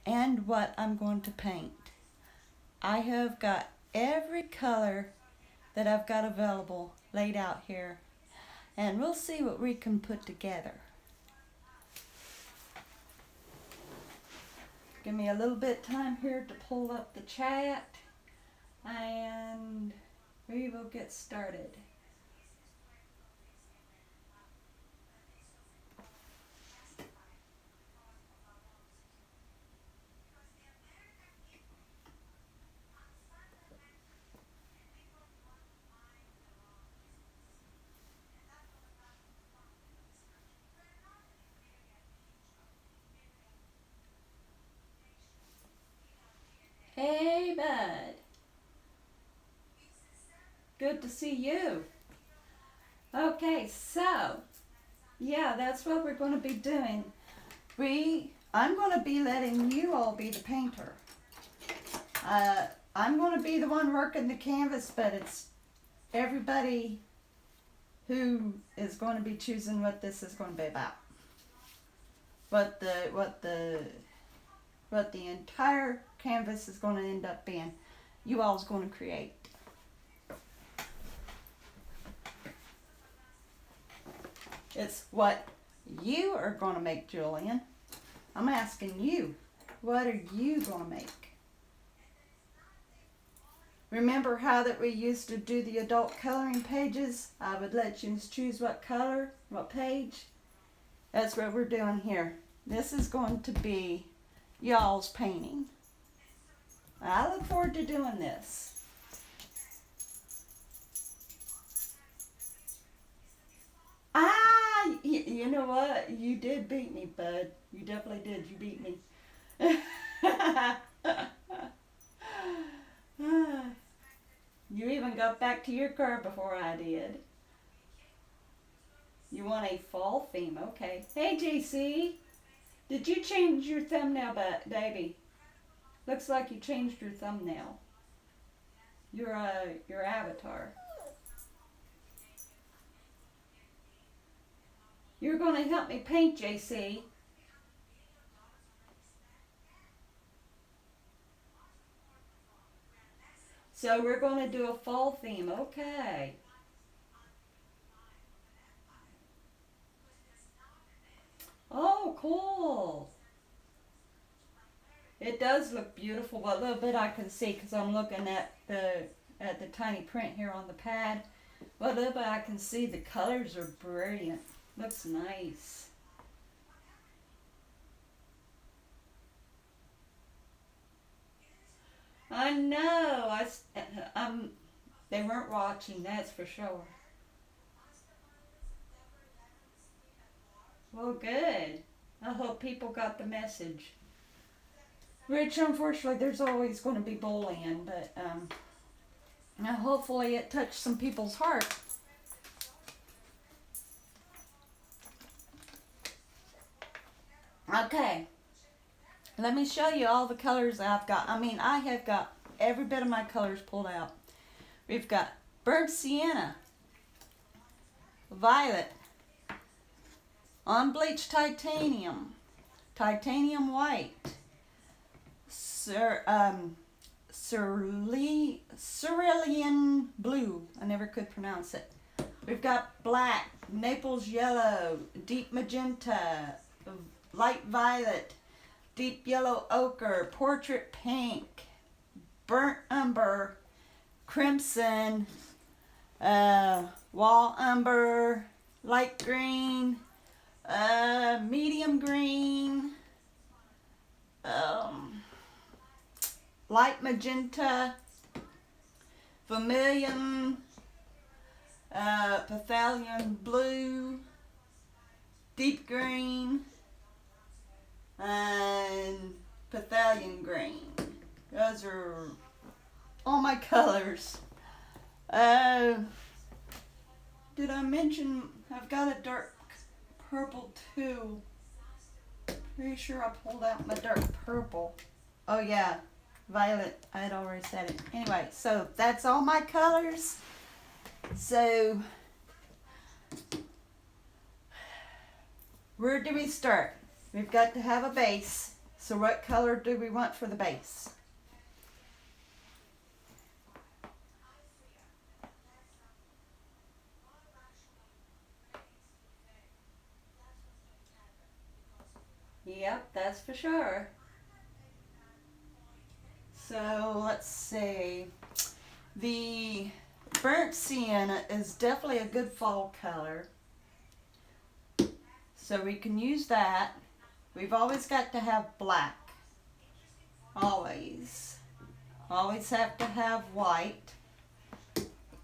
and what I'm going to paint. I have got every color that I've got available laid out here, and we'll see what we can put together. Give me a little bit of time here to pull up the chat, and we will get started. Hey, bud. Good to see you. Okay, so, yeah, that's what we're going to be doing. I'm going to be letting you all be the painter. I'm going to be the one working the canvas, but it's everybody who is going to be choosing what this is going to be about. What the entire canvas is going to end up being, you all's going to create. It's what you are going to make, Julian. I'm asking you, what are you going to make? Remember how that we used to do the adult coloring pages? I would let you choose what color, what page. That's what we're doing here. This is going to be y'all's painting. I look forward to doing this. You know what? You did beat me, bud. You definitely did. You beat me. You even got back to your car before I did. You want a fall theme? Okay. Hey, JC. Did you change your thumbnail, baby? Looks like you changed your thumbnail. Your avatar. You're going to help me paint, JC. So we're going to do a fall theme. Okay. Oh, cool. It does look beautiful. What little bit I can see, because I'm looking at the tiny print here on the pad. What little bit I can see, the colors are brilliant. Looks nice. I know. They weren't watching, that's for sure. Well, good. I hope people got the message. Which, unfortunately, there's always going to be bullying, but hopefully it touched some people's heart. Okay, let me show you all the colors I've got. I mean, I have got every bit of my colors pulled out. We've got burnt sienna, violet, unbleached titanium, titanium white, cerulean blue. I never could pronounce it. We've got black, Naples yellow, deep magenta, light violet, deep yellow ochre, portrait pink, burnt umber, crimson, wall umber, light green, medium green, light magenta, vermilion, Pythian blue, deep green, and Pythian green. Those are all my colors. Did I mention I've got a dark purple too? Pretty sure I pulled out my dark purple. Oh yeah, violet. I had already said it. Anyway, so that's all my colors. So where do we start? We've got to have a base. So what color do we want for the base? Yep, that's for sure. So let's see. The burnt sienna is definitely a good fall color. So we can use that. We've always got to have black. Always. Always have to have white.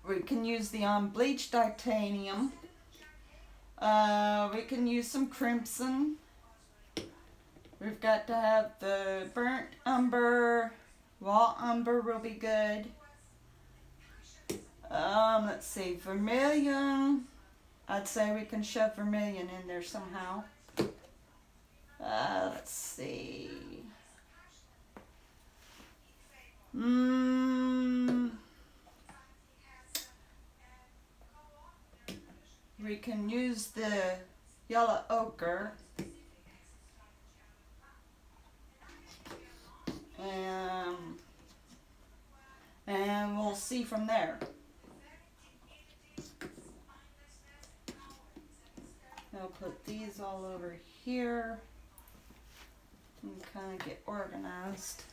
We can use the unbleached titanium. We can use some crimson. We've got to have the burnt umber. Raw umber will be good. Let's see, vermilion. I'd say we can shove vermilion in there somehow. Let's see. We can use the yellow ochre. And we'll see from there. I'll put these all over here and kind of get organized.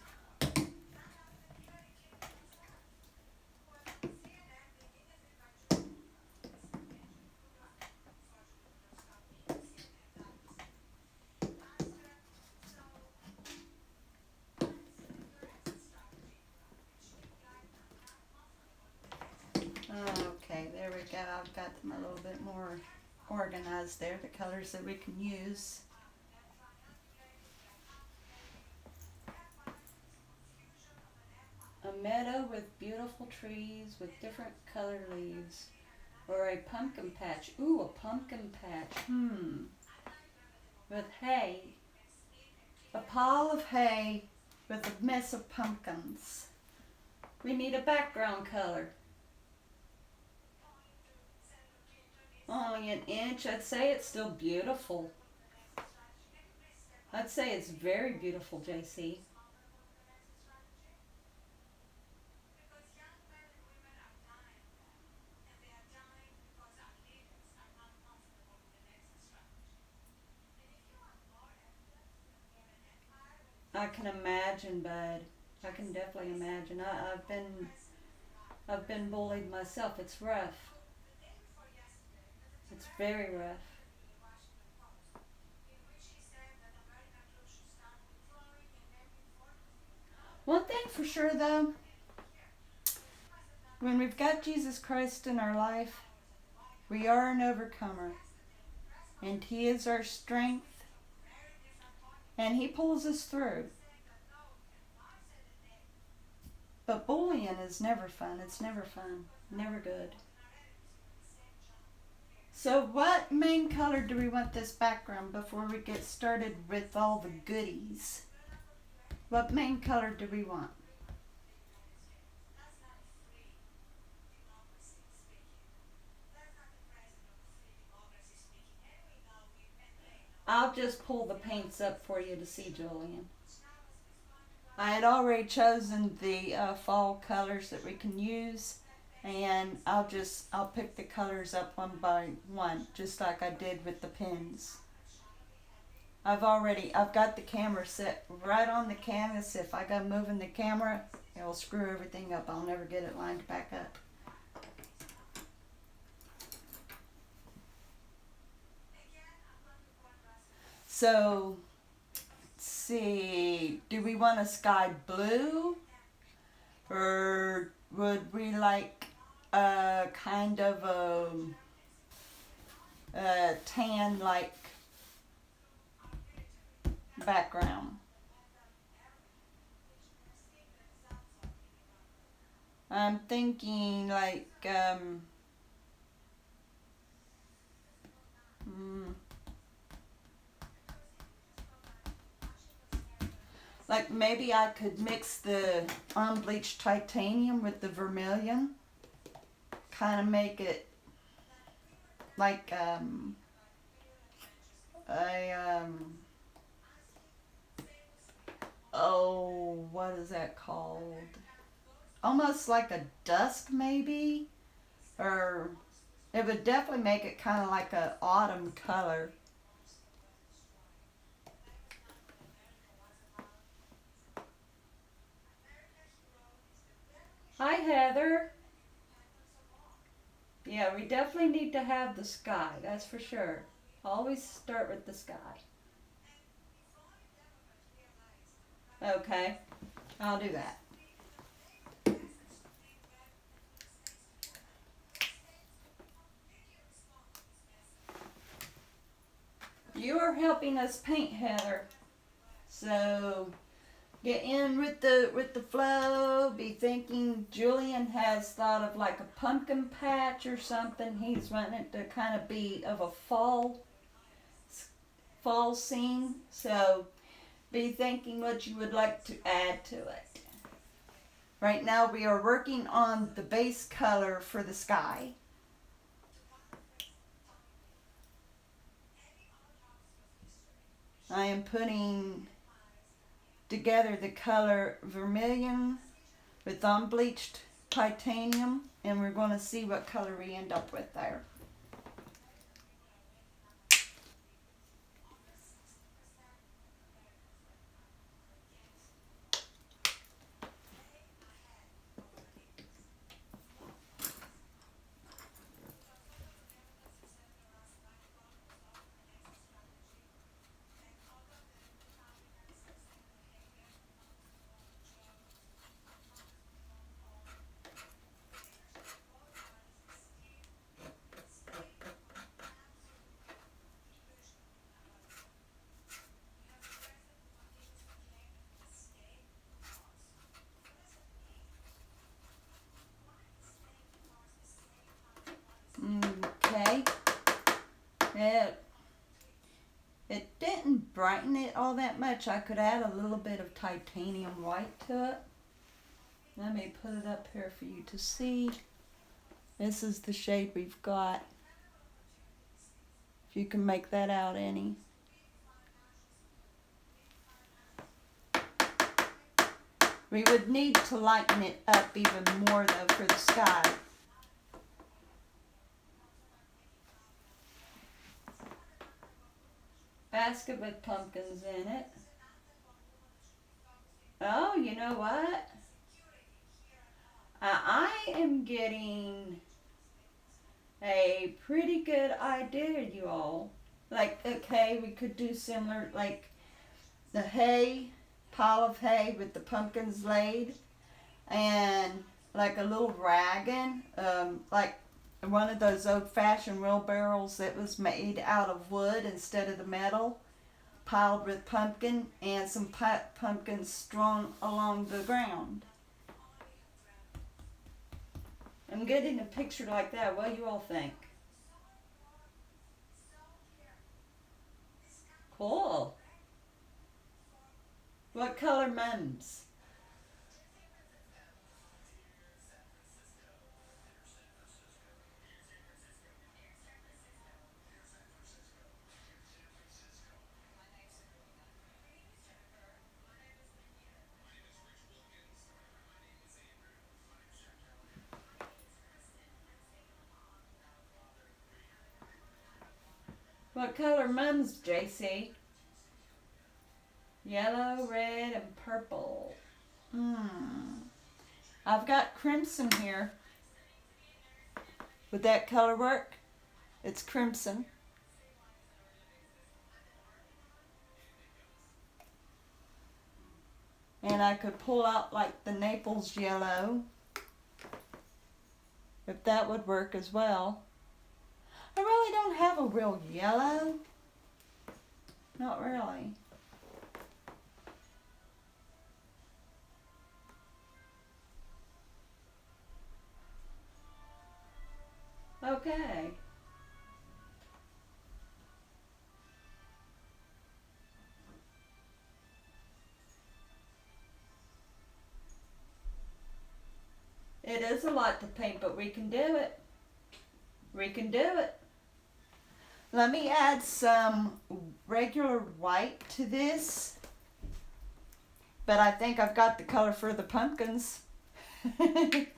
Okay, there we go. I've got them a little bit more organized there, the colors that we can use. A meadow with beautiful trees with different color leaves. Or a pumpkin patch. Ooh, a pumpkin patch. With hay. A pile of hay with a mess of pumpkins. We need a background color. Only an inch. I'd say it's still beautiful. I'd say it's very beautiful, JC. I can imagine, bud. I can definitely imagine. I've been bullied myself. It's rough. It's very rough. One thing for sure though, when we've got Jesus Christ in our life, we are an overcomer. And He is our strength. And He pulls us through. But bullying is never fun. It's never fun. Never good. So what main color do we want this background before we get started with all the goodies? What main color do we want? I'll just pull the paints up for you to see, Julian. I had already chosen the fall colors that we can use, and I'll pick the colors up one by one, just like I did with the pens. I've got the camera set right on the canvas. If I go moving the camera, it'll screw everything up. I'll never get it lined back up. So, let's see, do we want a sky blue? Or would we like a kind of a tan like background? I'm thinking like like maybe I could mix the unbleached titanium with the vermilion, kind of make it like a what is that called? Almost like a dusk maybe? Or it would definitely make it kind of like an autumn color. Hi, Heather. Yeah, we definitely need to have the sky, that's for sure. Always start with the sky. Okay, I'll do that. You are helping us paint, Heather. So get in with the flow. Be thinking Julian has thought of like a pumpkin patch or something. He's wanting it to kind of be of a fall scene. So be thinking what you would like to add to it. Right now we are working on the base color for the sky. I am putting together the color vermilion with unbleached titanium, and we're going to see what color we end up with there. Okay. It didn't brighten it all that much. I could add a little bit of titanium white to it. Let me put it up here for you to see. This is the shade we've got. If you can make that out any. We would need to lighten it up even more though for the sky. Basket with pumpkins in it. Oh, you know what? I am getting a pretty good idea, you all. Like, okay, we could do similar, like the hay, pile of hay with the pumpkins laid, and like a little wagon, like one of those old-fashioned wheelbarrows that was made out of wood instead of the metal, piled with pumpkin, and some pumpkins strewn along the ground. I'm getting a picture like that. What do you all think? Cool. What color mums? What color mums, JC? Yellow, red, and purple. I've got crimson here. Would that color work? It's crimson. And I could pull out like the Naples yellow, if that would work as well. I really don't have a real yellow. Not really. Okay. It is a lot to paint, but we can do it. We can do it. Let me add some regular white to this. But I think I've got the color for the pumpkins. Anyway,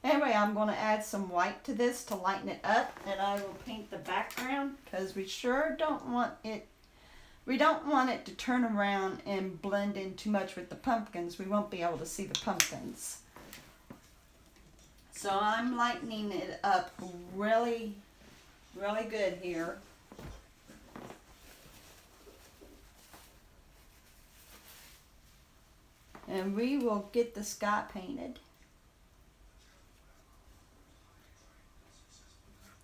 I'm going to add some white to this to lighten it up, and I will paint the background because we sure don't want it. We don't want it to turn around and blend in too much with the pumpkins. We won't be able to see the pumpkins. So I'm lightening it up really, really good here. And we will get the sky painted.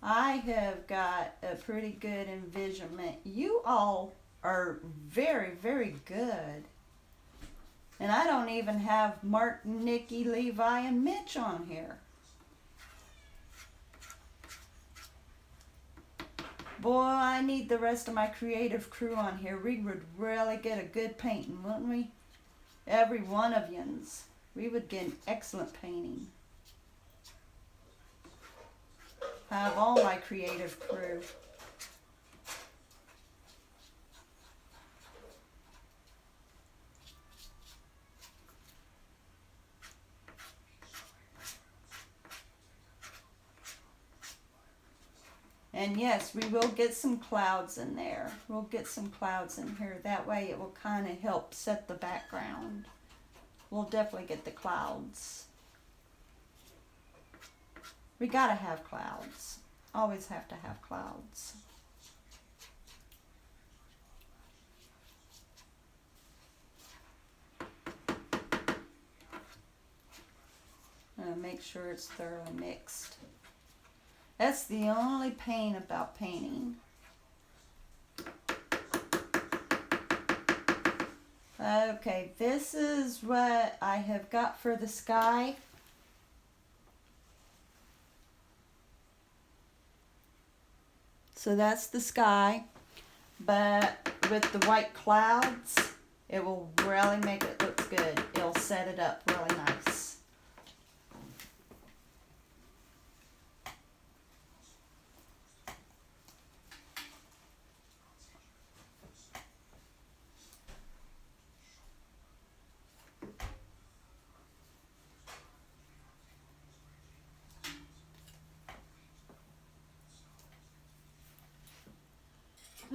I have got a pretty good envisionment. You all are very, very good. And I don't even have Mark, Nikki, Levi, and Mitch on here. Boy, I need the rest of my creative crew on here. We would really get a good painting, wouldn't we? Every one of yous. We would get an excellent painting. Have all my creative crew. And yes, we will get some clouds in there. We'll get some clouds in here. That way it will kind of help set the background. We'll definitely get the clouds. We gotta have clouds. Always have to have clouds. Make sure it's thoroughly mixed. That's the only pain about painting. Okay, this is what I have got for the sky. So that's the sky, but with the white clouds, it will really make it look good. It'll set it up really nice.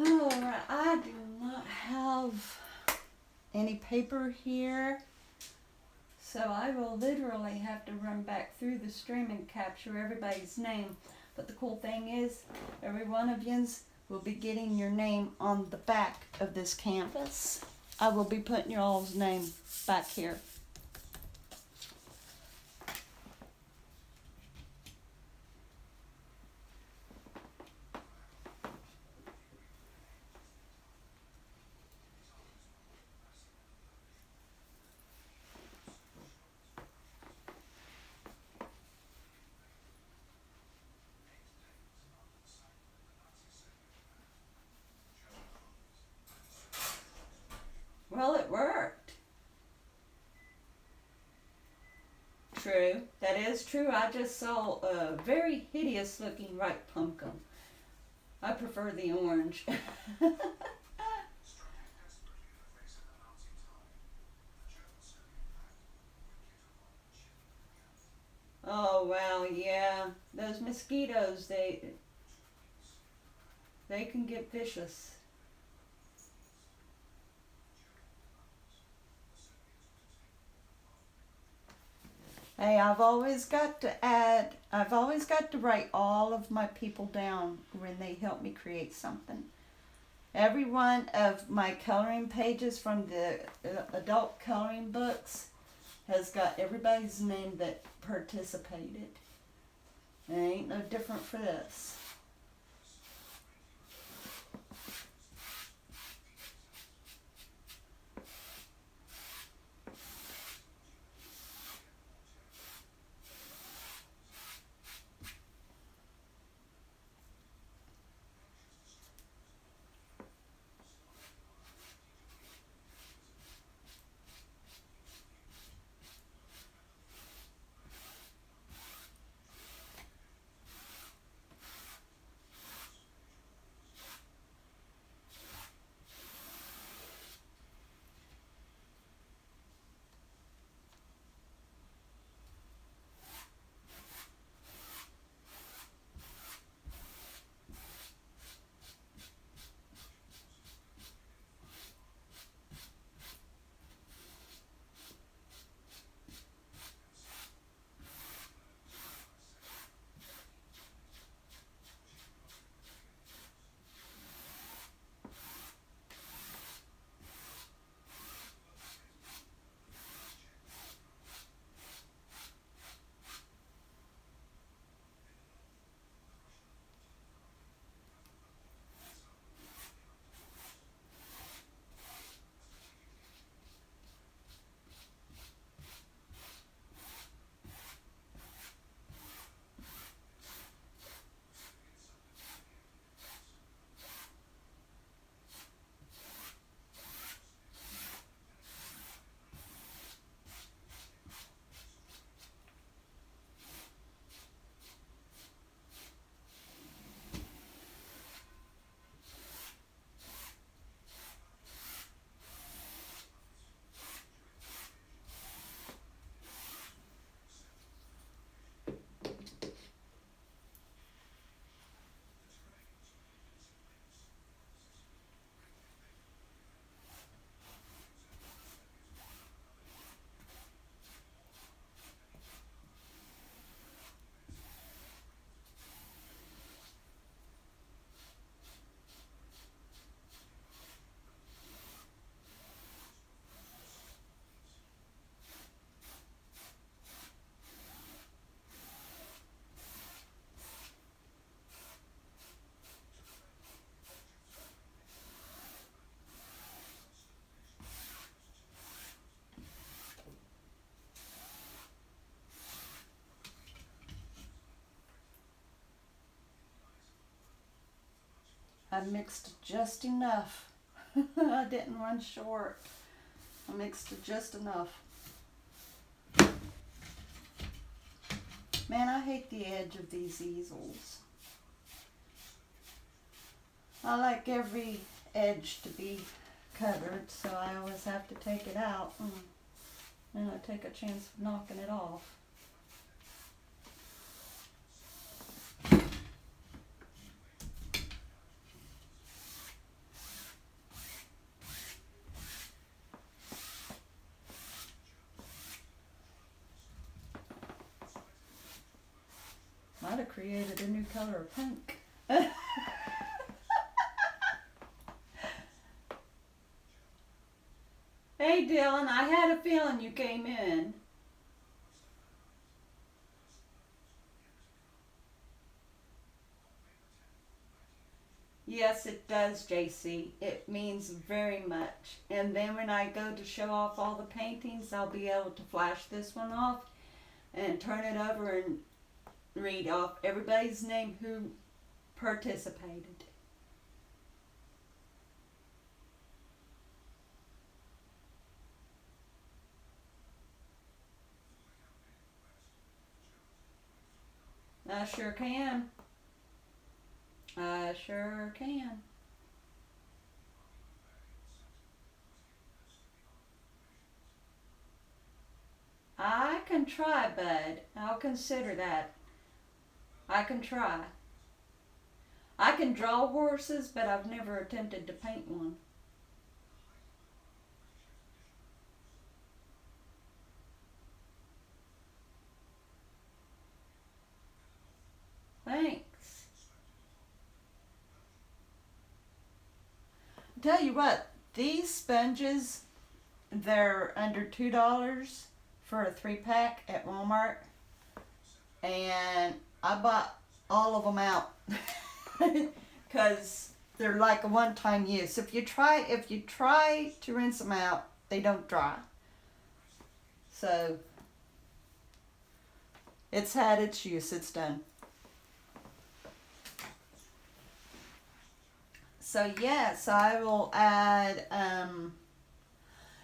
Alright, I do not have any paper here, so I will literally have to run back through the stream and capture everybody's name. But the cool thing is, every one of yous will be getting your name on the back of this canvas. I will be putting your all's name back here. Well, it worked. True. That is true. I just saw a very hideous looking ripe pumpkin. I prefer the orange. Oh wow, yeah. Those mosquitoes, they can get vicious. Hey, I've always got to write all of my people down when they help me create something. Every one of my coloring pages from the adult coloring books has got everybody's name that participated. It ain't no different for this. I mixed just enough. I didn't run short. I mixed just enough. Man, I hate the edge of these easels. I like every edge to be covered, so I always have to take it out and I take a chance of knocking it off. Might have created a new color of pink. Hey Dylan, I had a feeling you came in. Yes, it does, JC. It means very much. And then when I go to show off all the paintings, I'll be able to flash this one off and turn it over and read off everybody's name who participated. I sure can. I sure can. I can try, bud. I'll consider that. I can try. I can draw horses, but I've never attempted to paint one. Thanks. Tell you what, these sponges, they're under $2 for a 3-pack at Walmart, and I bought all of them out because they're like a one-time use. If you try to rinse them out, they don't dry. So it's had its use. It's done. So yes, I will add,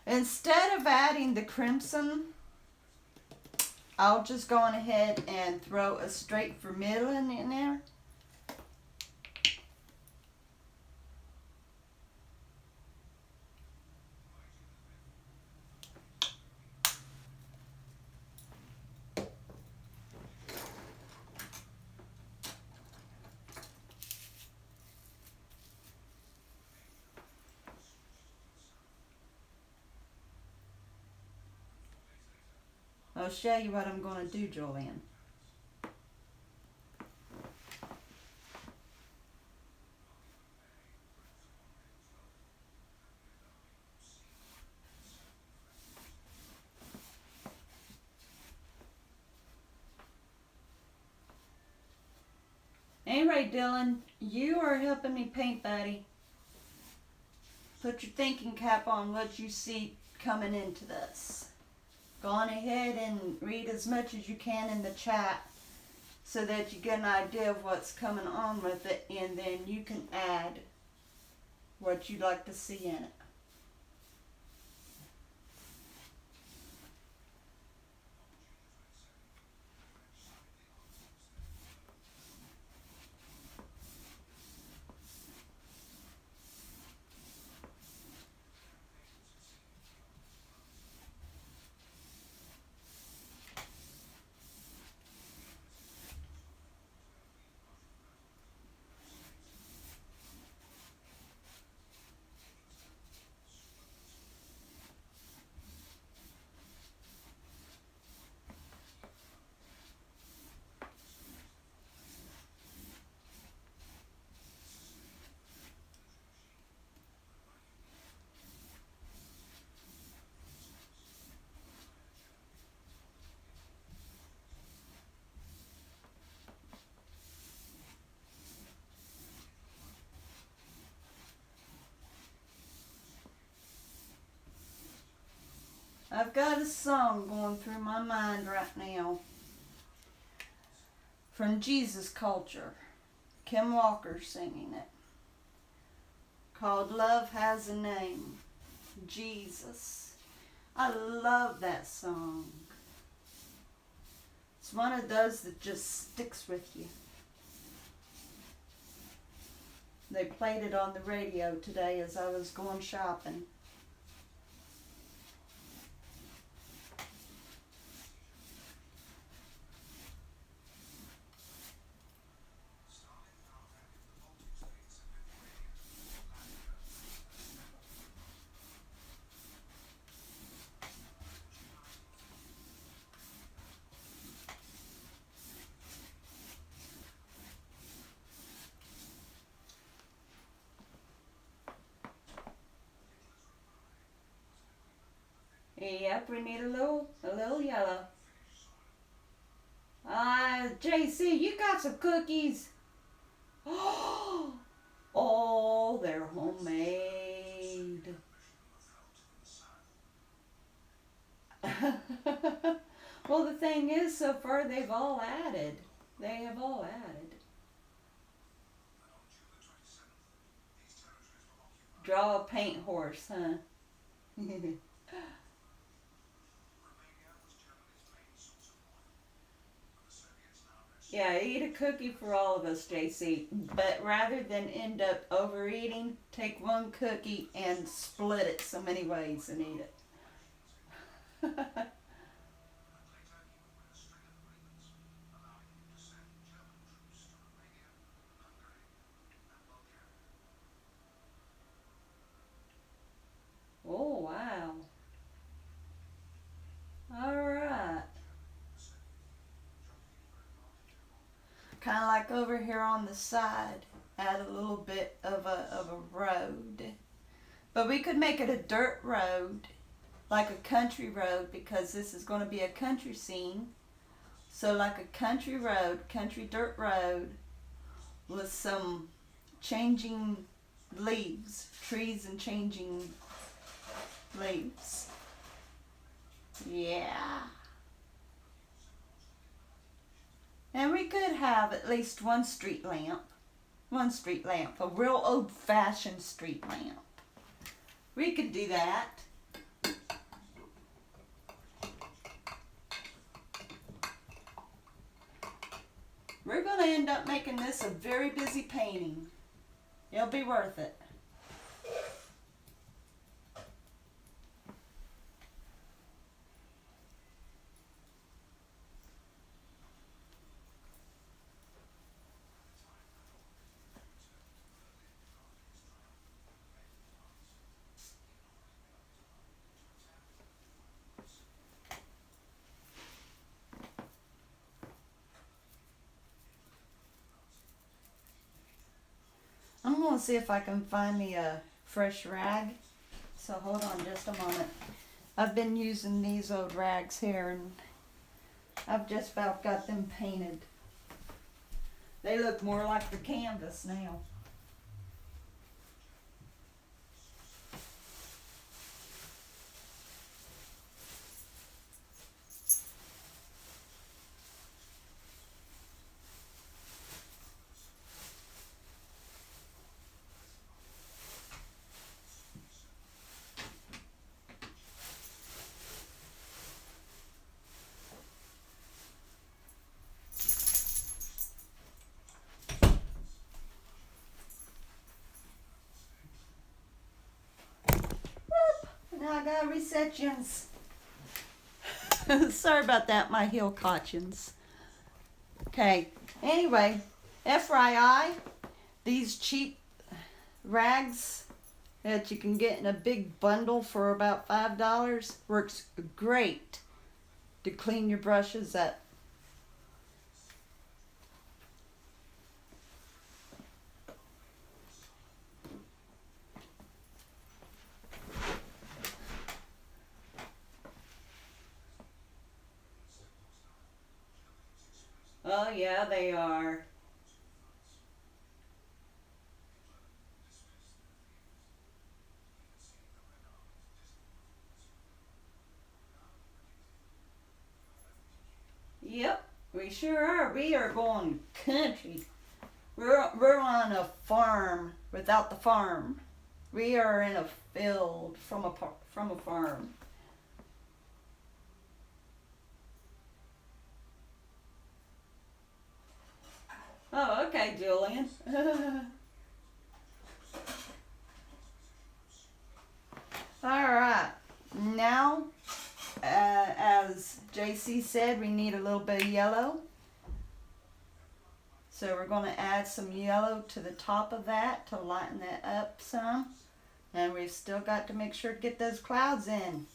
instead of adding the crimson, I'll just go on ahead and throw a straight vermilion in there. I'll show you what I'm going to do, Joanne. Anyway, Dylan, you are helping me paint, buddy. Put your thinking cap on what you see coming into this. Go on ahead and read as much as you can in the chat so that you get an idea of what's coming on with it, and then you can add what you'd like to see in it. I've got a song going through my mind right now from Jesus Culture. Kim Walker's singing it. called Love Has a Name. Jesus. I love that song. It's one of those that just sticks with you. They played it on the radio today as I was going shopping. Yep, we need a little yellow. JC, you got some cookies. Oh, they're homemade. Well, the thing is, so far they've all added. They have all added. Draw a paint horse, huh? Yeah, eat a cookie for all of us, JC. But rather than end up overeating, take one cookie and split it so many ways and eat it. Oh, wow. All right. Kind of like over here on the side, add a little bit of a road. But we could make it a dirt road, like a country road, because this is going to be a country scene. So like a country road, country dirt road, with some changing leaves, trees and changing leaves. Yeah. And we could have at least one street lamp, a real old-fashioned street lamp. We could do that. We're going to end up making this a very busy painting. It'll be worth it. I'm going to see if I can find me a fresh rag. So hold on just a moment. I've been using these old rags here and I've just about got them painted. They look more like the canvas now. Now I got receptions. Sorry about that, my heel cautions. Okay, anyway, FYI, these cheap rags that you can get in a big bundle for about $5 works great to clean your brushes up. Oh yeah, they are. Yep, we sure are. We are going country. We're on a farm without the farm. We are in a field from a farm. Oh, okay, Julian. All right. Now, as JC said, we need a little bit of yellow. So we're going to add some yellow to the top of that to lighten that up some. And we've still got to make sure to get those clouds in.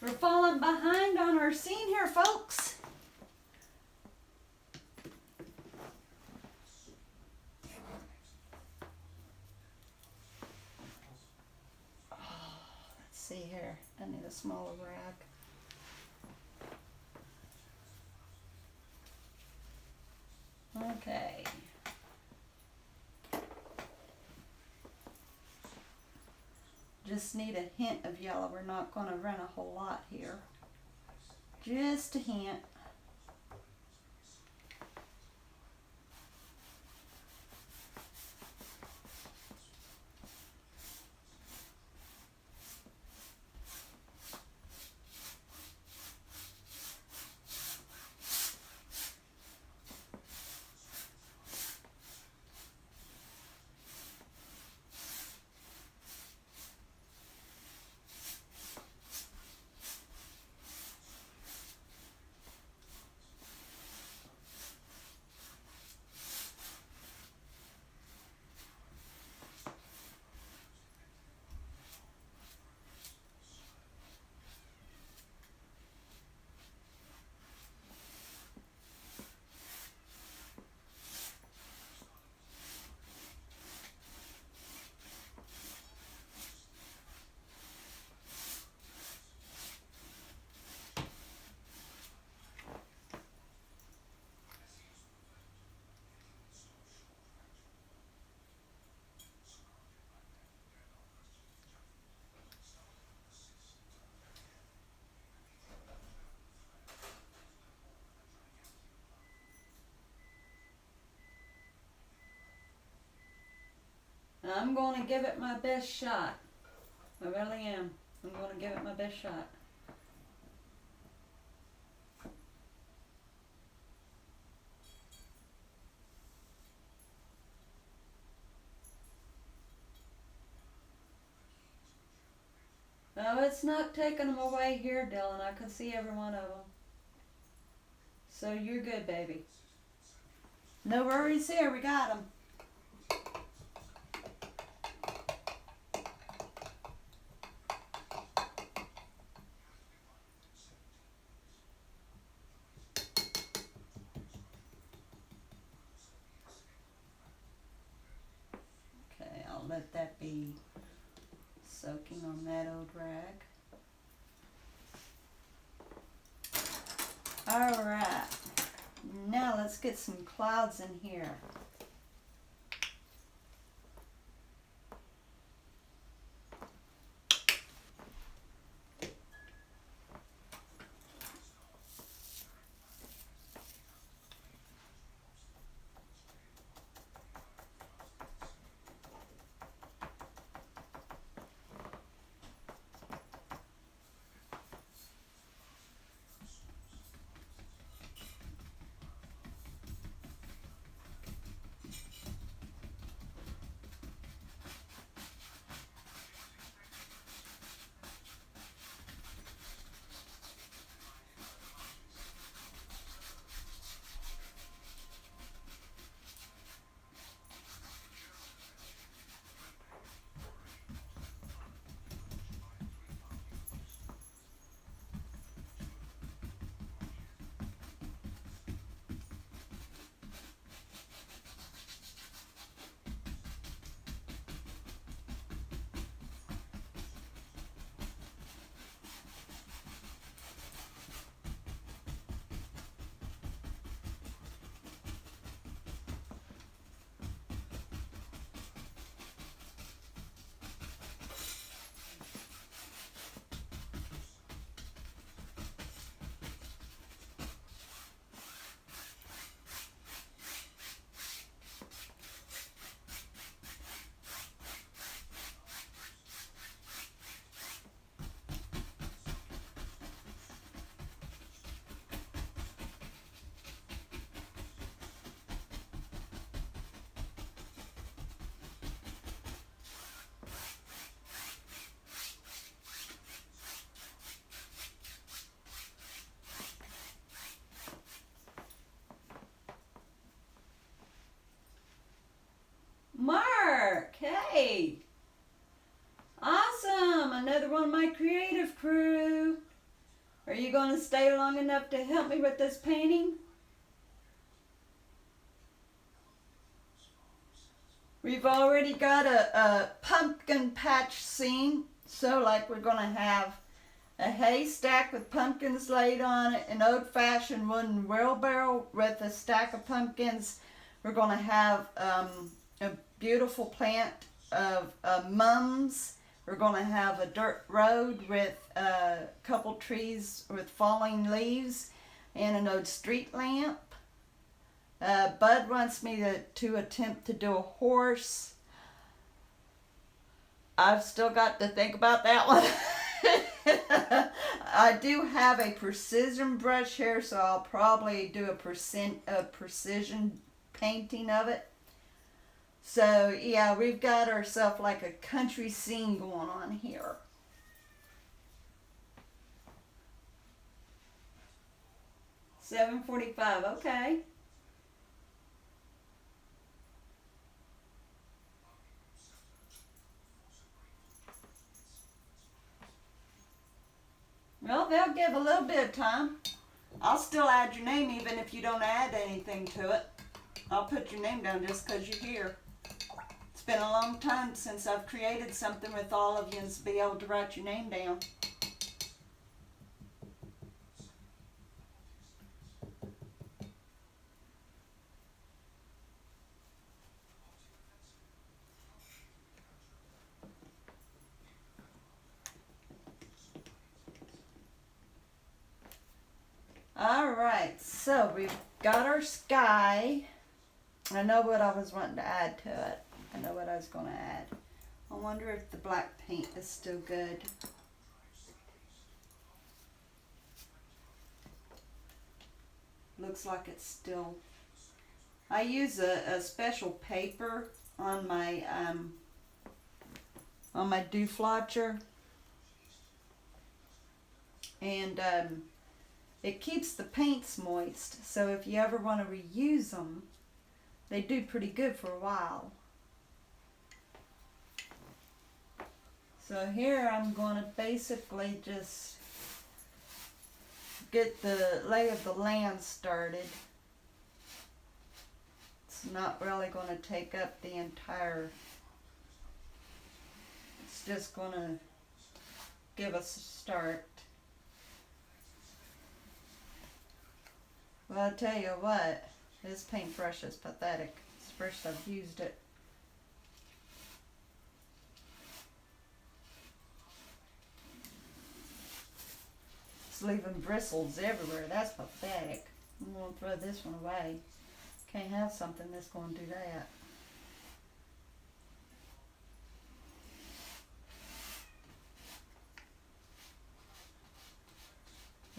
We're falling behind on our scene here, folks. Let's see here. I need a smaller rag. Okay. Just need a hint of yellow. We're not going to run a whole lot here. Just a hint. I'm going to give it my best shot. I really am. I'm going to give it my best shot. Oh, it's not taking them away here, Dylan. I can see every one of them. So you're good, baby. No worries here. We got them. Okay, I'll let that be soaking on that old rag. All right. Now let's get some clouds in here. Are you going to stay long enough to help me with this painting? We've already got a pumpkin patch scene. So like we're going to have a haystack with pumpkins laid on it, an old-fashioned wooden wheelbarrow with a stack of pumpkins. We're going to have a beautiful plant of mums. We're going to have a dirt road with a couple trees with falling leaves and an old street lamp. Bud wants me to attempt to do a horse. I've still got to think about that one. I do have a precision brush here, so I'll probably do a precision painting of it. So yeah, we've got ourselves like a country scene going on here. $7.45, okay. Well, they'll give a little bit of time. I'll still add your name even if you don't add anything to it. I'll put your name down just because you're here. It's been a long time since I've created something with all of you and to be able to write your name down. Alright, so we've got our sky. I know what I was wanting to add to it. I know what I was going to add. I wonder if the black paint is still good. Looks like it's still... I use a special paper on my dewflotcher. And it keeps the paints moist, so if you ever want to reuse them, they do pretty good for a while. So here I'm going to basically just get the lay of the land started. It's not really going to take up the entire, it's just going to give us a start. Well, I'll tell you what, this paintbrush is pathetic. It's the first I've used it. It's leaving bristles everywhere. That's pathetic. I'm going to throw this one away. Can't have something that's going to do that.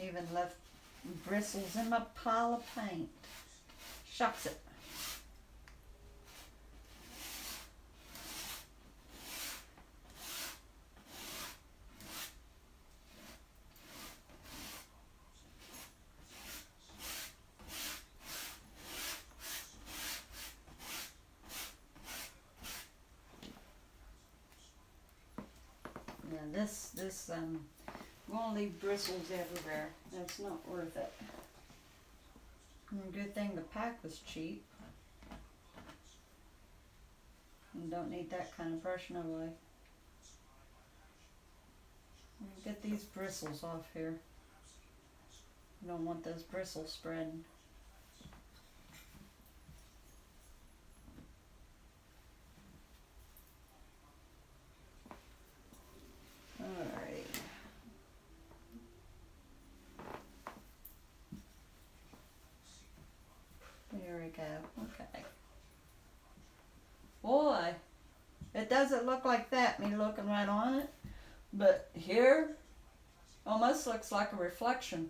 Even left bristles in my pile of paint. Shucks it. Yeah, this I'm gonna leave bristles everywhere. That's not worth it. Good thing the pack was cheap. You don't need that kind of brush no way. Get these bristles off here. You don't want those bristles spreading. Alright. There we go. Okay. Boy, it doesn't look like that, me looking right on it. But here, almost looks like a reflection.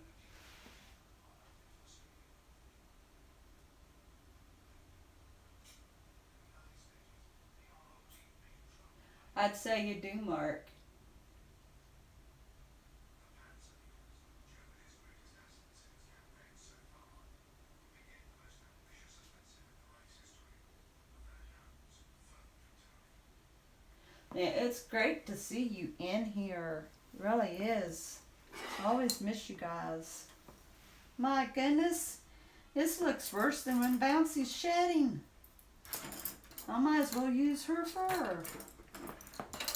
I'd say you do, Mark. Yeah, it's great to see you in here. It really is. I always miss you guys. My goodness, this looks worse than when Bouncy's shedding. I might as well use her fur.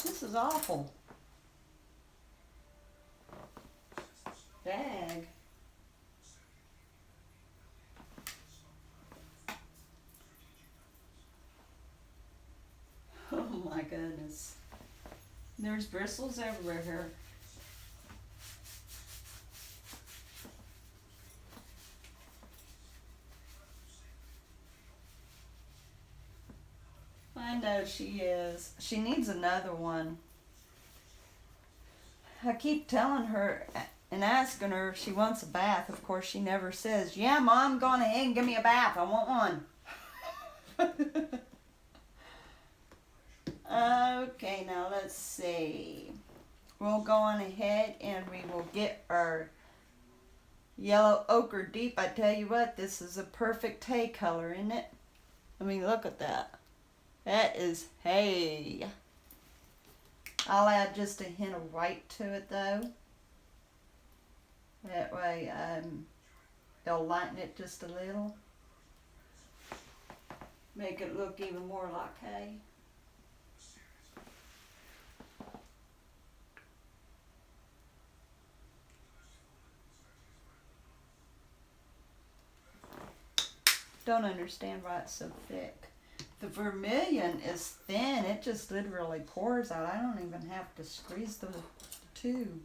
This is awful. Dag. Oh my goodness. There's bristles everywhere here. I know she is. She needs another one. I keep telling her and asking her if she wants a bath. Of course, she never says, yeah, Mom, go on ahead and give me a bath. I want one. Okay, now let's see. We'll go on ahead and we will get our yellow ochre deep. I tell you what, this is a perfect hay color, isn't it? I mean, look at that. That is hay. I'll add just a hint of white to it though. That way it'll lighten it just a little. Make it look even more like hay. Don't understand why it's so thick. The vermilion is thin. It just literally pours out. I don't even have to squeeze the tube.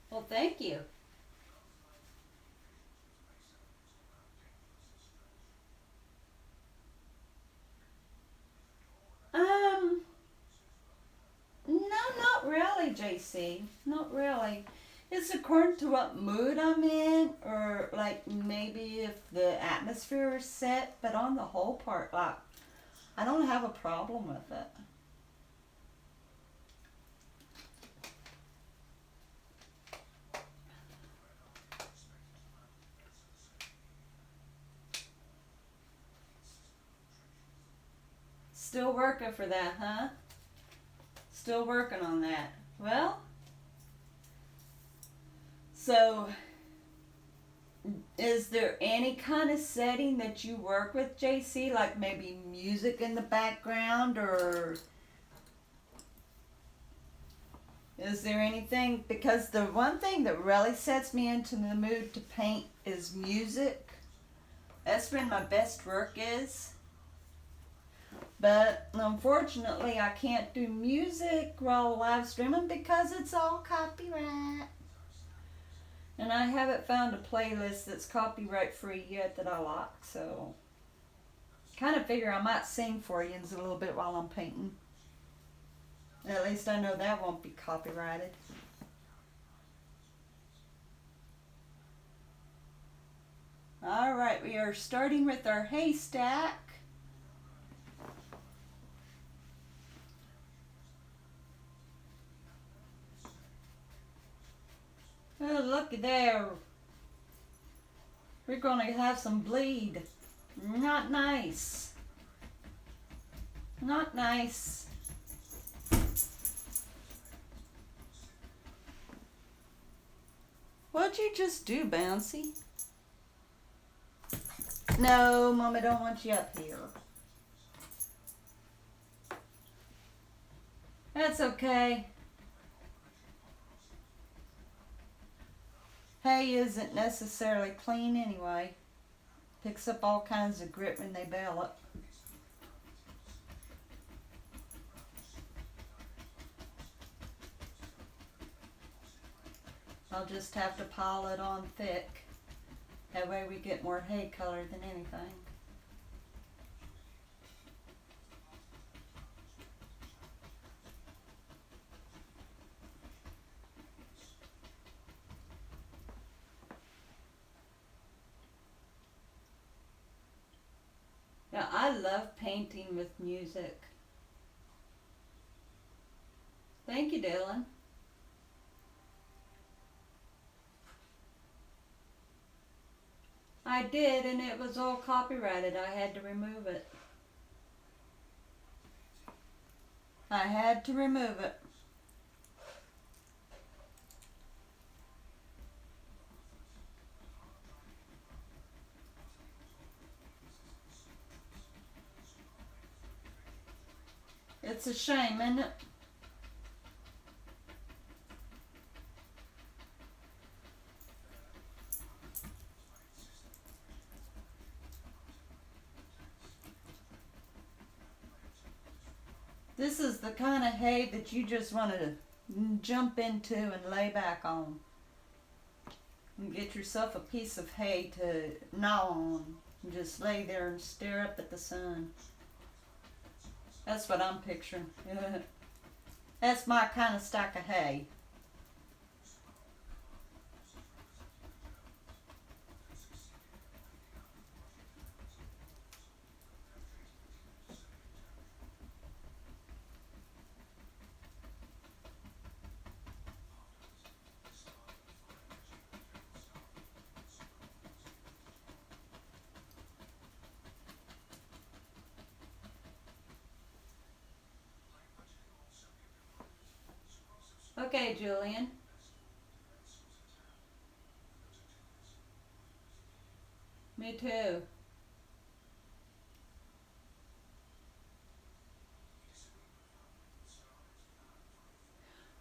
Well, thank you. No, not really, JC. Not really. It's according to what mood I'm in, or like maybe if the atmosphere is set, but on the whole part, like, I don't have a problem with it. Still working for that, huh? Still working on that. Well, so is there any kind of setting that you work with, JC? Like maybe music in the background, or is there anything? Because the one thing that really sets me into the mood to paint is music. That's when my best work is. But unfortunately, I can't do music while live streaming because it's all copyright. And I haven't found a playlist that's copyright free yet that I like, so kind of figure I might sing for you a little bit while I'm painting. At least I know that won't be copyrighted. Alright, we are starting with our haystack. Oh, look there. We're going to have some bleed. Not nice. Not nice. What'd you just do, Bouncy? No, Mama don't want you up here. That's okay. Hay isn't necessarily clean anyway. Picks up all kinds of grit when they bale it. I'll just have to pile it on thick. That way we get more hay color than anything. Now, I love painting with music. Thank you, Dylan. I did, and it was all copyrighted. I had to remove it. I had to remove it. It's a shame, isn't it? This is the kind of hay that you just want to jump into and lay back on. And get yourself a piece of hay to gnaw on. And just lay there and stare up at the sun. That's what I'm picturing. That's my kind of stack of hay. Okay, Julian. Me too.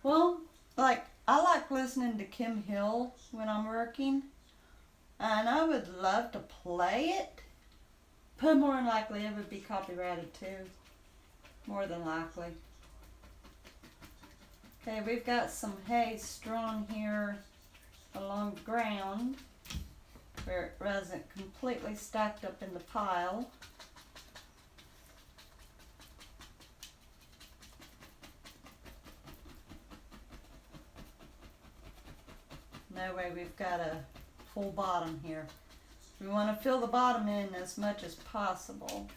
Well, I like listening to Kim Hill when I'm working, and I would love to play it, but more than likely it would be copyrighted too. More than likely. Okay, we've got some hay strewn here along the ground where it wasn't completely stacked up in the pile. That way we've got a full bottom here. We want to fill the bottom in as much as possible.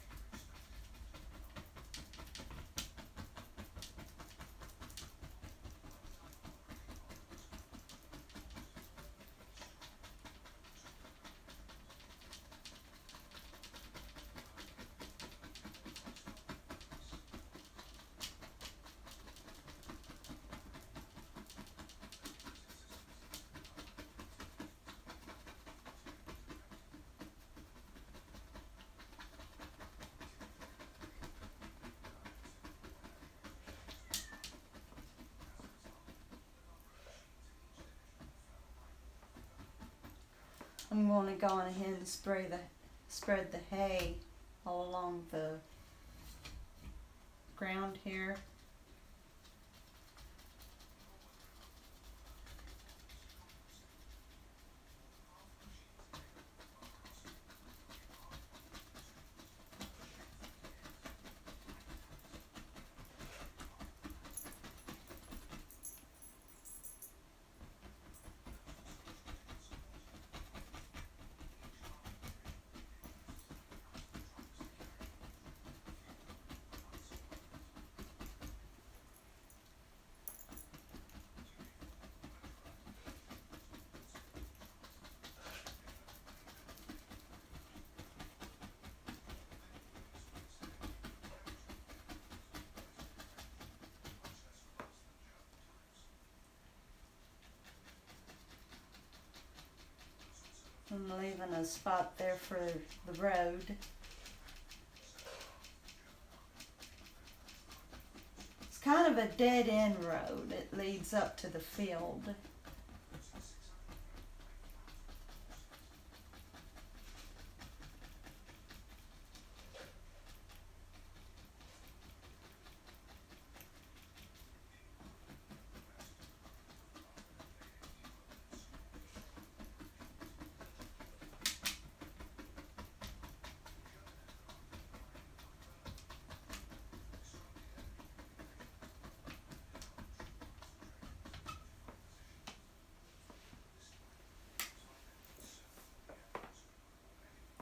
I'm going to go on ahead and spread the hay all along the ground here. I'm leaving a spot there for the road. It's kind of a dead end road. It leads up to the field.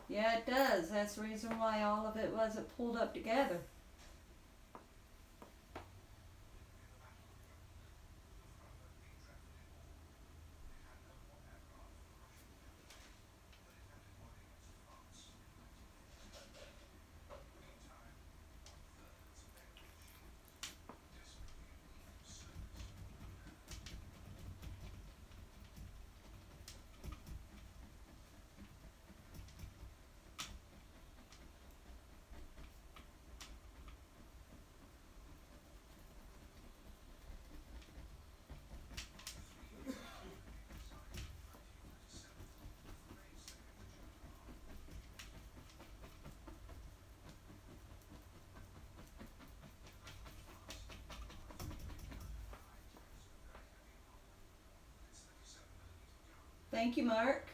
Yeah, it does. That's the reason why all of it wasn't pulled up together. Thank you, Mark.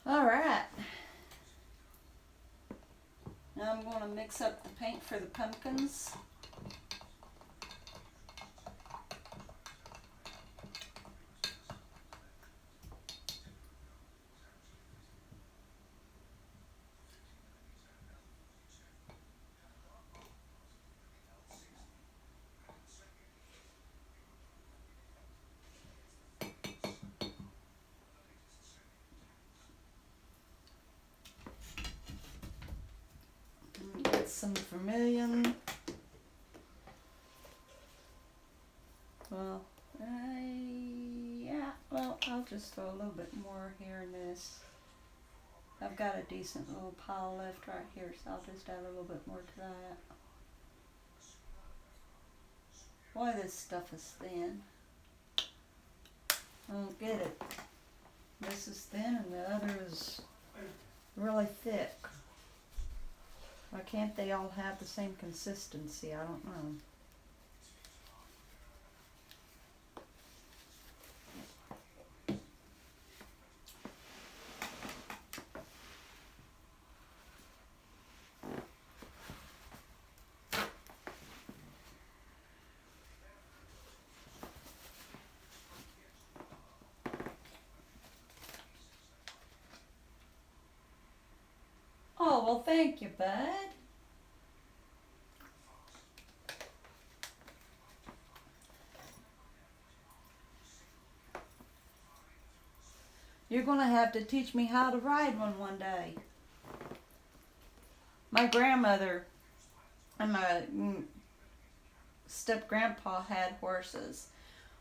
All right. Now I'm going to mix up the paint for the pumpkins. Get some vermilion. Well, yeah, well, I'll just throw a little bit more here in this. I've got a decent little pile left right here, so I'll just add a little bit more to that. Boy, this stuff is thin. I don't get it. This is thin and the other is really thick. Why can't they all have the same consistency? I don't know. Oh, well, thank you, bud. You're going to have to teach me how to ride one day. My grandmother and my step-grandpa had horses.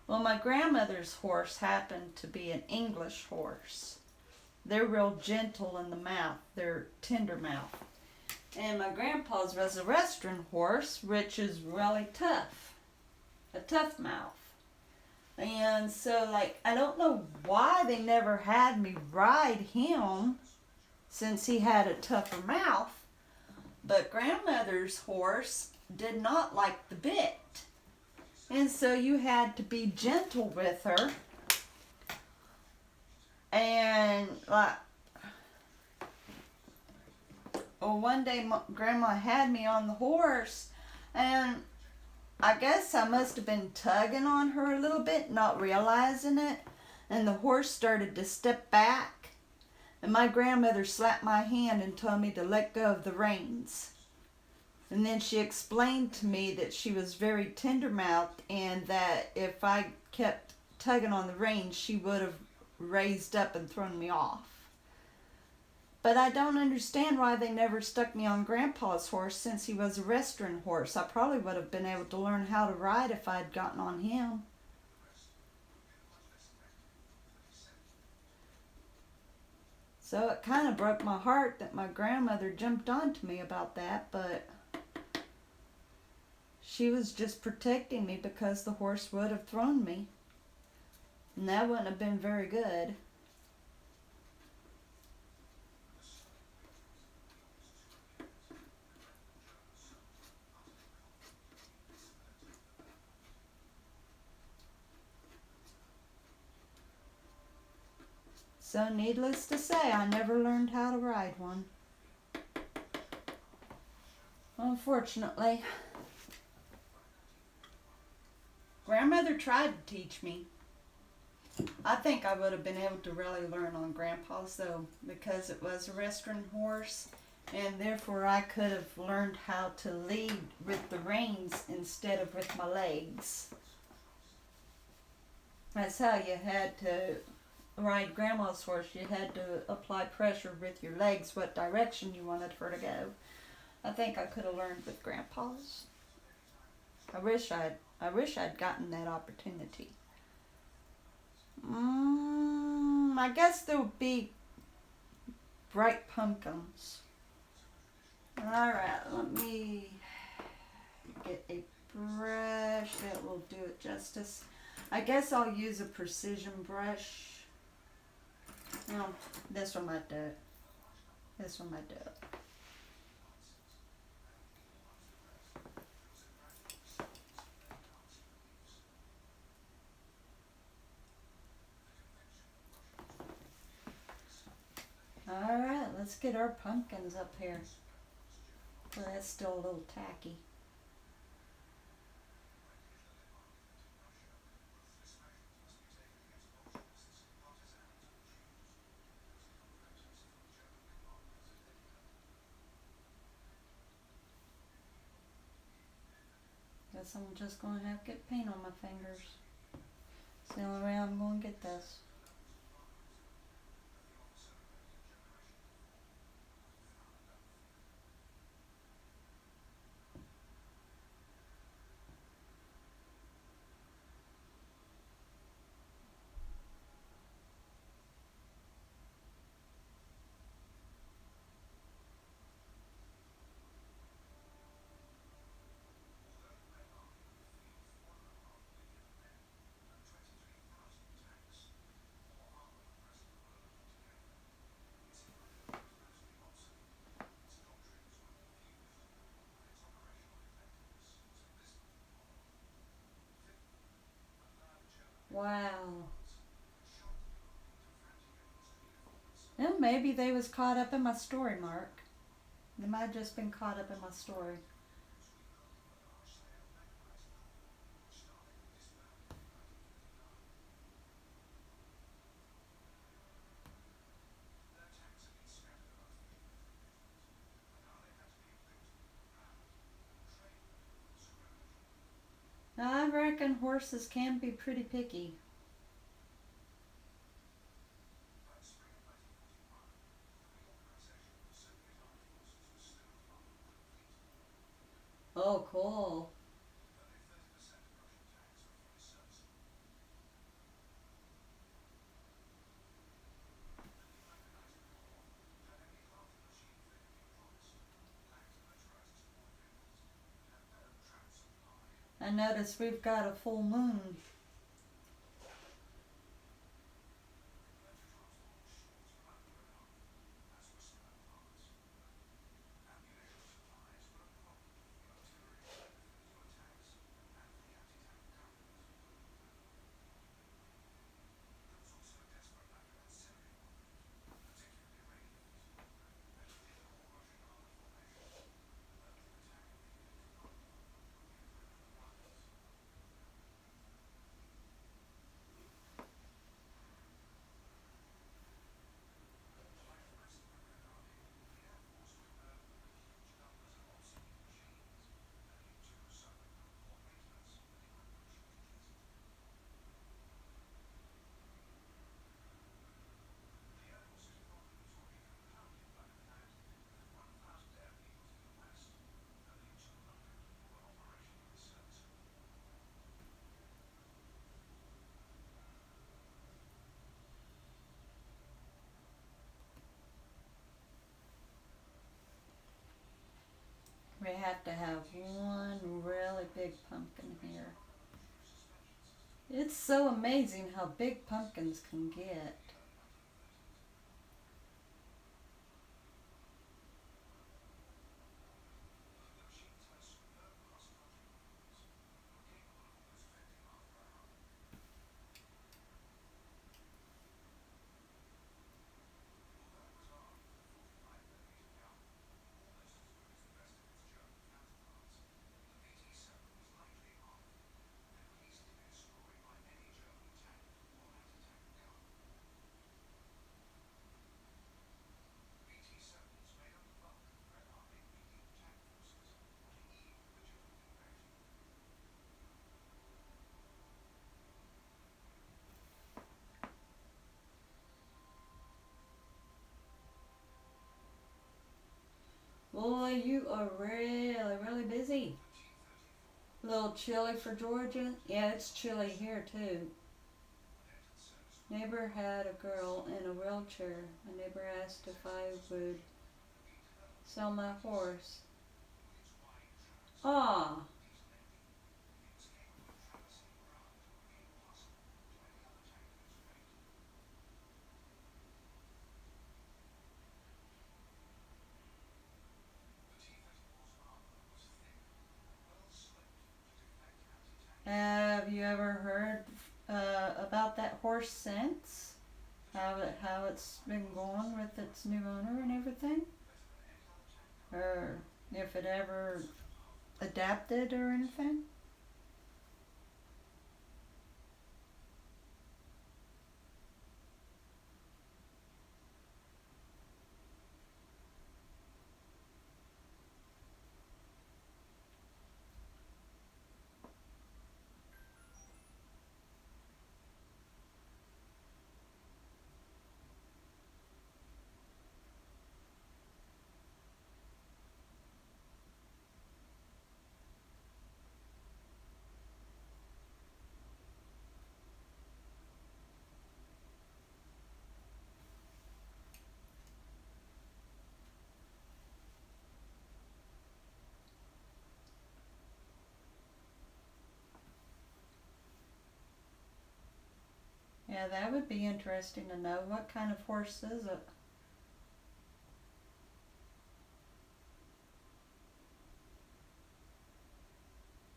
Well, my grandmother's horse happened to be an English horse. They're real gentle in the mouth. They're tender mouth. And my grandpa's was a Western horse, which is really tough. A tough mouth. And so, like, I don't know why they never had me ride him since he had a tougher mouth. But grandmother's horse did not like the bit. And so you had to be gentle with her. And, like, well, one day Grandma had me on the horse, and I guess I must have been tugging on her a little bit, not realizing it, and the horse started to step back, and my grandmother slapped my hand and told me to let go of the reins. And then she explained to me that she was very tender-mouthed, and that if I kept tugging on the reins, she would have raised up and thrown me off. But I don't understand why they never stuck me on Grandpa's horse since he was a restaurant horse. I probably would have been able to learn how to ride if I'd gotten on him. So it kind of broke my heart that my grandmother jumped onto me about that, but she was just protecting me because the horse would have thrown me. And that wouldn't have been very good. So, needless to say, I never learned how to ride one. Unfortunately. Grandmother tried to teach me. I think I would have been able to really learn on Grandpa's though, because it was a restaurant horse, and therefore I could have learned how to lead with the reins instead of with my legs. That's how you had to ride Grandma's horse. You had to apply pressure with your legs what direction you wanted her to go. I think I could have learned with Grandpa's. I wish I'd gotten that opportunity. I guess there would be bright pumpkins. Alright, let me get a brush that will do it justice. I guess I'll use a precision brush. No, this one might do it. This one might do it. Alright, let's get our pumpkins up here. So that's still a little tacky. Guess I'm just going to have to get paint on my fingers. It's the only way I'm going to get this. Wow. Well, maybe they was caught up in my story, Mark. They might have just been caught up in my story. Now, I reckon horses can be pretty picky. Oh, cool. I notice we've got a full moon. We have to have one really big pumpkin here. It's so amazing how big pumpkins can get. Boy, you are really, really busy. A little chilly for Georgia? Yeah, it's chilly here too. Neighbor had a girl in a wheelchair. My neighbor asked if I would sell my horse. Ah, have you ever heard about that horse since? How it's been going with its new owner and everything? Or if it ever adapted or anything? Yeah, that would be interesting to know. What kind of horse is it?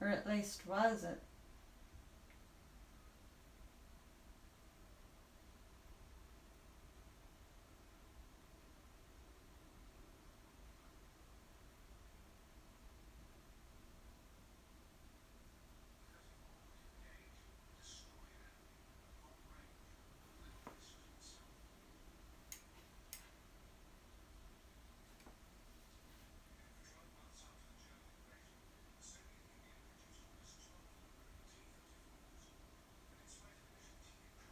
Or at least was it?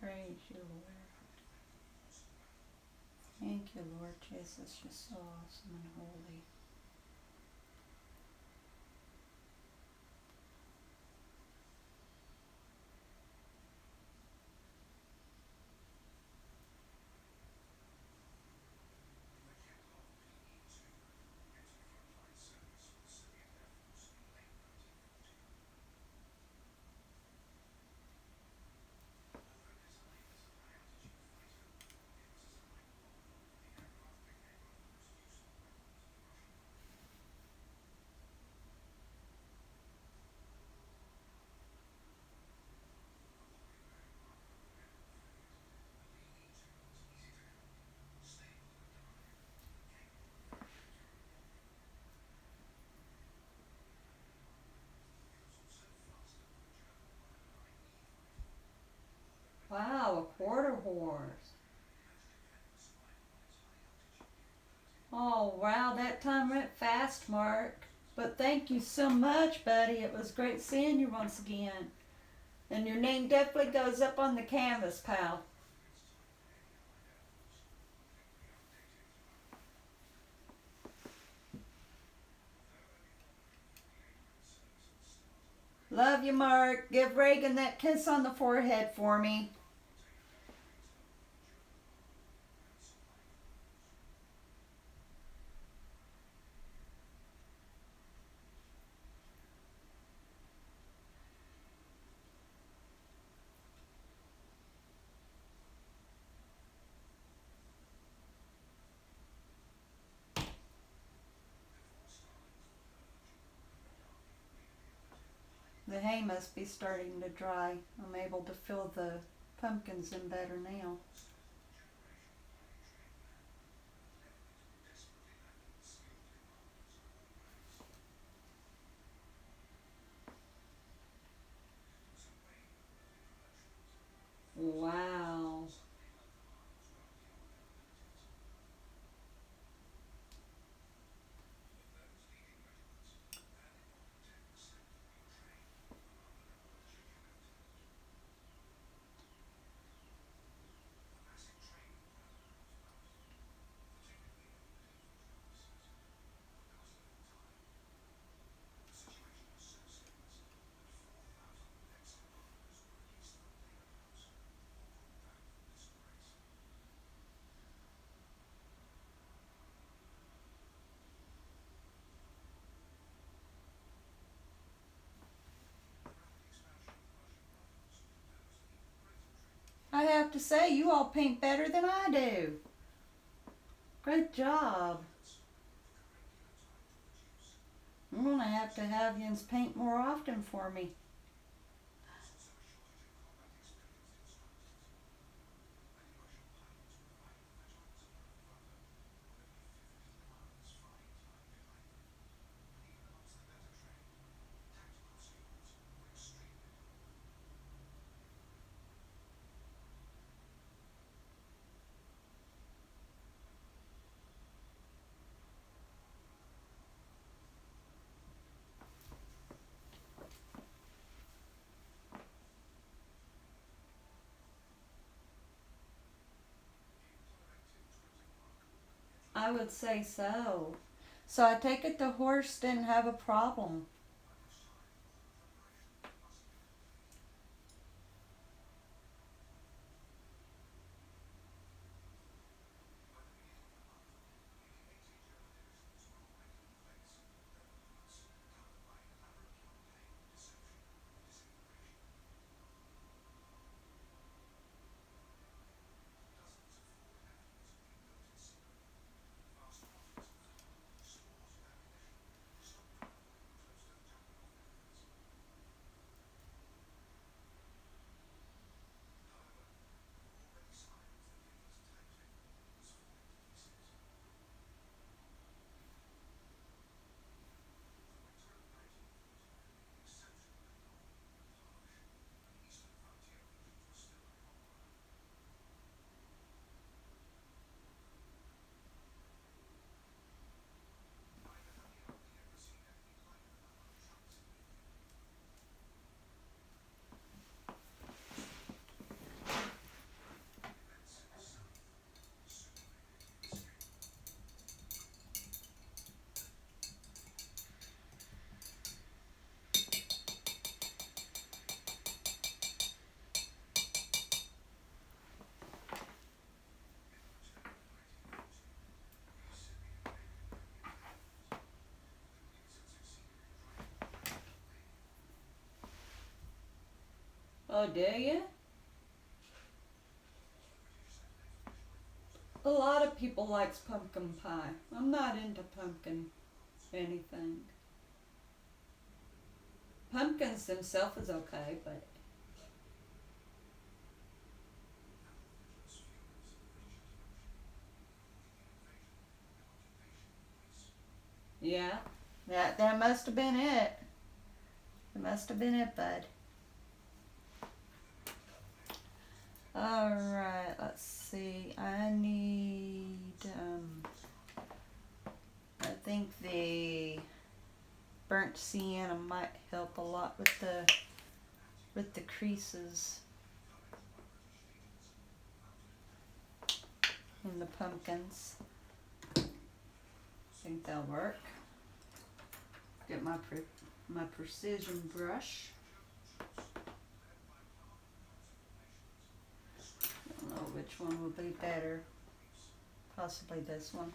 Praise you, Lord. Thank you, Lord Jesus. You're so awesome and holy. Wow, a quarter horse. Oh, wow, that time went fast, Mark. But thank you so much, buddy. It was great seeing you once again. And your name definitely goes up on the canvas, pal. Love you, Mark. Give Reagan that kiss on the forehead for me. The hay must be starting to dry. I'm able to fill the pumpkins in better now. Wow. I have to say, you all paint better than I do. Great job. I'm gonna have to have yous paint more often for me. I would say so. So I take it the horse didn't have a problem. Oh, do you? A lot of people likes pumpkin pie. I'm not into pumpkin anything. Pumpkins themselves is okay, but yeah, that must have been it. It must have been it, bud. All right, let's see. I need. I think the burnt sienna might help a lot with the creases in the pumpkins. I think that'll work. Get my precision brush. I don't know which one will be better. Possibly this one.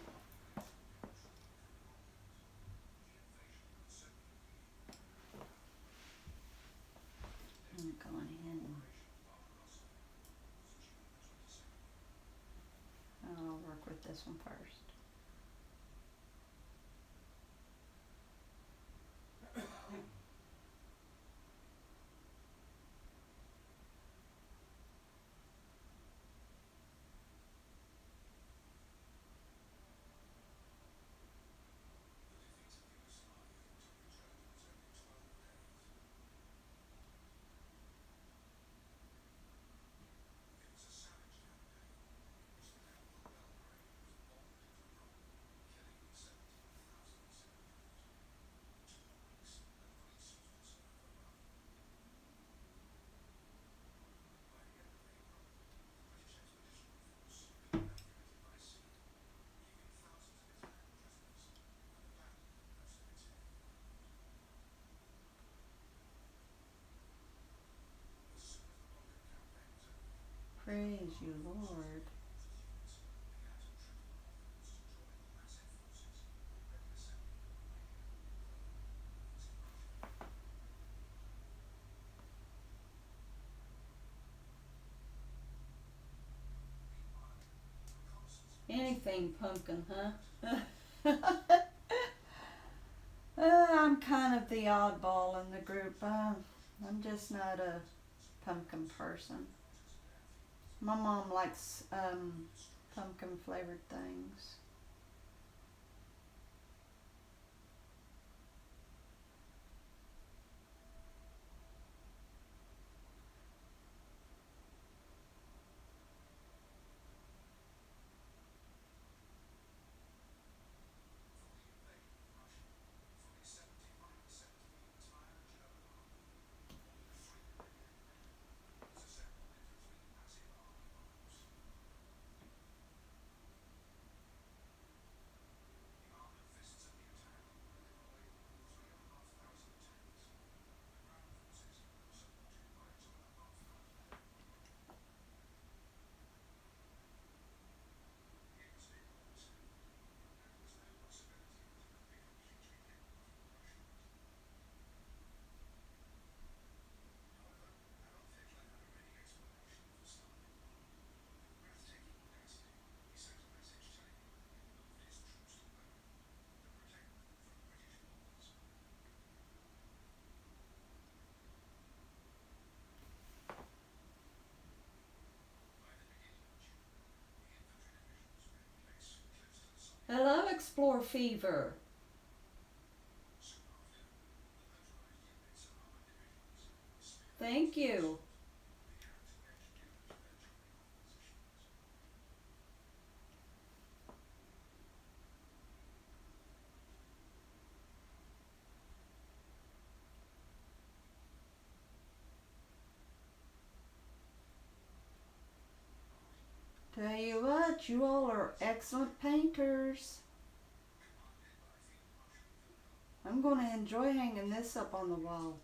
I'm gonna go on ahead and I'll work with this one first. you, Lord. Anything pumpkin, huh? I'm kind of the oddball in the group. I'm just not a pumpkin person. My mom likes pumpkin flavored things. Hello, Explore Fever. Thank you. Tell you what, you all are excellent painters. I'm going to enjoy hanging this up on the wall.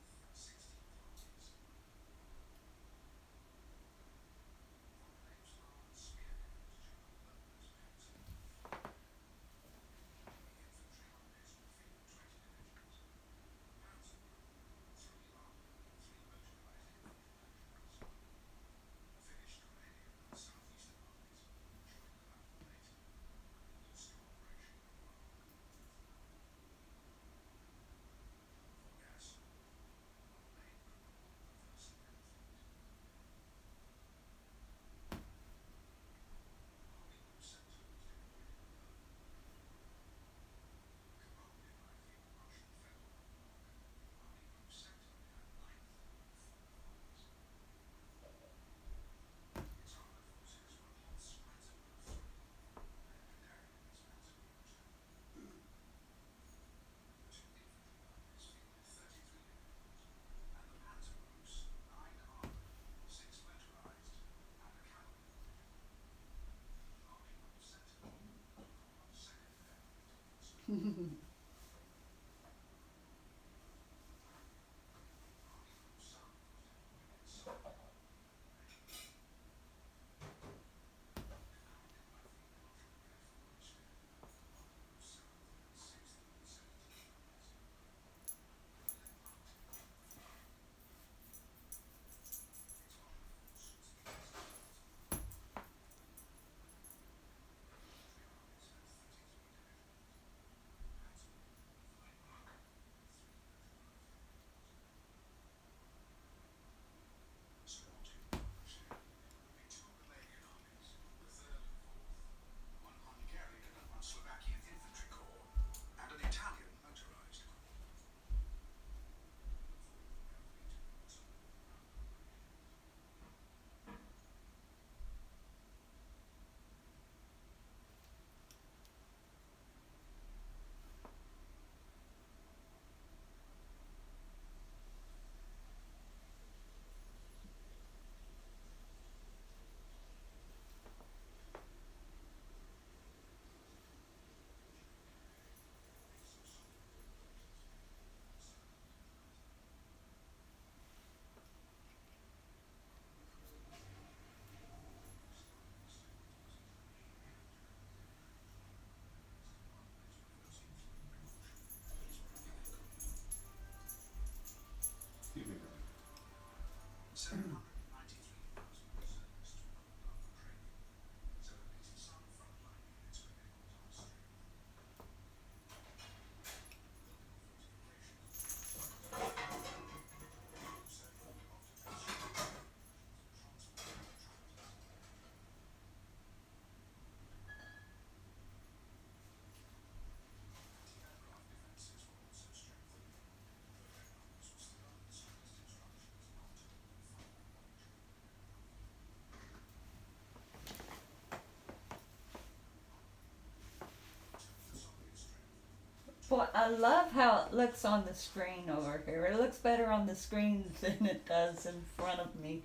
Boy, I love how it looks on the screen over here. It looks better on the screen than it does in front of me.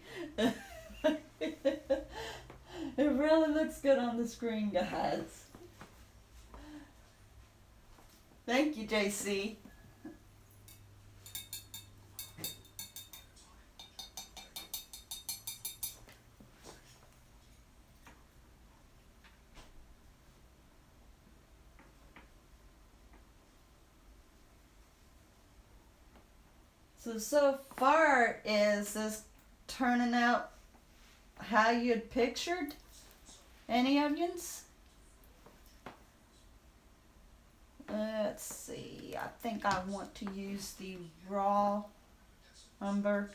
It really looks good on the screen, guys. Thank you, JC. So far, is this turning out how you'd pictured? Any of yous? Let's see. I think I want to use the raw umber.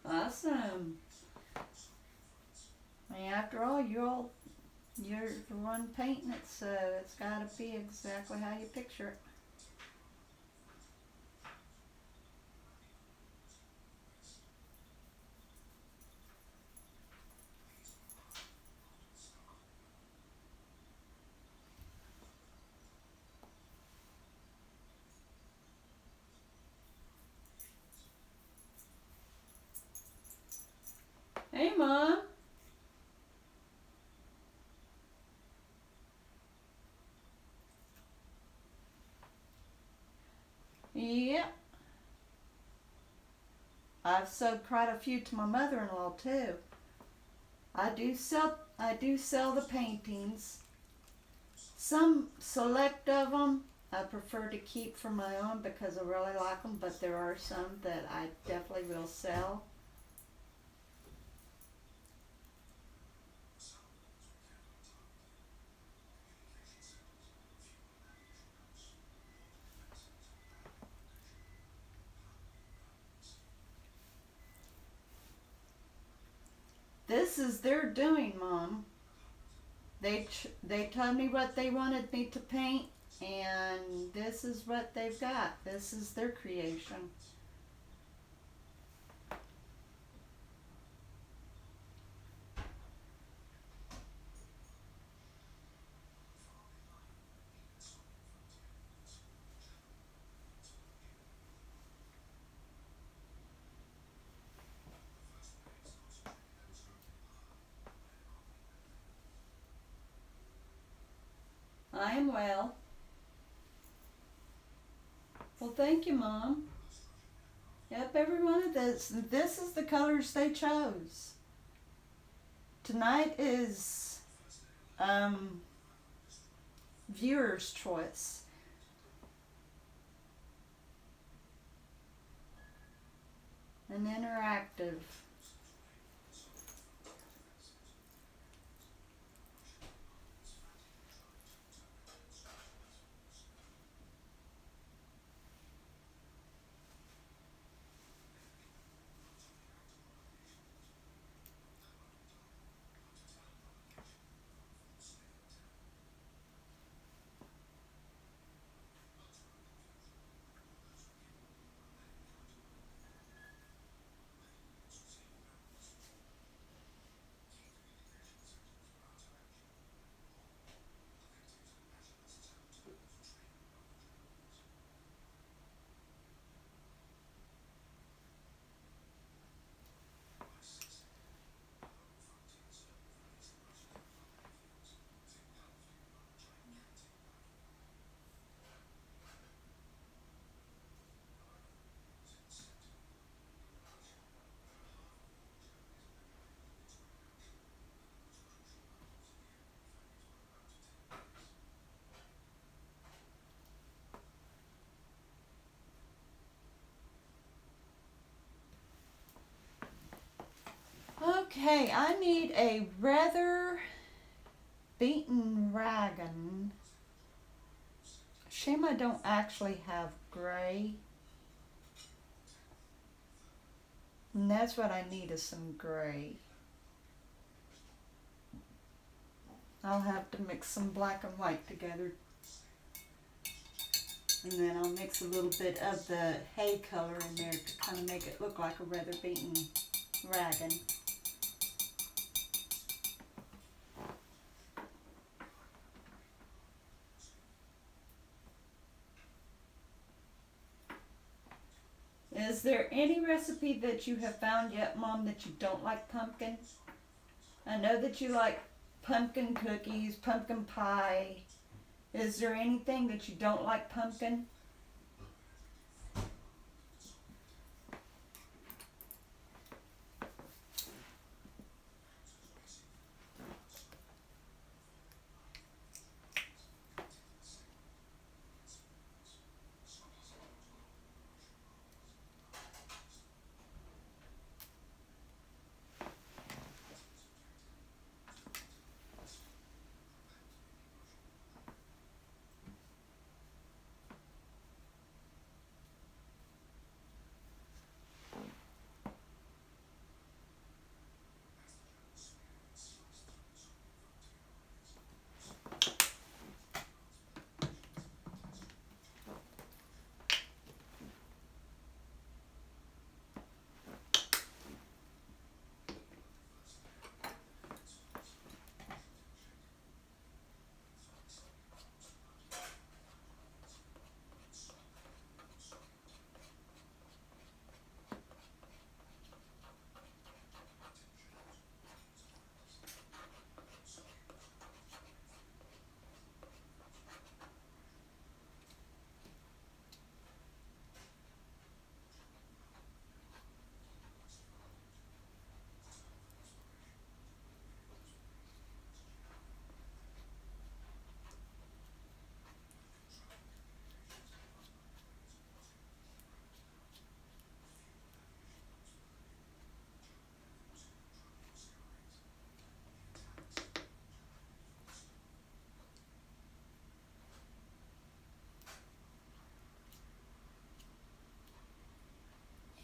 Awesome. I mean, after all, you're the one painting it, so it's got to be exactly how you picture it. Hey, Mom. Yep. I've sold quite a few to my mother-in-law too. I do sell the paintings. Some select of them I prefer to keep for my own because I really like them, but there are some that I definitely will sell. This is their doing, Mom. They told me what they wanted me to paint, and this is what they've got. This is their creation. I am well. Well, thank you, Mom. Yep, every one of this. This is the colors they chose. Tonight is viewer's choice. An interactive. Okay, I need a rather beaten wagon. Shame I don't actually have gray. And that's what I need is some gray. I'll have to mix some black and white together. And then I'll mix a little bit of the hay color in there to kind of make it look like a rather beaten wagon. Is there any recipe that you have found yet, Mom, that you don't like pumpkin? I know that you like pumpkin cookies, pumpkin pie. Is there anything that you don't like pumpkin?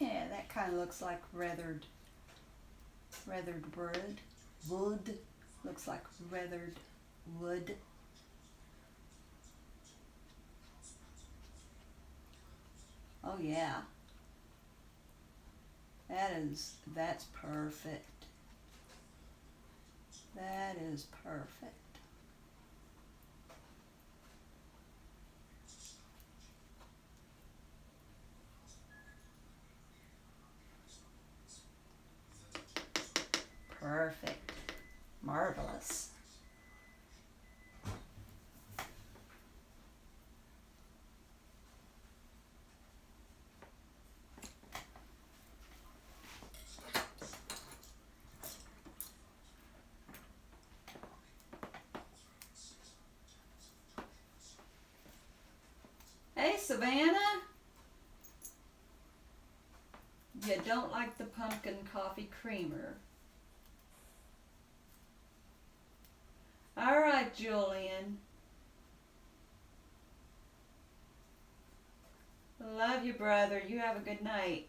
Yeah, that kind of looks like weathered wood. Wood. Looks like weathered wood. Oh yeah. That's perfect. That is perfect. Perfect. Marvelous. Hey, Savannah. You don't like the pumpkin coffee creamer. All right, Julian. Love you, brother. You have a good night.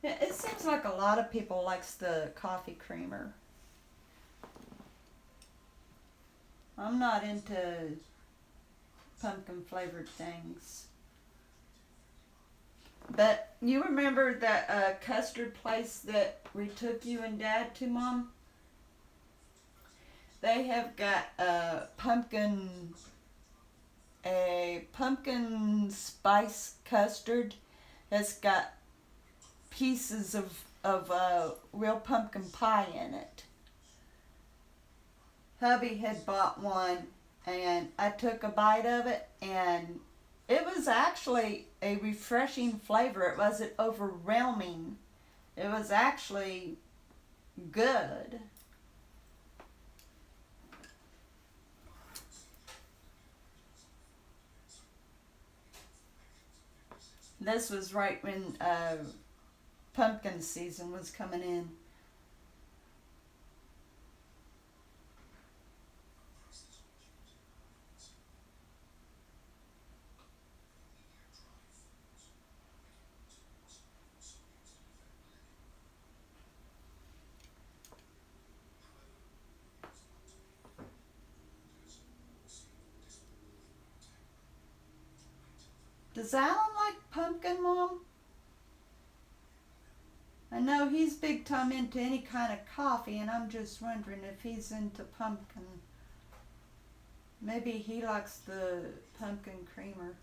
Yeah, it seems like a lot of people likes the coffee creamer. I'm not into pumpkin flavored things. But you remember that custard place that we took you and Dad to, Mom? They have got a pumpkin spice custard that's got pieces of real pumpkin pie in it. Hubby had bought one and I took a bite of it and it was actually a refreshing flavor. It wasn't overwhelming. It was actually good. This was right when pumpkin season was coming in. Does Alan like pumpkin, Mom? I know he's big time into any kind of coffee, and I'm just wondering if he's into pumpkin. Maybe he likes the pumpkin creamer.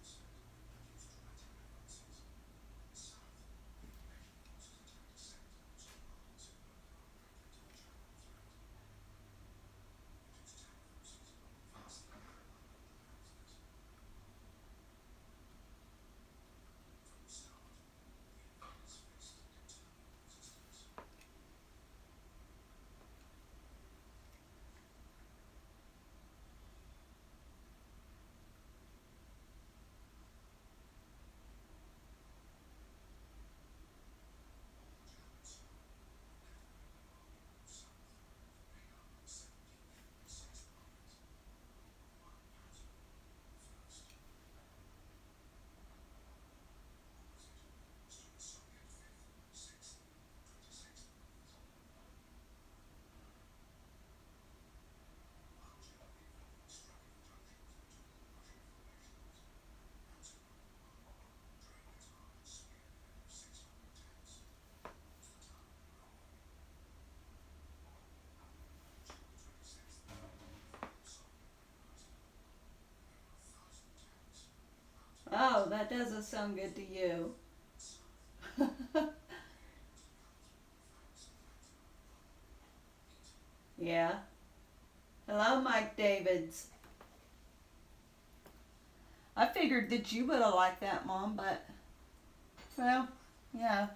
Oh, that doesn't sound good to you. Yeah. Hello, Mike Davids. I figured that you would have liked that, Mom, but, well, yeah.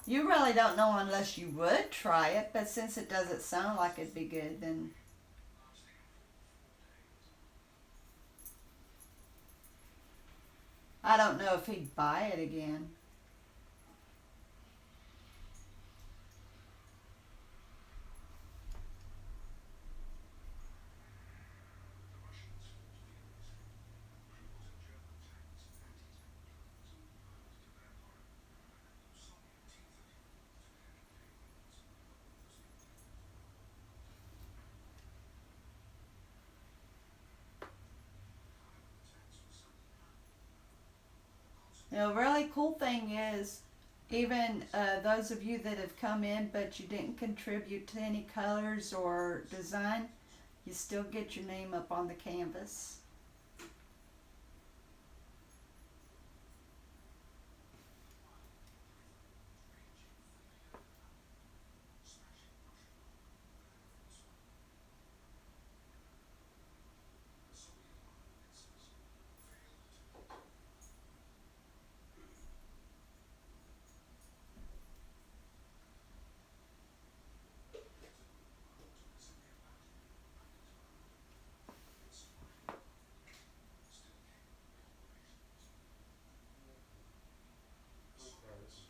You really don't know unless you would try it, but since it doesn't sound like it'd be good, then I don't know if he'd buy it again. The really cool thing is, even those of you that have come in but you didn't contribute to any colors or design, you still get your name up on the canvas.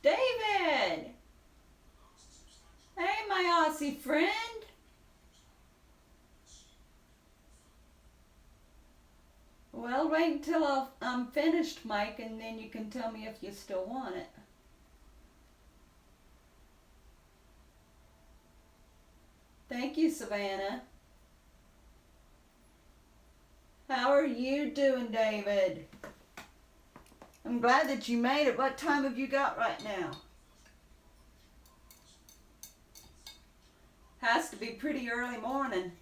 David! Hey, my Aussie friend! Well, wait until I'm finished, Mike, and then you can tell me if you still want it. Thank you, Savannah. How are you doing, David? I'm glad that you made it. What time have you got right now? Has to be pretty early morning.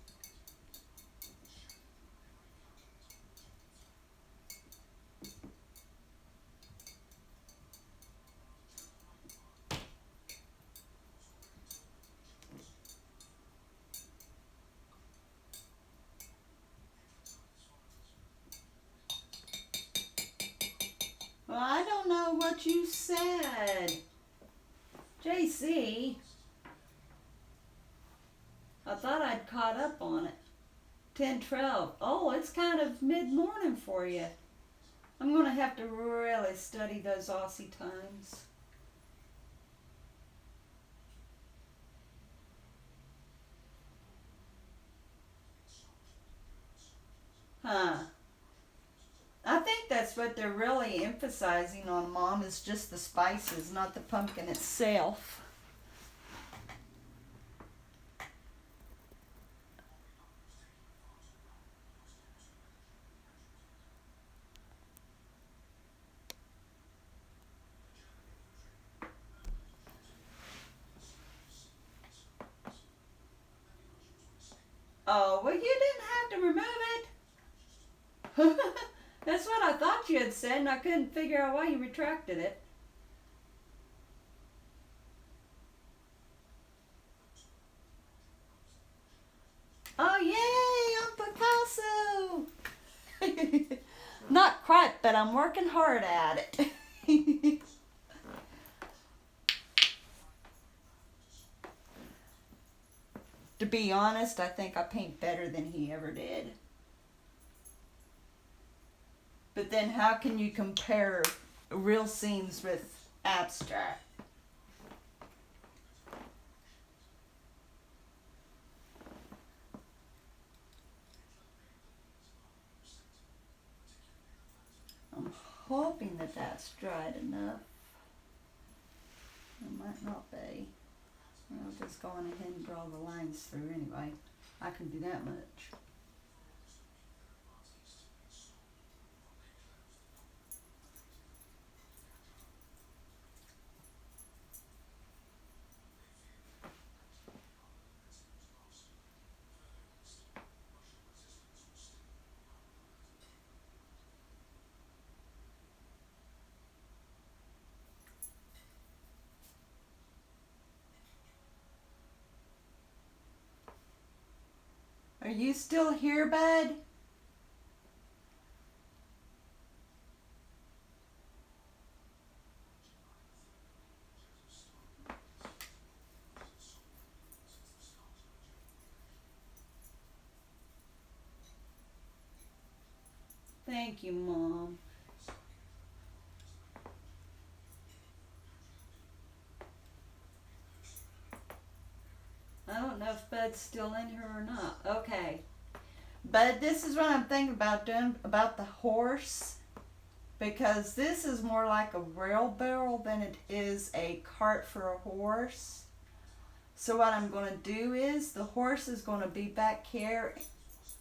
Well, I don't know what you said. JC, I thought I'd caught up on it. 10:12. Oh, it's kind of mid-morning for you. I'm going to have to really study those Aussie times. Huh. I think that's what they're really emphasizing on, Mom, is just the spices, not the pumpkin itself. Oh, well, you didn't have to remove it. That's what I thought you had said, and I couldn't figure out why you retracted it. Oh, yay, I'm Picasso! Not quite, but I'm working hard at it. To be honest, I think I paint better than he ever did. But then how can you compare real scenes with abstract? I'm hoping that that's dried enough. It might not be. I'll just go on ahead and draw the lines through anyway. I can do that much. Are you still here, bud? Thank you, Mom. I don't know if Bud's still in here or not. Okay. Bud, this is what I'm thinking about doing about the horse. Because this is more like a rail barrel than it is a cart for a horse. So what I'm going to do is the horse is going to be back here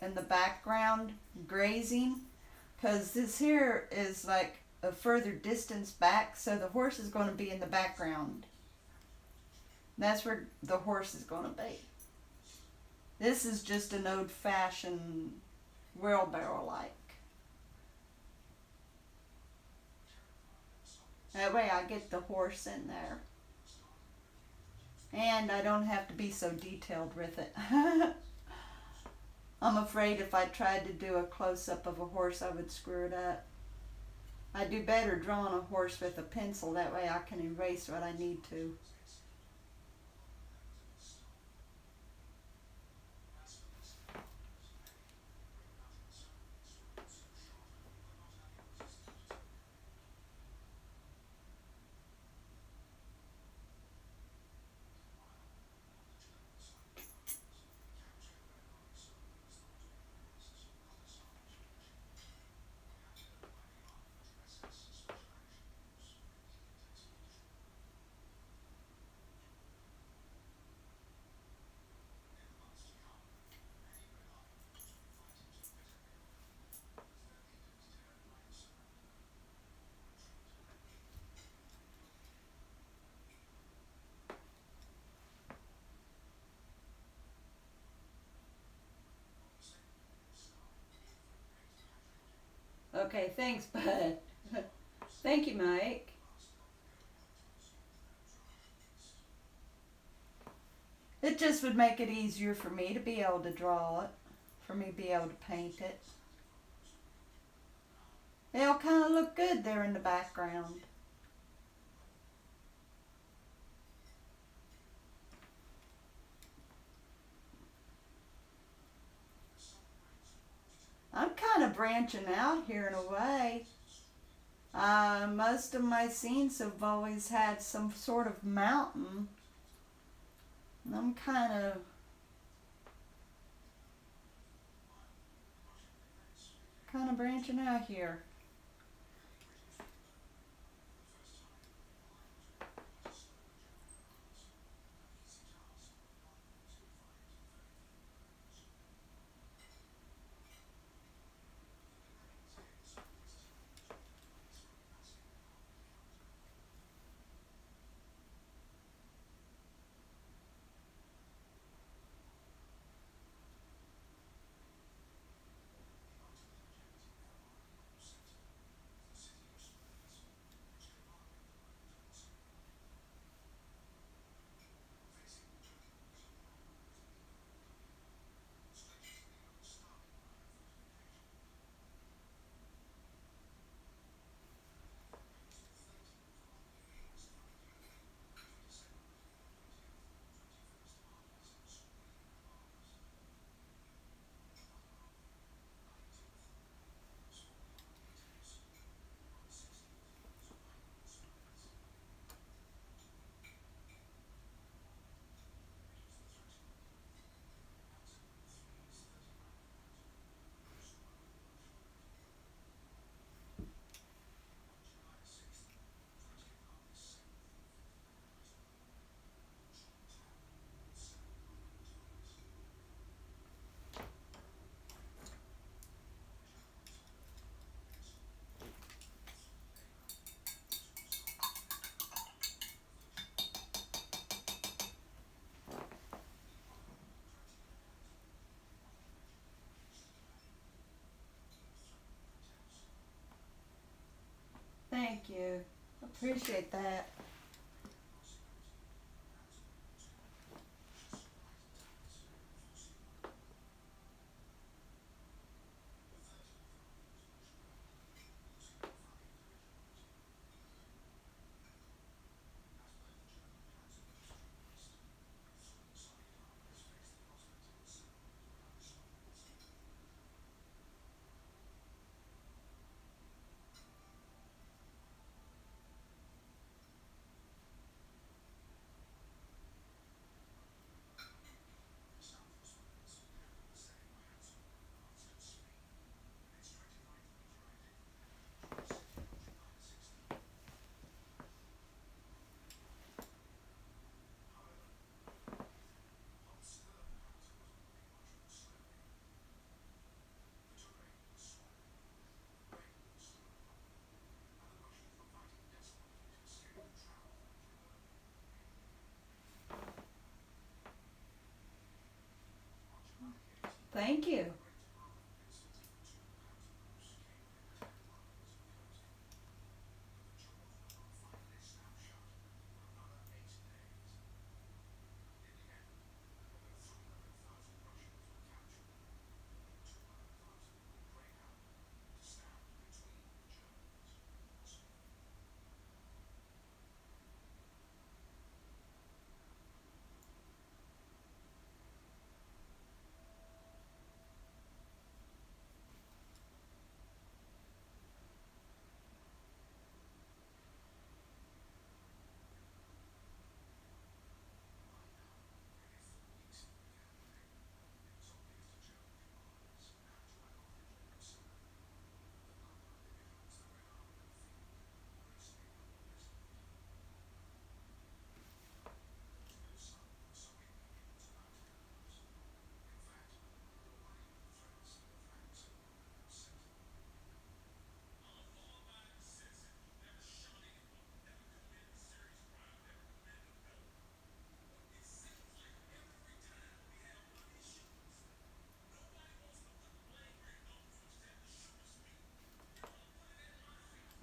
in the background grazing. Because this here is like a further distance back. So the horse is going to be in the background. That's where the horse is going to be. This is just an old-fashioned wheelbarrow like. That way I get the horse in there. And I don't have to be so detailed with it. I'm afraid if I tried to do a close-up of a horse, I would screw it up. I do better drawing a horse with a pencil. That way I can erase what I need to. Okay, thanks, Bud. Thank you, Mike. It just would make it easier for me to be able to draw it, for me to be able to paint it. They'll kind of look good there in the background. I'm kind of branching out here in a way. Most of my scenes have always had some sort of mountain. I'm kind of branching out here. Thank you. Appreciate that. Thank you.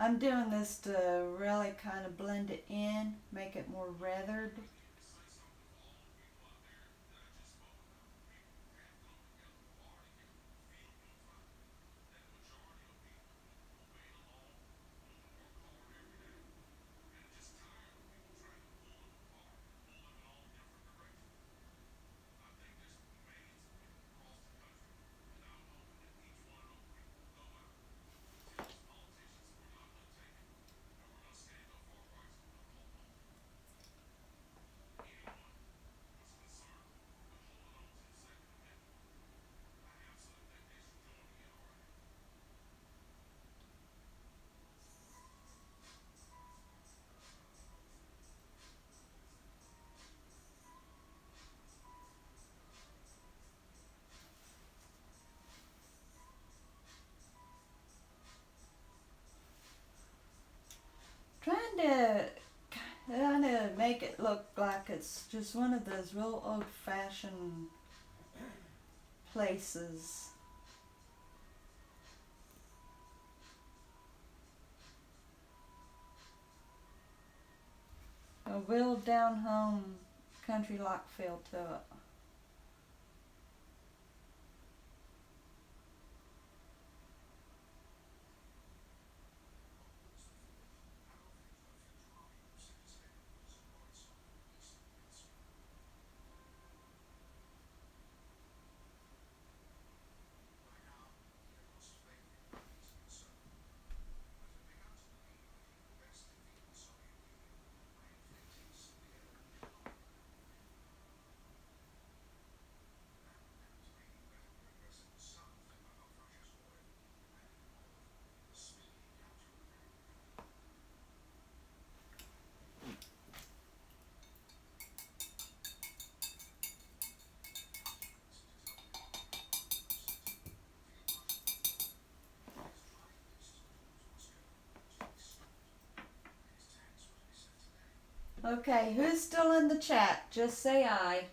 I'm doing this to really kind of blend it in, make it more weathered. kind of make it look like it's just one of those real old-fashioned places. A real down-home country-like feel to it. Okay, who's still in the chat? Just say aye.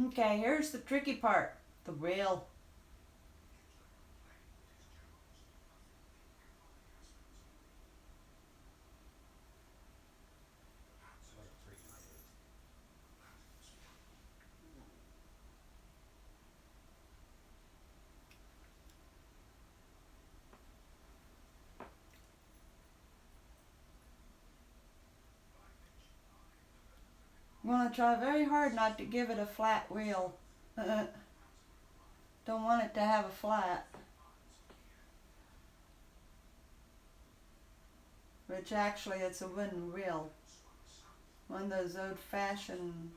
Okay, here's the tricky part. The rail. I'm gonna try very hard not to give it a flat reel. Don't want it to have a flat. Which actually it's a wooden reel. One of those old-fashioned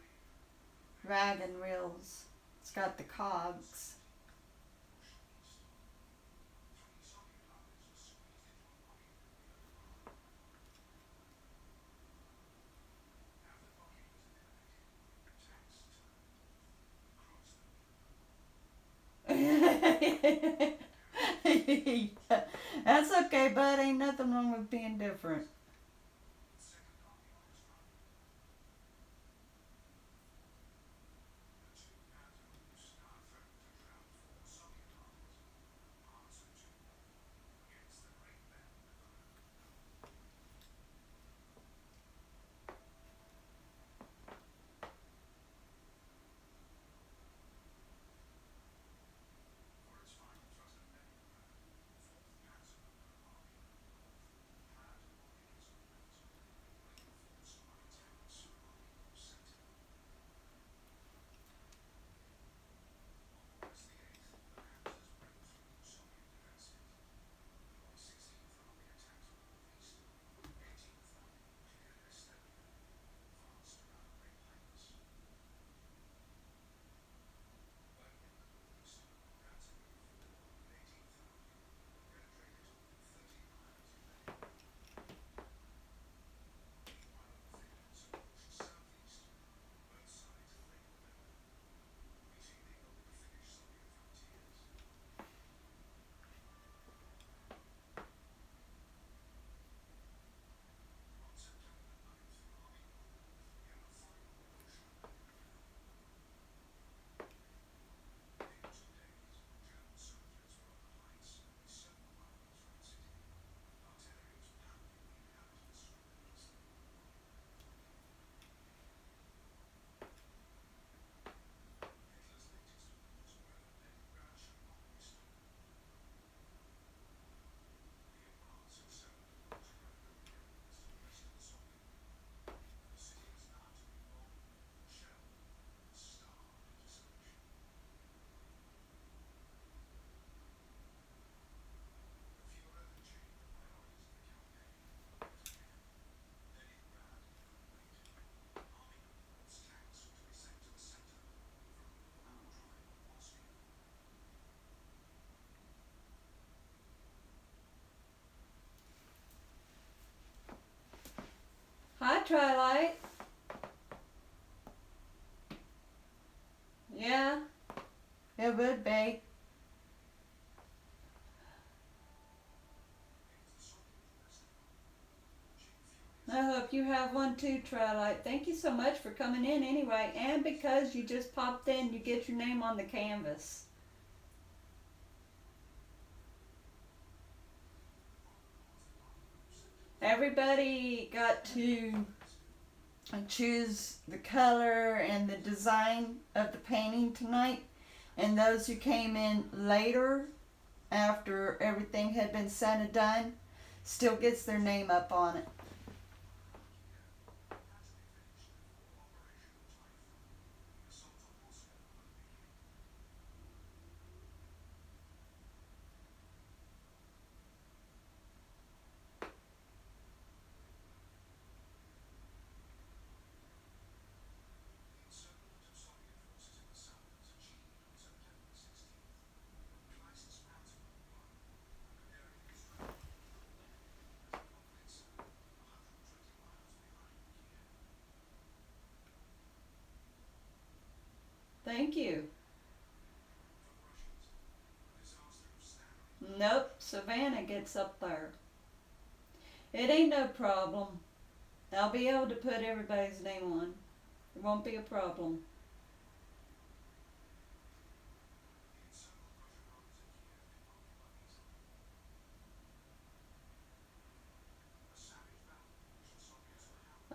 wagon reels. It's got the cogs. That's okay, bud. Ain't nothing wrong with being different. Hi, Twilight. Yeah, it would be. I hope you have one too, Twilight. Thank you so much for coming in anyway. And because you just popped in, you get your name on the canvas. Everybody got to choose the color and the design of the painting tonight. And those who came in later, after everything had been said and done, still gets their name up on it. Thank you. Nope, Savannah gets up there. It ain't no problem. I'll be able to put everybody's name on. It won't be a problem.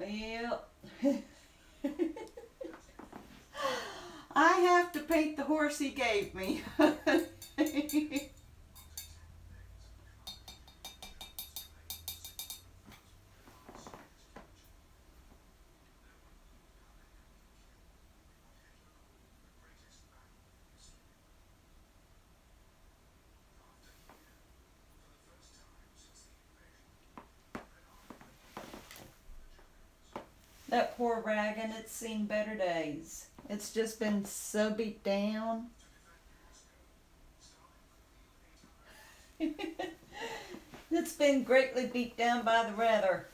Yep. I have to paint the horse he gave me. That poor Ragan, it's seen better days. It's just been so beat down. It's been greatly beat down by the weather.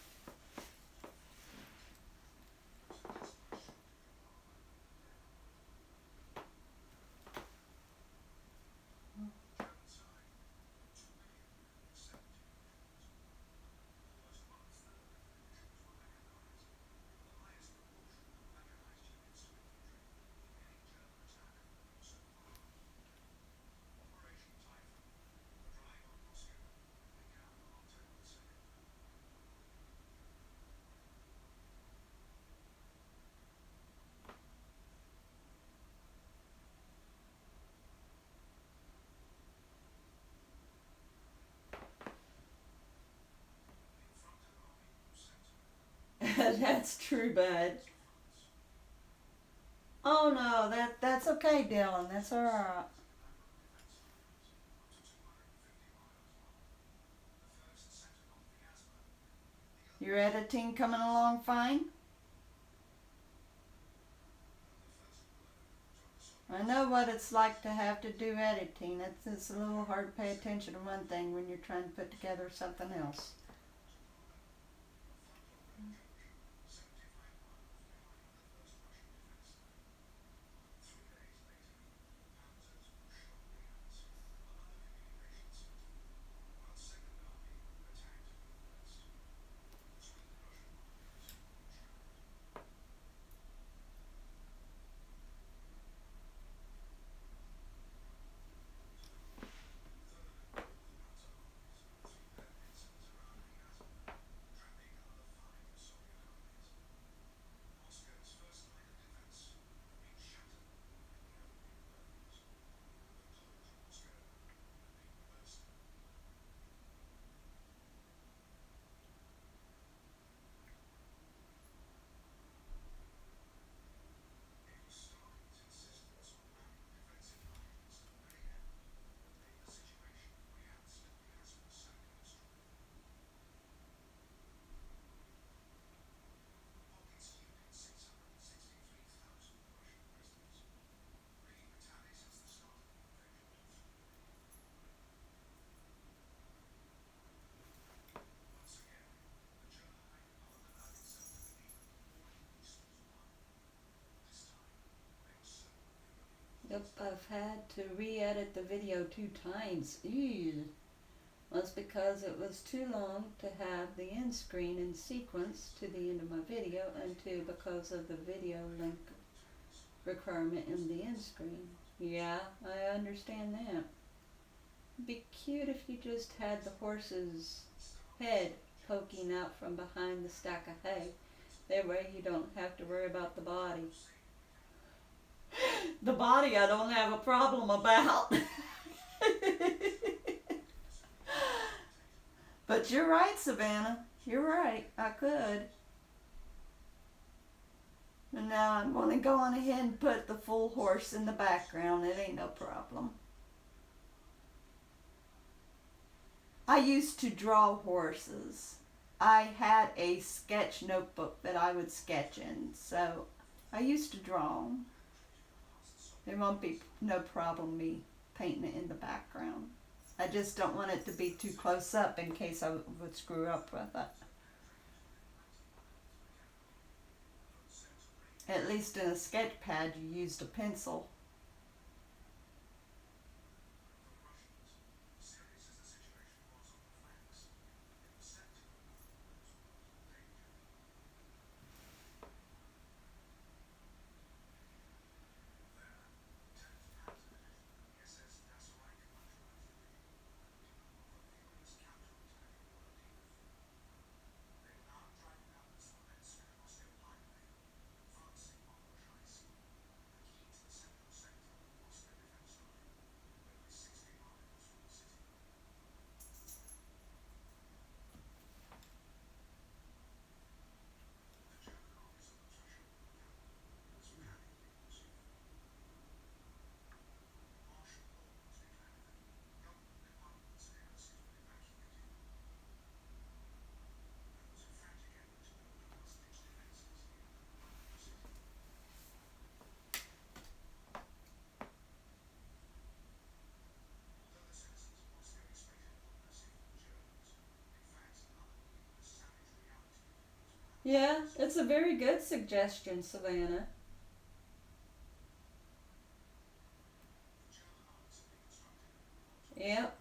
That's true, bud. Oh no, that's okay, Dylan. That's all right. Your editing coming along fine? I know what it's like to have to do editing. It's a little hard to pay attention to one thing when you're trying to put together something else. Yep, I've had to re-edit the video 2 times. Ew. That's because it was too long to have the end screen in sequence to the end of my video, and 2 because of the video link requirement in the end screen. Yeah, I understand that. It'd be cute if you just had the horse's head poking out from behind the stack of hay. That way you don't have to worry about the body. The body I don't have a problem about. But you're right, Savannah. You're right. I could. And now I'm going to go on ahead and put the full horse in the background. It ain't no problem. I used to draw horses. I had a sketch notebook that I would sketch in. So I used to draw them. There won't be no problem me painting it in the background. I just don't want it to be too close up in case I would screw up with it. At least in a sketch pad you used a pencil. Yeah, it's a very good suggestion, Savannah. Yep.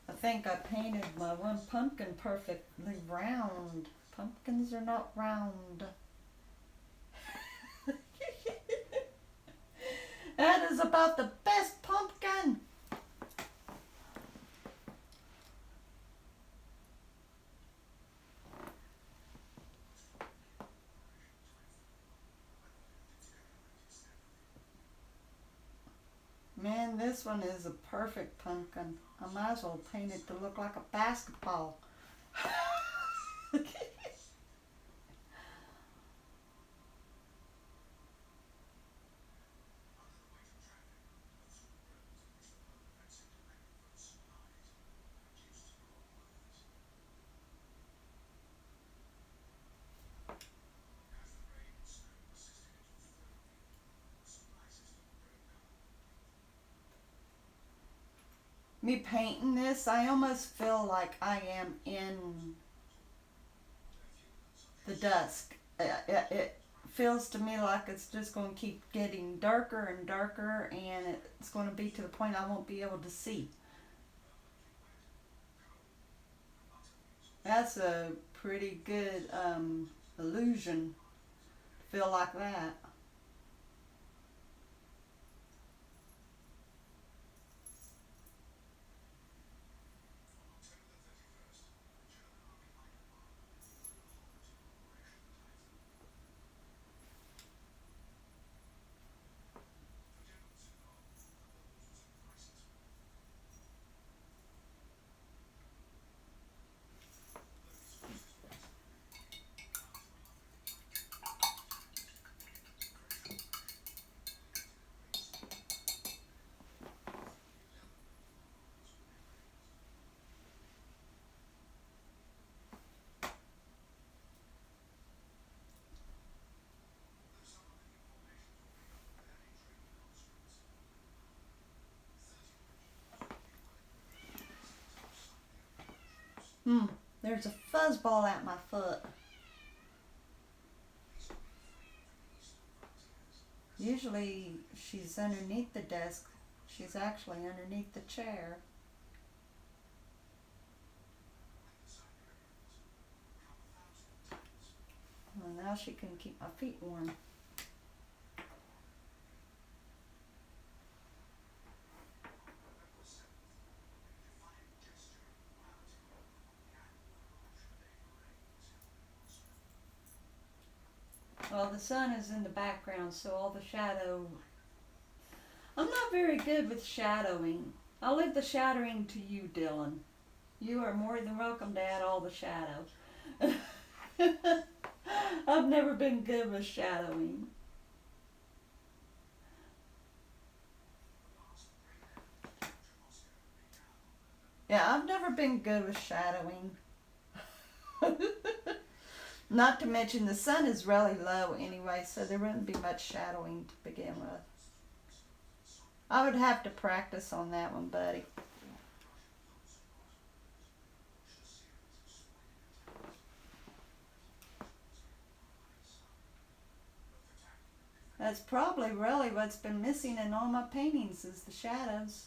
I think I painted my one pumpkin perfectly round. Pumpkins are not round. That is about the best pumpkin. Man, this one is a perfect pumpkin. I might as well paint it to look like a basketball. Me painting this, I almost feel like I am in the dusk. It feels to me like it's just going to keep getting darker and darker, and it's going to be to the point I won't be able to see. That's a pretty good illusion. Feel like that. Hmm, there's a fuzzball at my foot. Usually she's underneath the desk. She's actually underneath the chair. Well, now she can keep my feet warm. Well, the sun is in the background, so all the shadow. I'm not very good with shadowing. I'll leave the shadowing to you, Dylan. You are more than welcome to add all the shadow. I've never been good with shadowing. Yeah, I've never been good with shadowing. Not to mention the sun is really low anyway, so there wouldn't be much shadowing to begin with. I would have to practice on that one, buddy. That's probably really what's been missing in all my paintings is the shadows.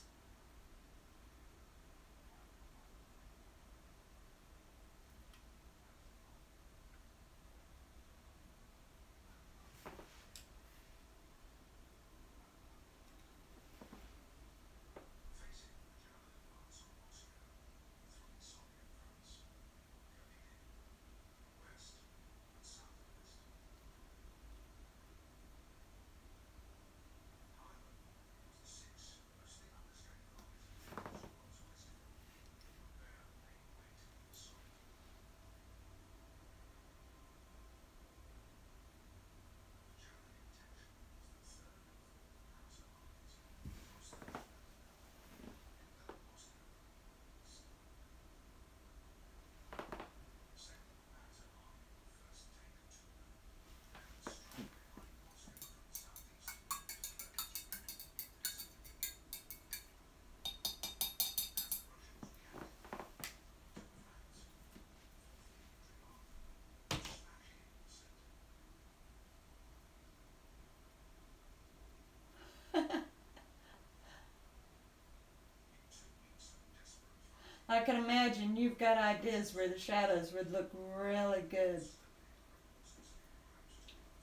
I can imagine you've got ideas where the shadows would look really good.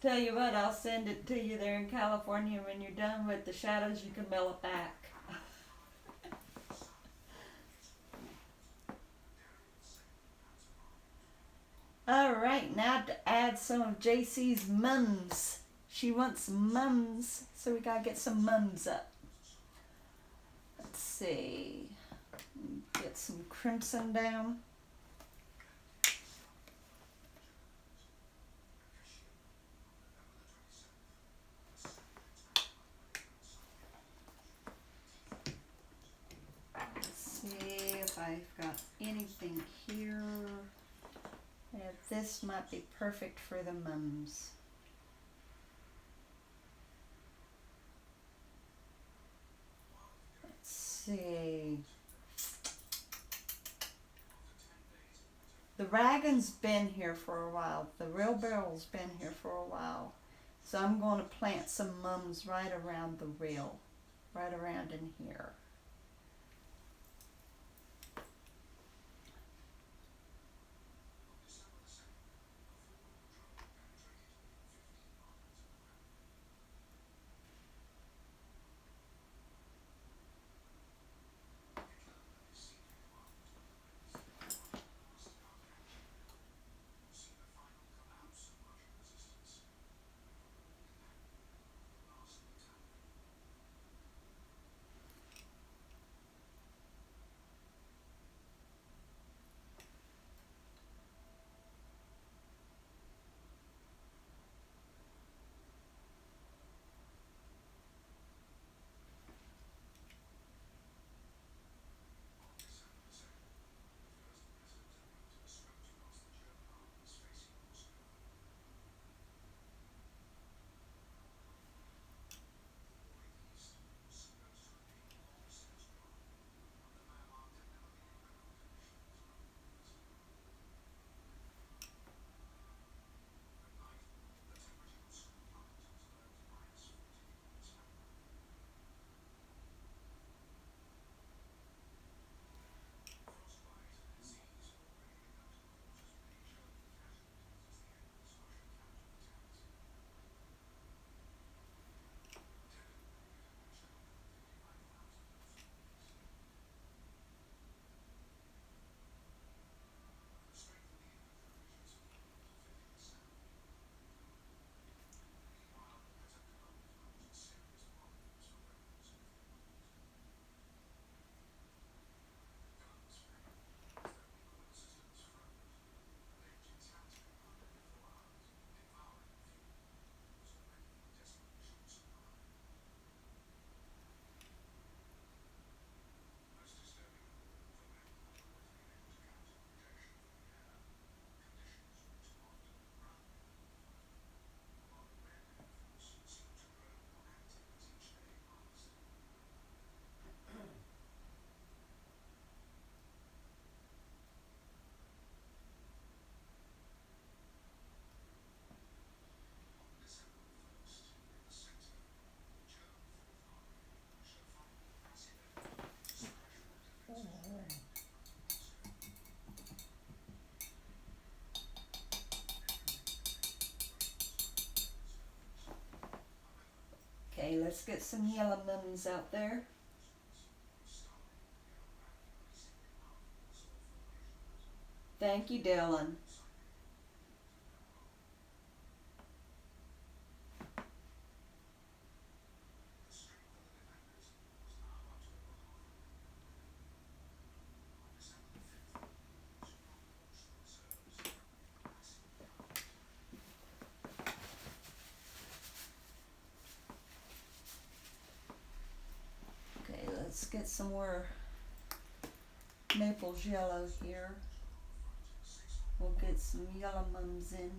Tell you what, I'll send it to you there in California. When you're done with the shadows, you can mail it back. Alright, now to add some of JC's mums. She wants mums, so we gotta get some mums up. Let's see. Get some crimson down. See if I've got anything here. This might be perfect for the mums. Let's see. The Ragon's been here for a while. The Real Barrel's been here for a while. So I'm going to plant some mums right around the rail. Right around in here. let's get some yellow mums out there. Thank you, Dylan. Okay, let's get some more Naples yellow here. We'll get some yellow mums in.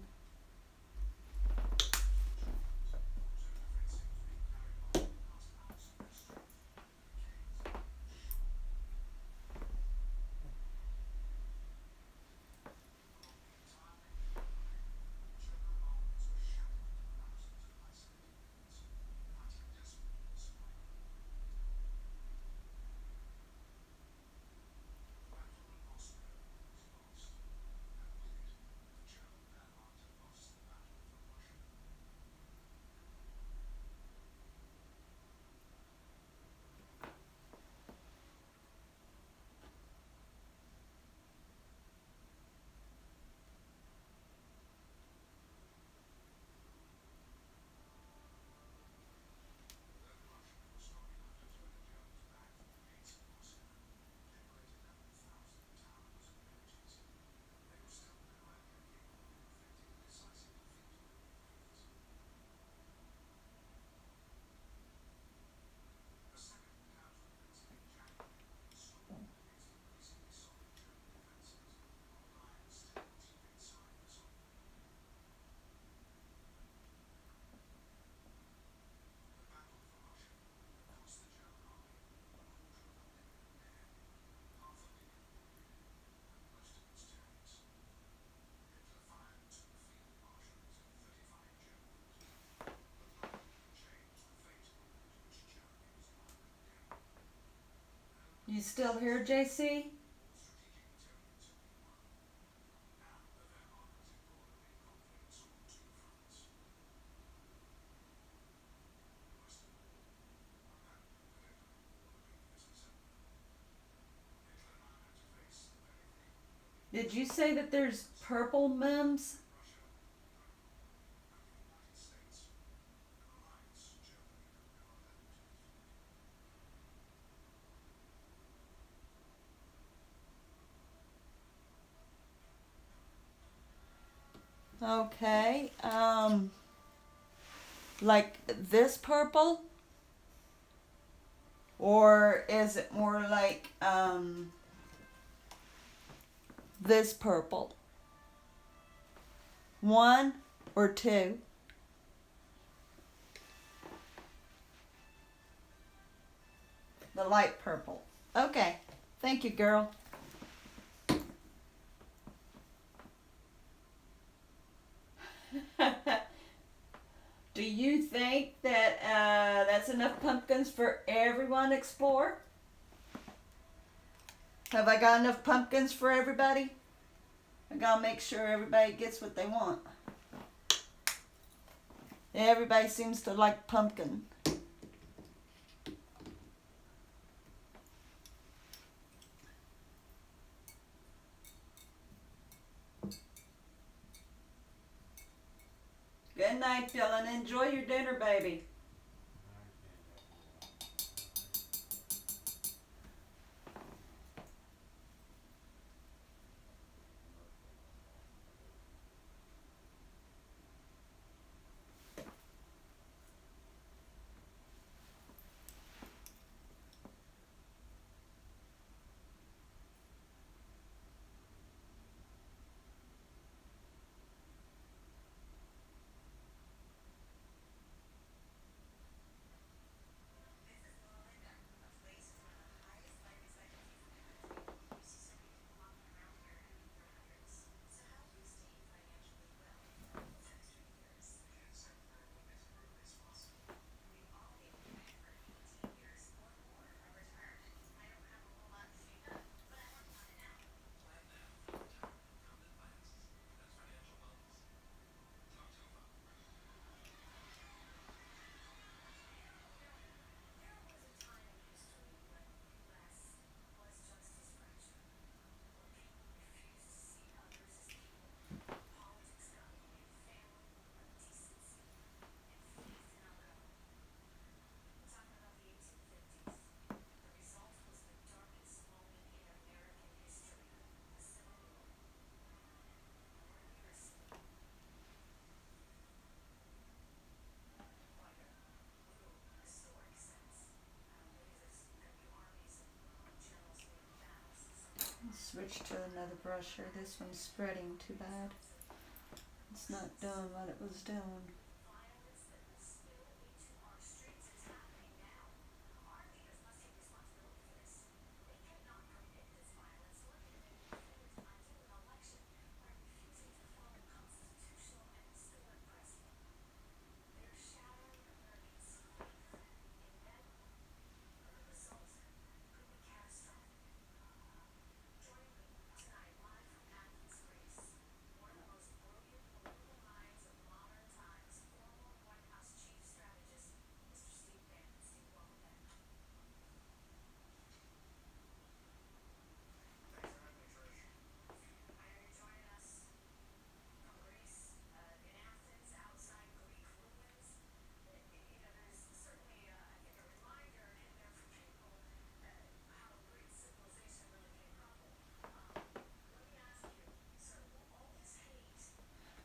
You still here, JC? Did you say that there's purple mums? Okay. Like this purple? Or is it more like this purple? One or two? The light purple. Okay. Thank you, girl. Do you think that that's enough pumpkins for everyone to explore? Have I got enough pumpkins for everybody? I gotta make sure everybody gets what they want. Everybody seems to like pumpkin. Good night, Dylan. Enjoy your dinner, baby. switch to another brush here. This one's spreading too bad. It's not doing what it was doing.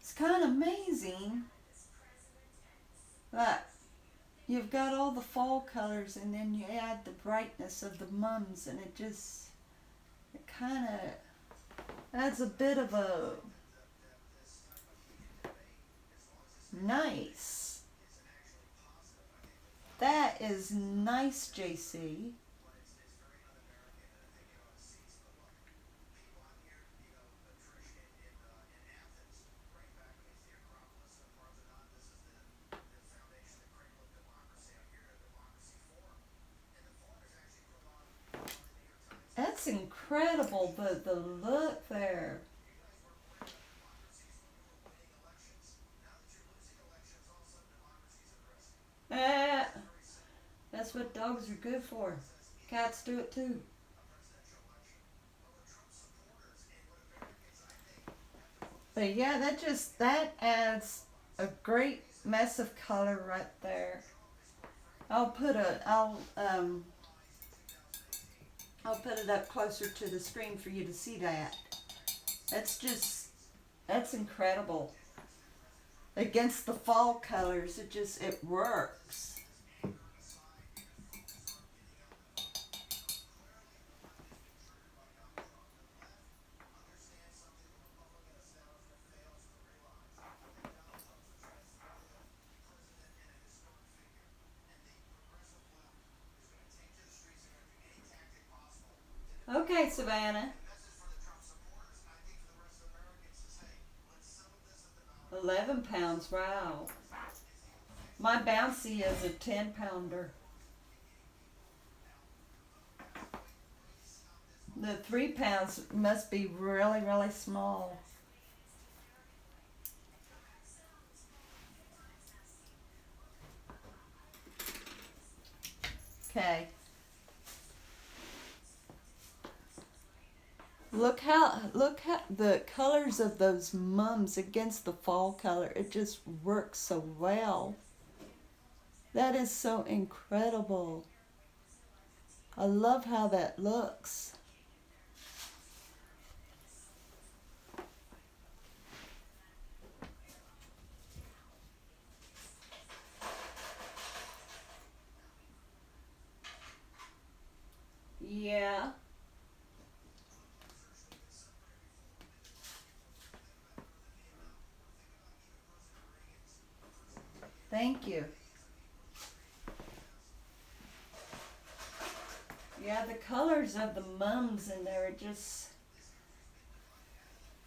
It's kind of amazing that you've got all the fall colors and then you add the brightness of the mums, and it kind of adds a bit of a nice. That is nice, JC. That's incredible, the look there. Eh, that's what dogs are good for. Cats do it too. But yeah, that adds a great mess of color right there. I'll put it up closer to the screen for you to see that. That's incredible. Against the fall colors, it works. Okay, Savannah. 11 pounds, wow. My Bouncy is a 10-pounder. The 3 pounds must be really, really small. Okay. Look how the colors of those mums against the fall color. It just works so well. That is so incredible. I love how that looks. Yeah. Thank you. Yeah, the colors of the mums in there are just,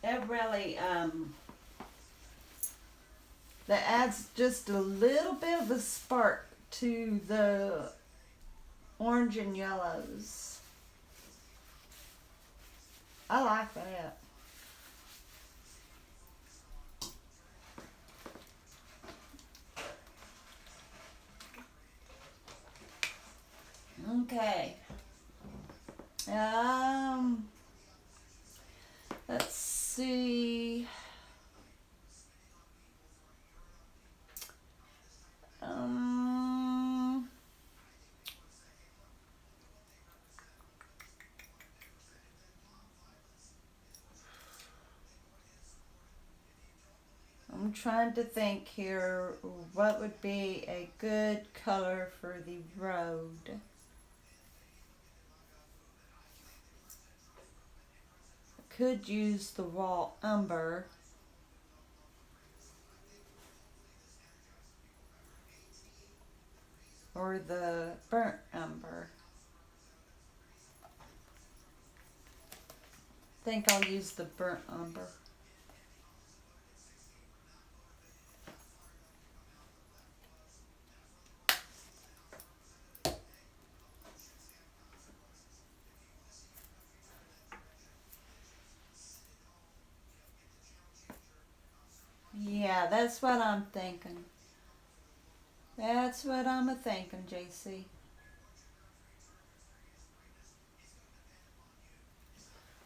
it really, that adds just a little bit of a spark to the orange and yellows. I like that. Okay. Let's see. Um, I'm trying to think here what would be a good color for the road. could use the raw umber or the burnt umber. I think I'll use the burnt umber. Yeah, that's what I'm thinking. That's what I'm a thinking, JC.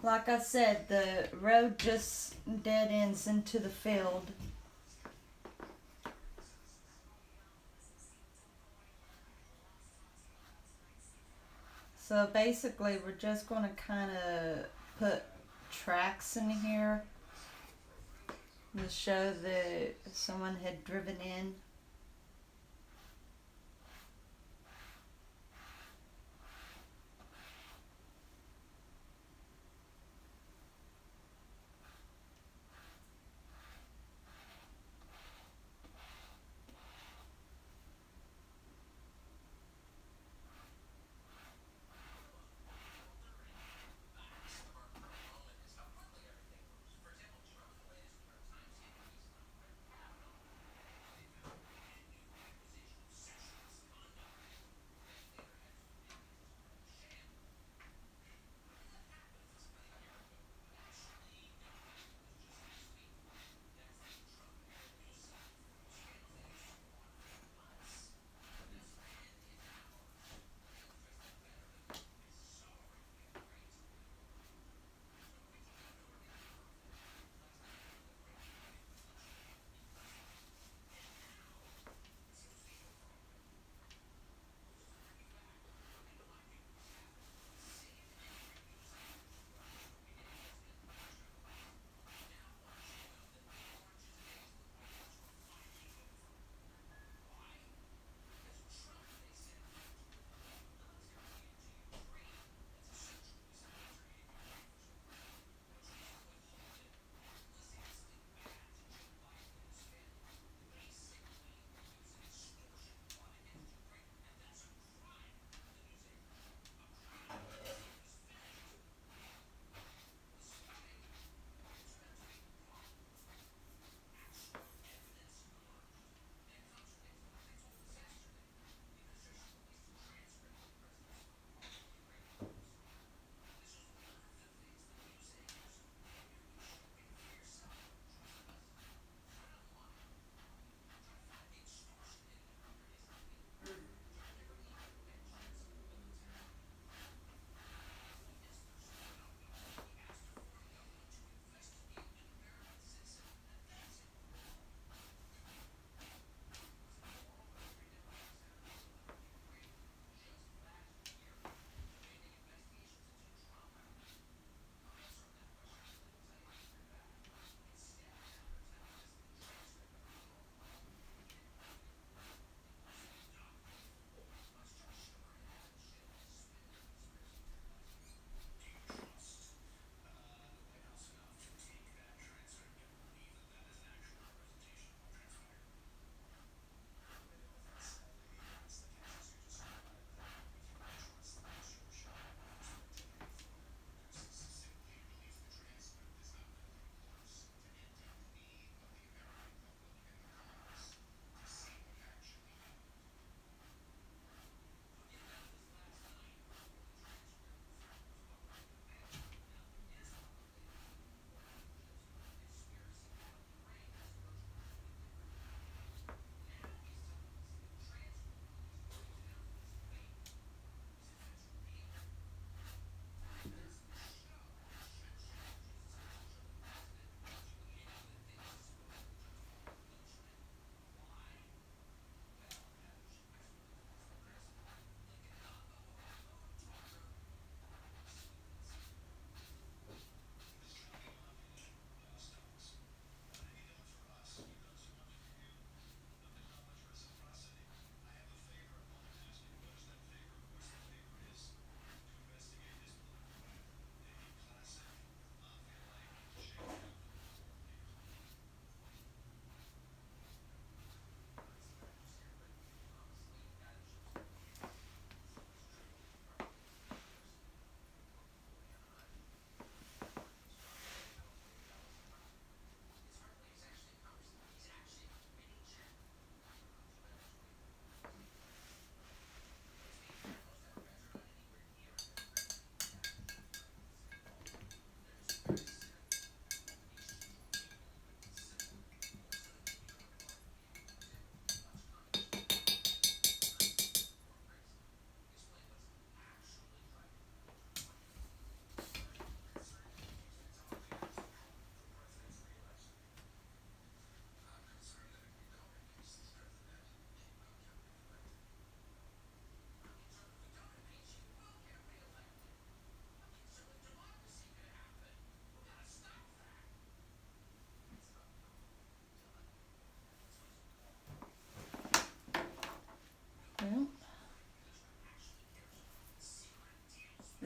Like I said, the road just dead ends into the field. So basically, we're just going to kind of put tracks in here to show that someone had driven in.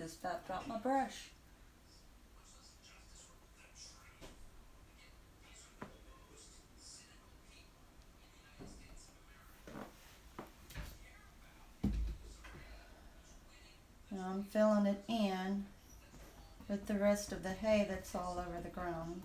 just about dropped my brush. Now I'm filling it in with the rest of the hay that's all over the ground.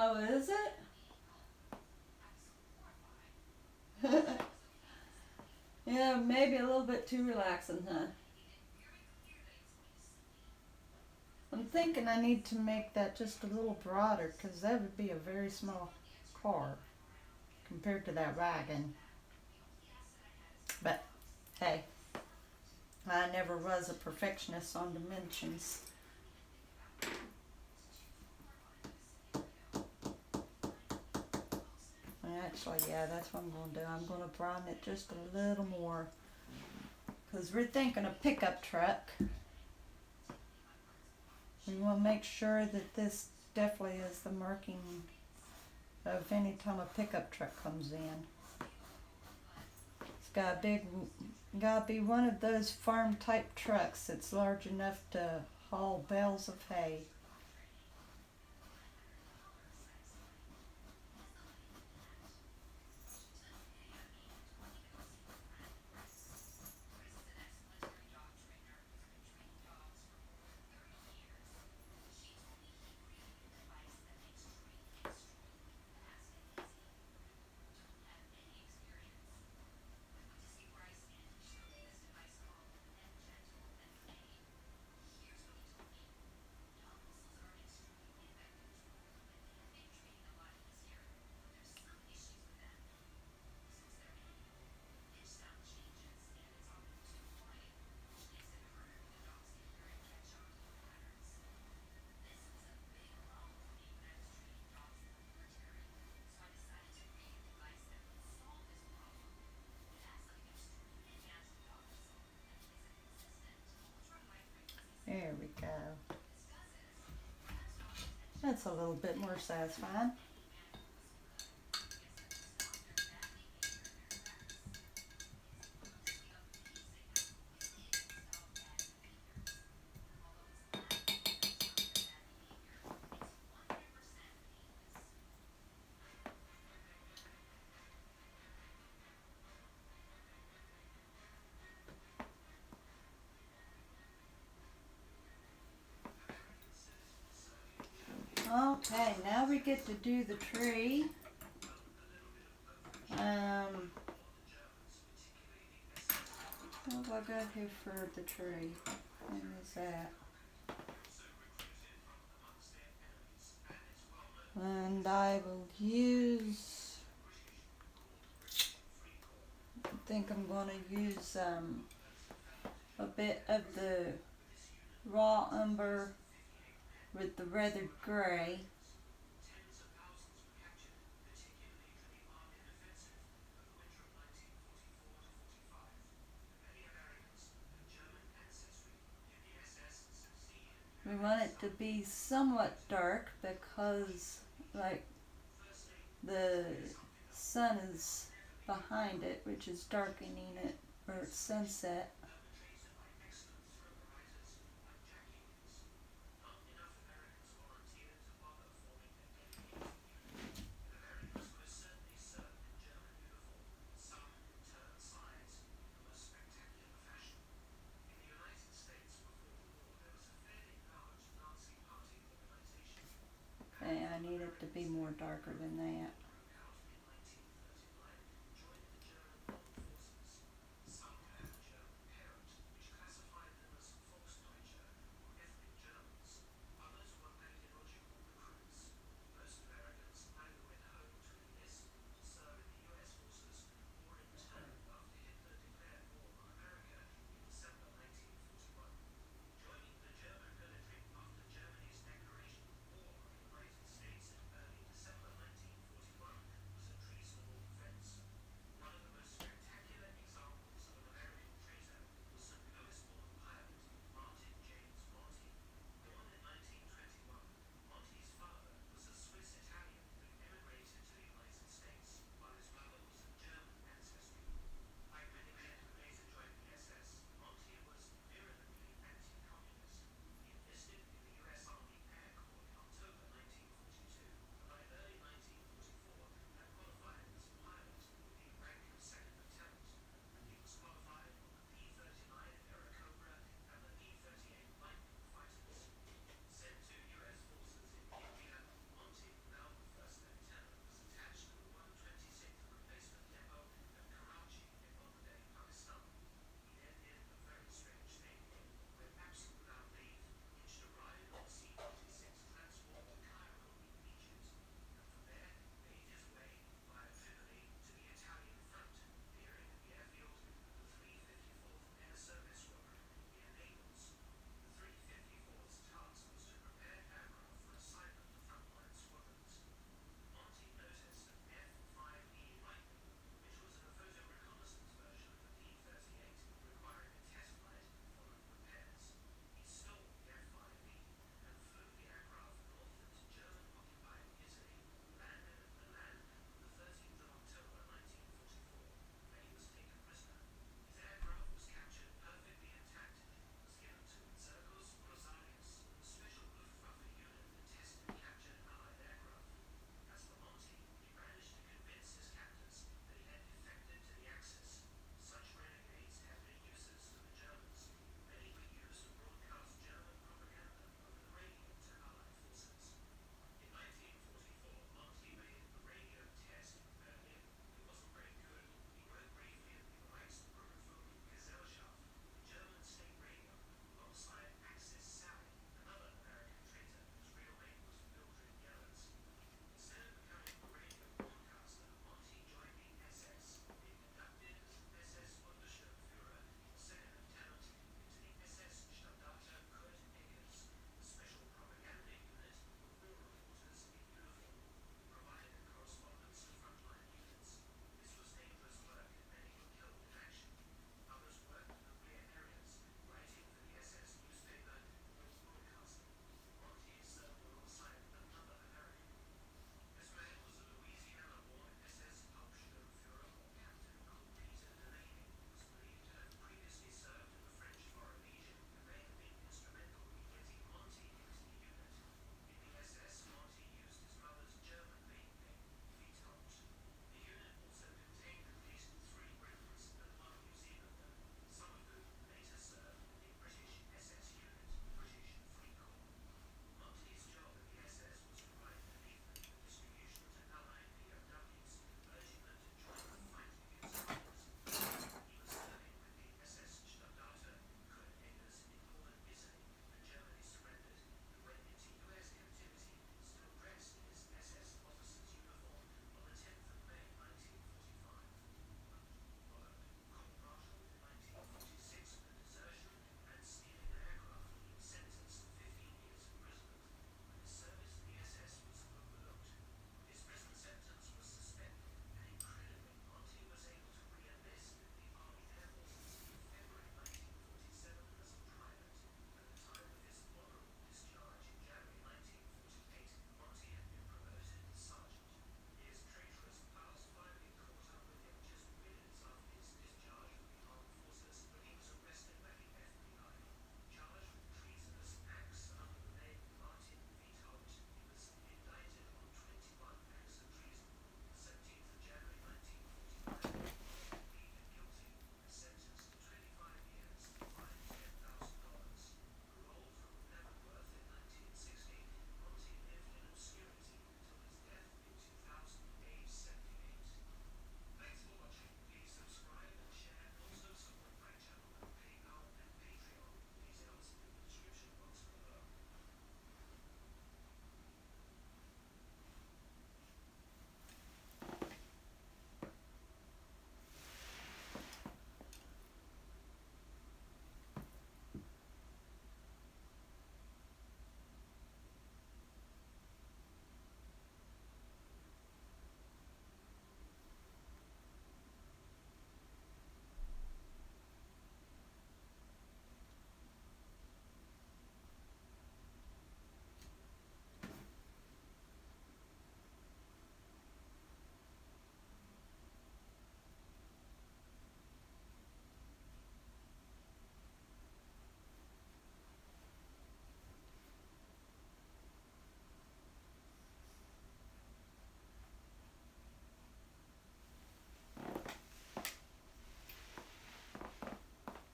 Oh, is it? Yeah, maybe a little bit too relaxing, huh? I'm thinking I need to make that just a little broader because that would be a very small car compared to that wagon. But hey, I never was a perfectionist on dimensions. Actually, yeah, that's what I'm going to do. I'm going to broaden it just a little more because we're thinking a pickup truck. We want to make sure that this definitely is the marking of any time a pickup truck comes in. Got a big, gotta be one of those farm type trucks that's large enough to haul bales of hay. There we go. That's a little bit more satisfying. Okay, now we get to do the tree. What have I got here for the tree? When is that? And I will use, I think I'm going to use a bit of the raw umber with the weathered gray. We want it to be somewhat dark because like the sun is behind it, which is darkening it, or it's sunset. Okay, I need it to be more darker than that.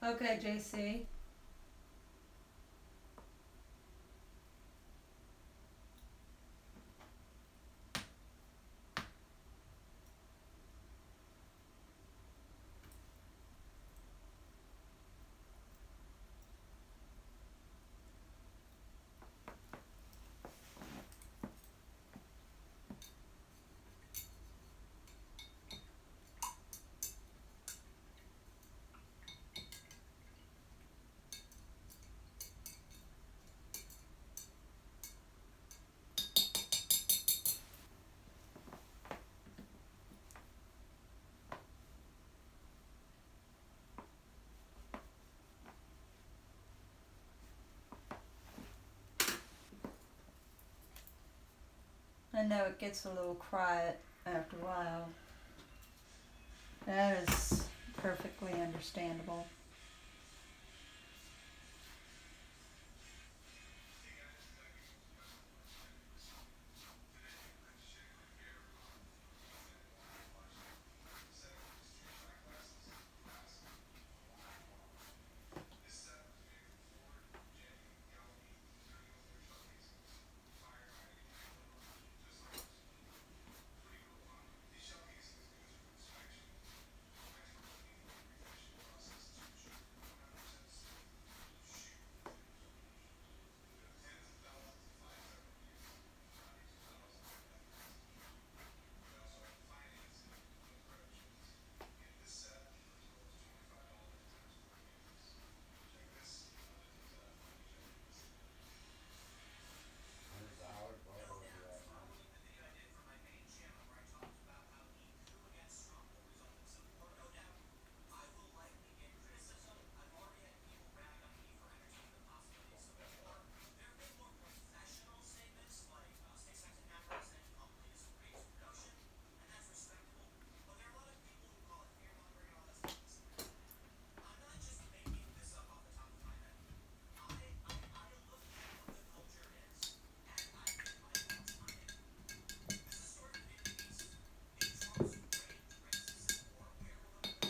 Okay, JC. I know it gets a little quiet after a while. That is perfectly understandable.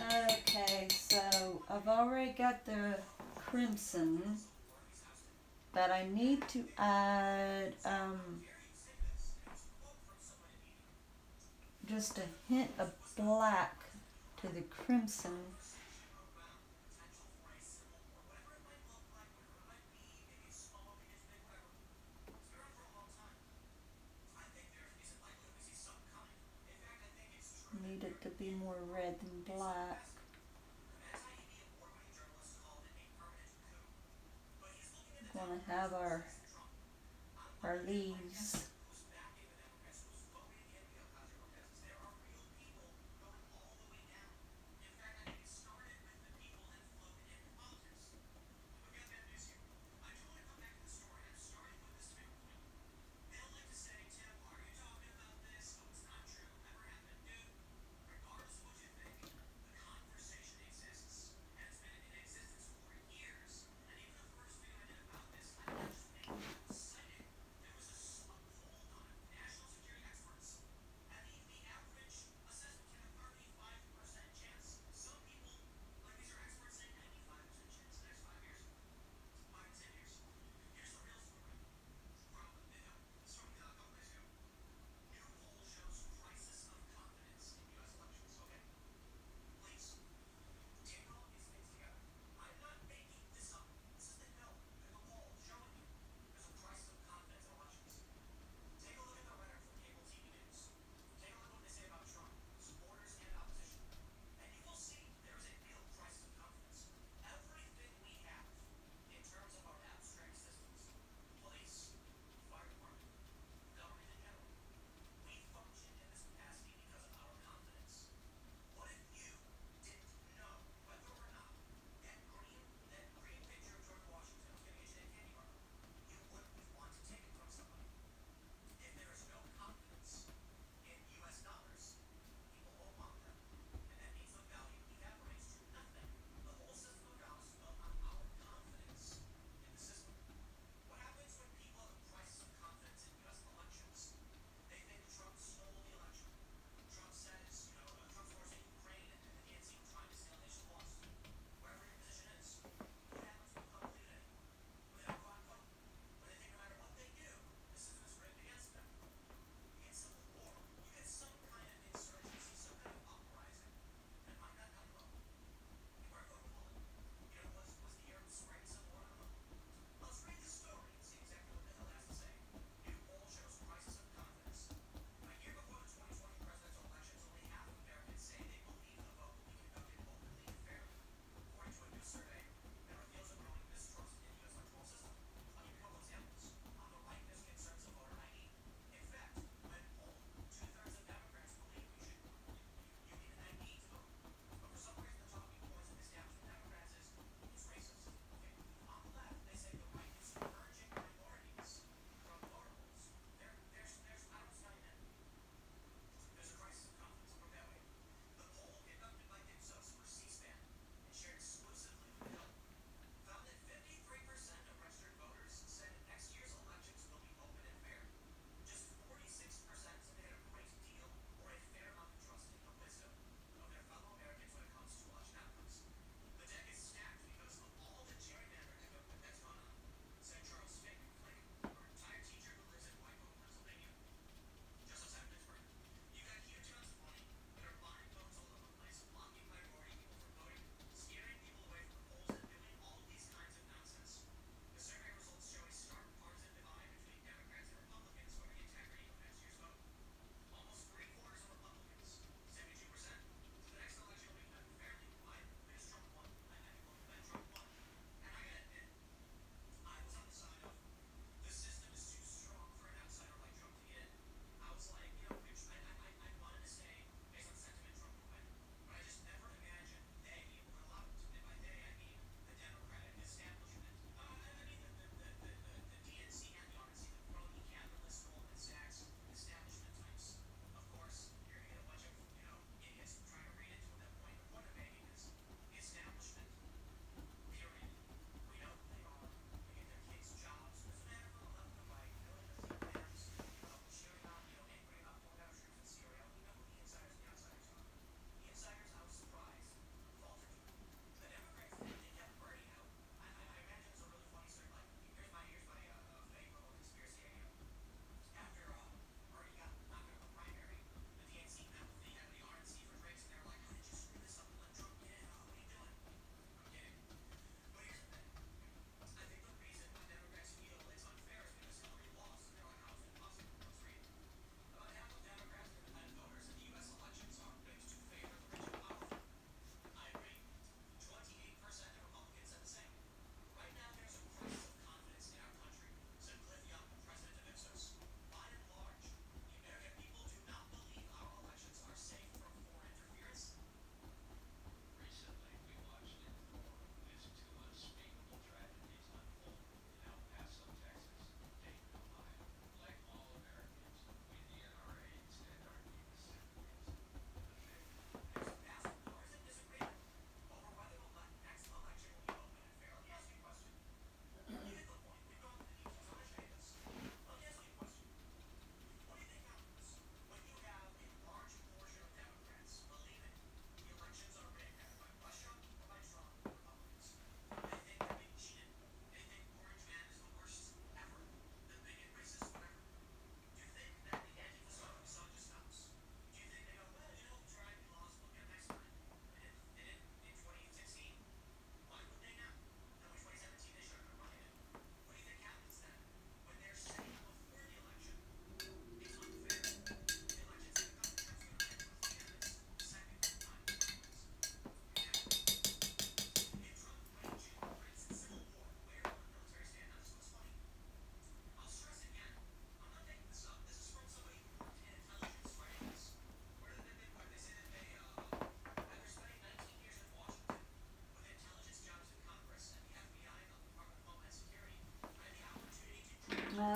Okay, so I've already got the crimson, but I need to add just a hint of black to the crimson. Need it to be more red than black. We're gonna have our leaves.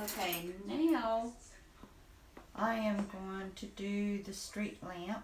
Okay, now I am going to do the street lamp.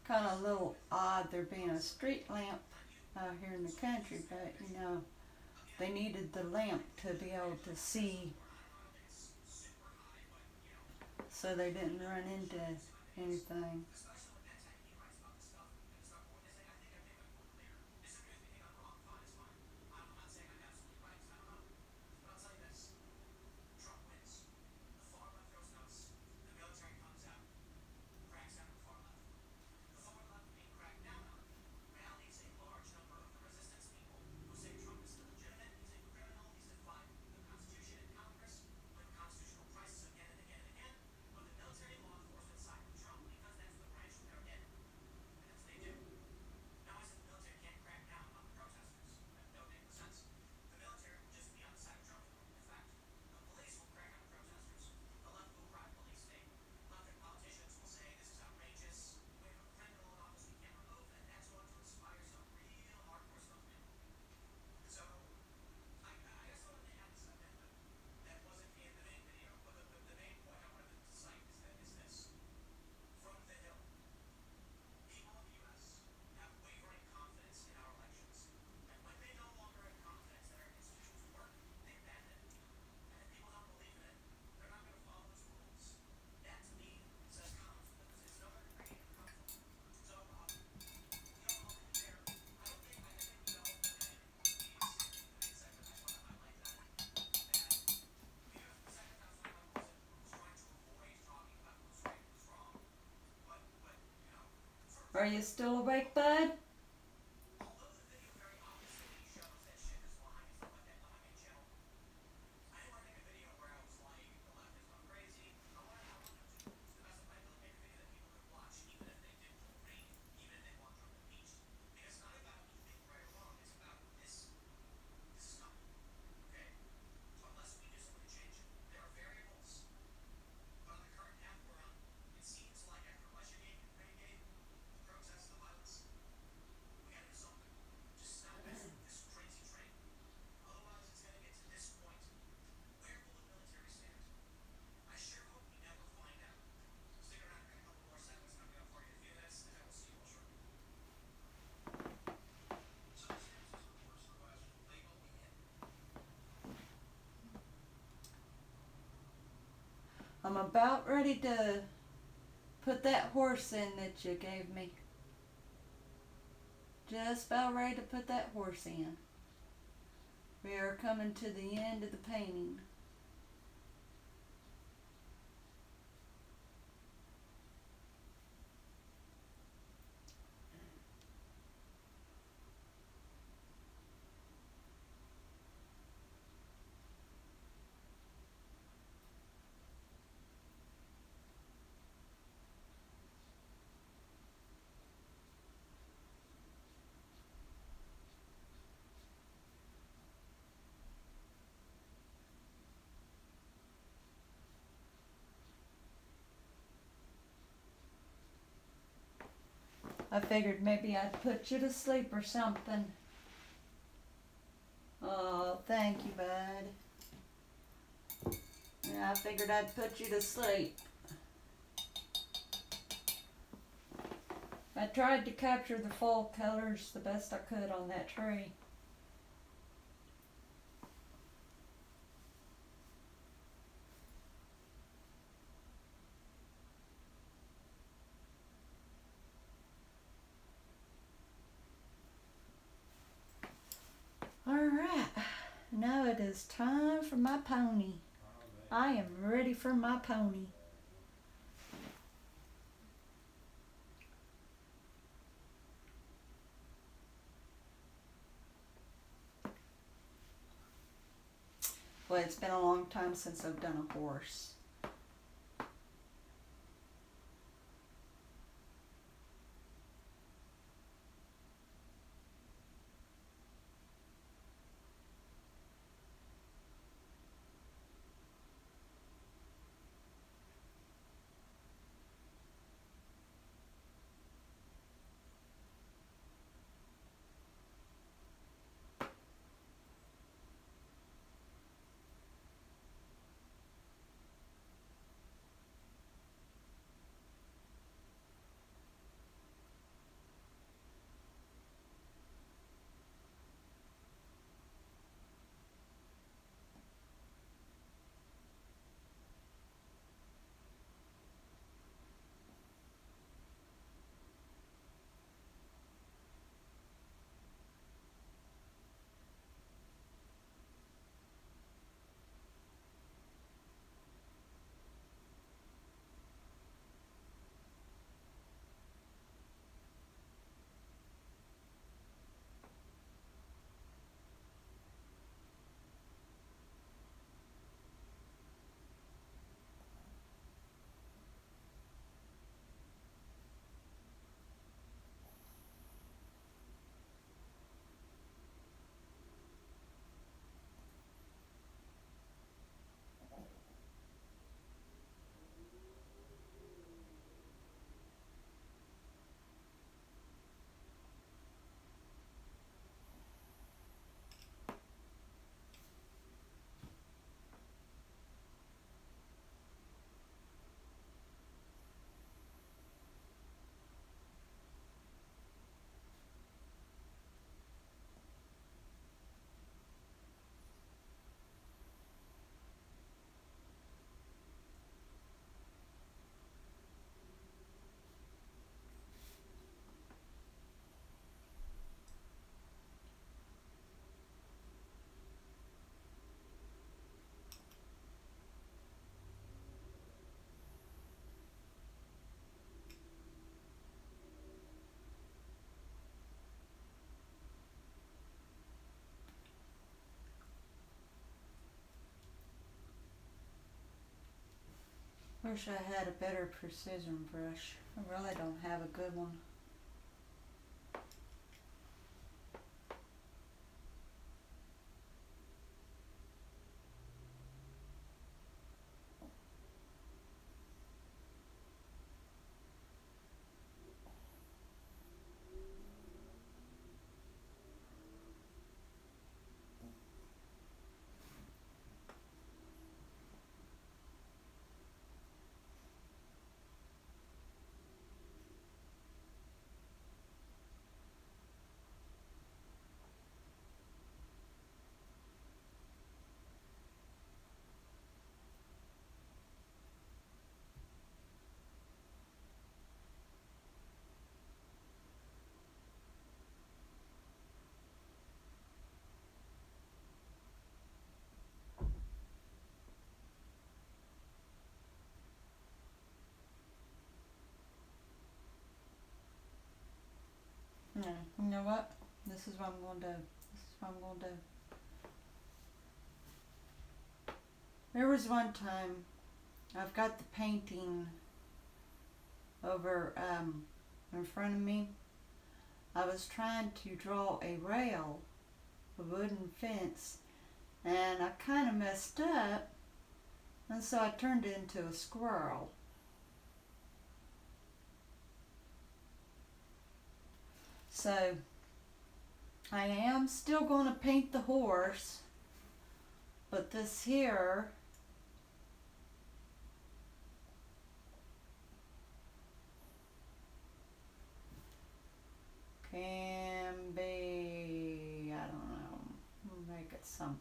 Kind of a little odd there being a street lamp out here in the country, but you know, they needed the lamp to be able to see so they didn't run into anything. Are you still awake, bud? I'm about ready to put that horse in that you gave me. Just about ready to put that horse in. We are coming to the end of the painting. I figured maybe I'd put you to sleep or something. Thank you, bud. Yeah, I figured I'd put you to sleep. I tried to capture the fall colors the best I could on that tree. Alright, now it is time for my pony. I am ready for my pony. Well, it's been a long time since I've done a horse. Wish I had a better precision brush. I really don't have a good one. No, you know what? This is what I'm going to do. This is what I'm going to do. There was one time, I've got the painting over in front of me. I was trying to draw a rail, a wooden fence, and I kind of messed up, and so I turned it into a squirrel. So I am still going to paint the horse, But this here, can be, I don't know, make it something.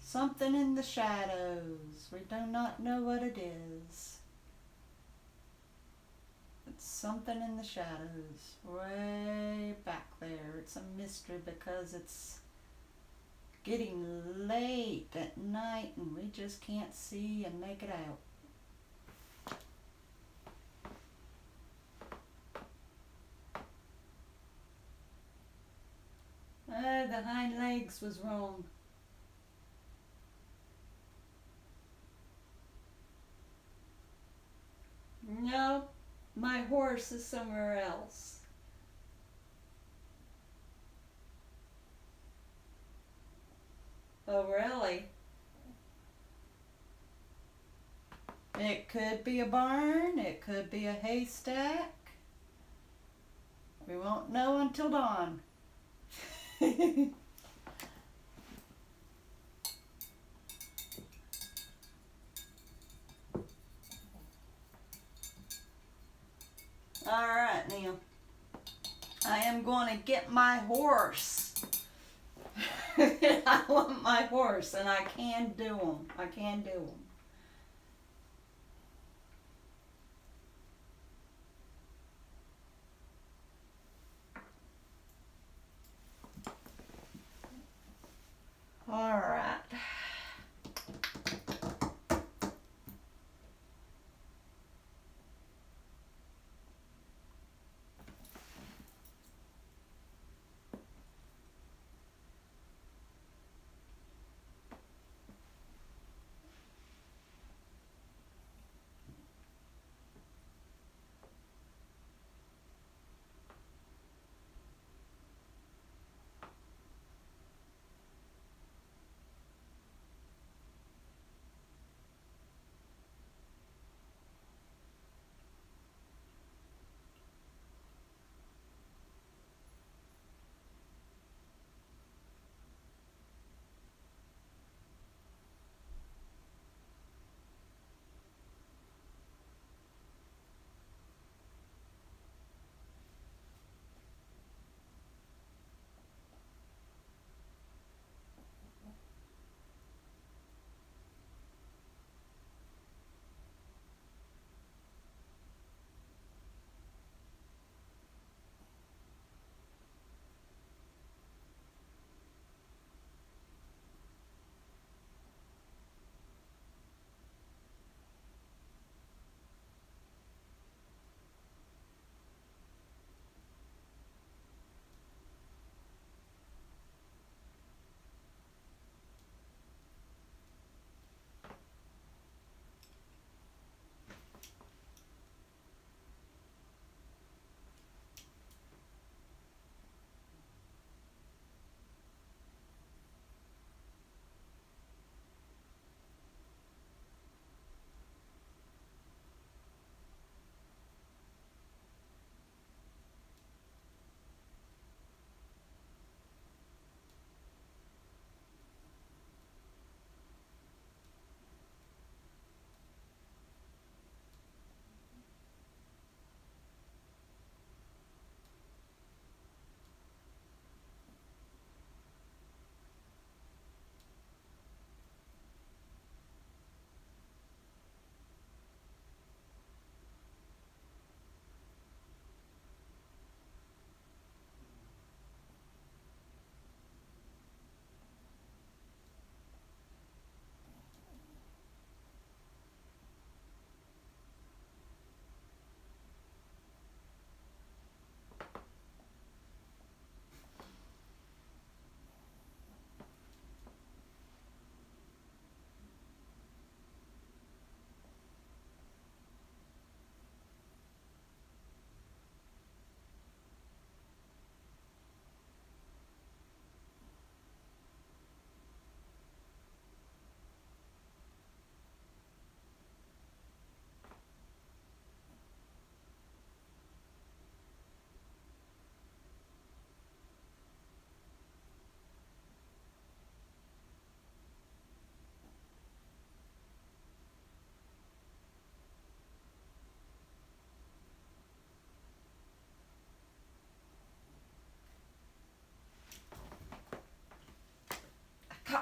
Something in the shadows. We do not know what it is. It's something in the shadows. Way back there. It's a mystery because it's getting late at night and we just can't see and make it out. The hind legs was wrong. No, my horse is somewhere else. Oh, really? It could be a barn, it could be a haystack. We won't know until dawn. Alright, now I am going to get my horse. I want my horse and I can do them. I can do them. Alright.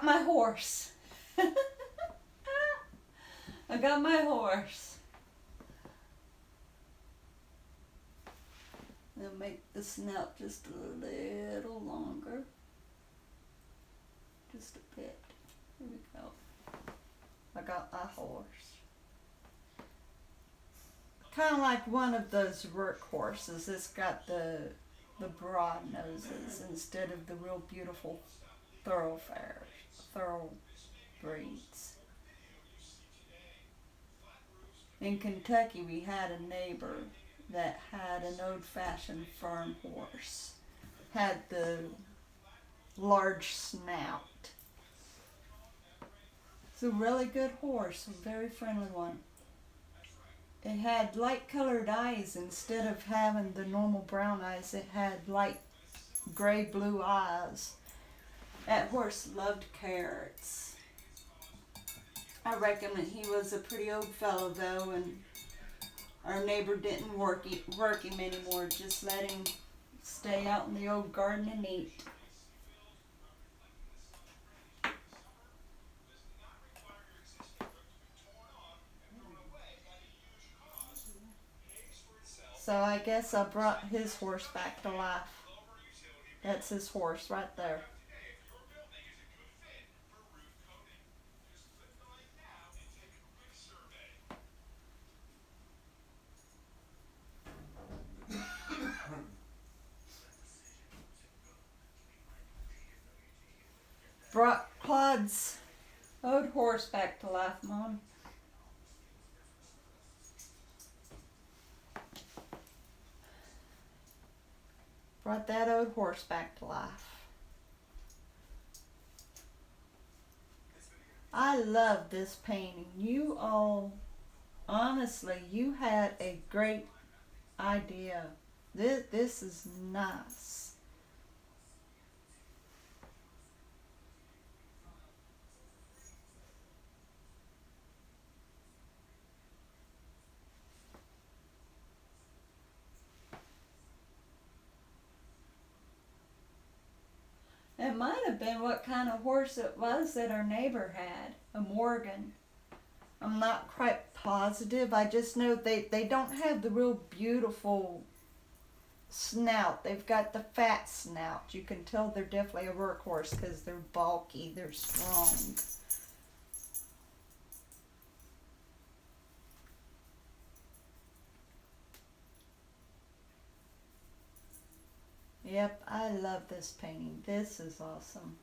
got my horse. I got my horse. I'll make the snout just a little longer. Just a bit. Here we go. I got my horse. Kind of like one of those work horses. It's got the broad noses instead of the real beautiful thoroughbreds. In Kentucky, we had a neighbor that had an old-fashioned farm horse. Had the large snout. It's a really good horse, a very friendly one. It had light-colored eyes instead of having the normal brown eyes. It had light gray-blue eyes. That horse loved carrots. I reckon that he was a pretty old fellow though, and our neighbor didn't work him anymore. Just let him stay out in the old garden and eat. So I guess I brought his horse back to life. That's his horse right there. Brought Claude's old horse back to life, Mom. Brought that old horse back to life. I love this painting. You all, honestly, you had a great idea. This is nice. It might have been what kind of horse it was that our neighbor had, a Morgan. I'm not quite positive. I just know they don't have the real beautiful snout. They've got the fat snout. You can tell they're definitely a workhorse because they're bulky, they're strong. Yep, I love this painting. This is awesome.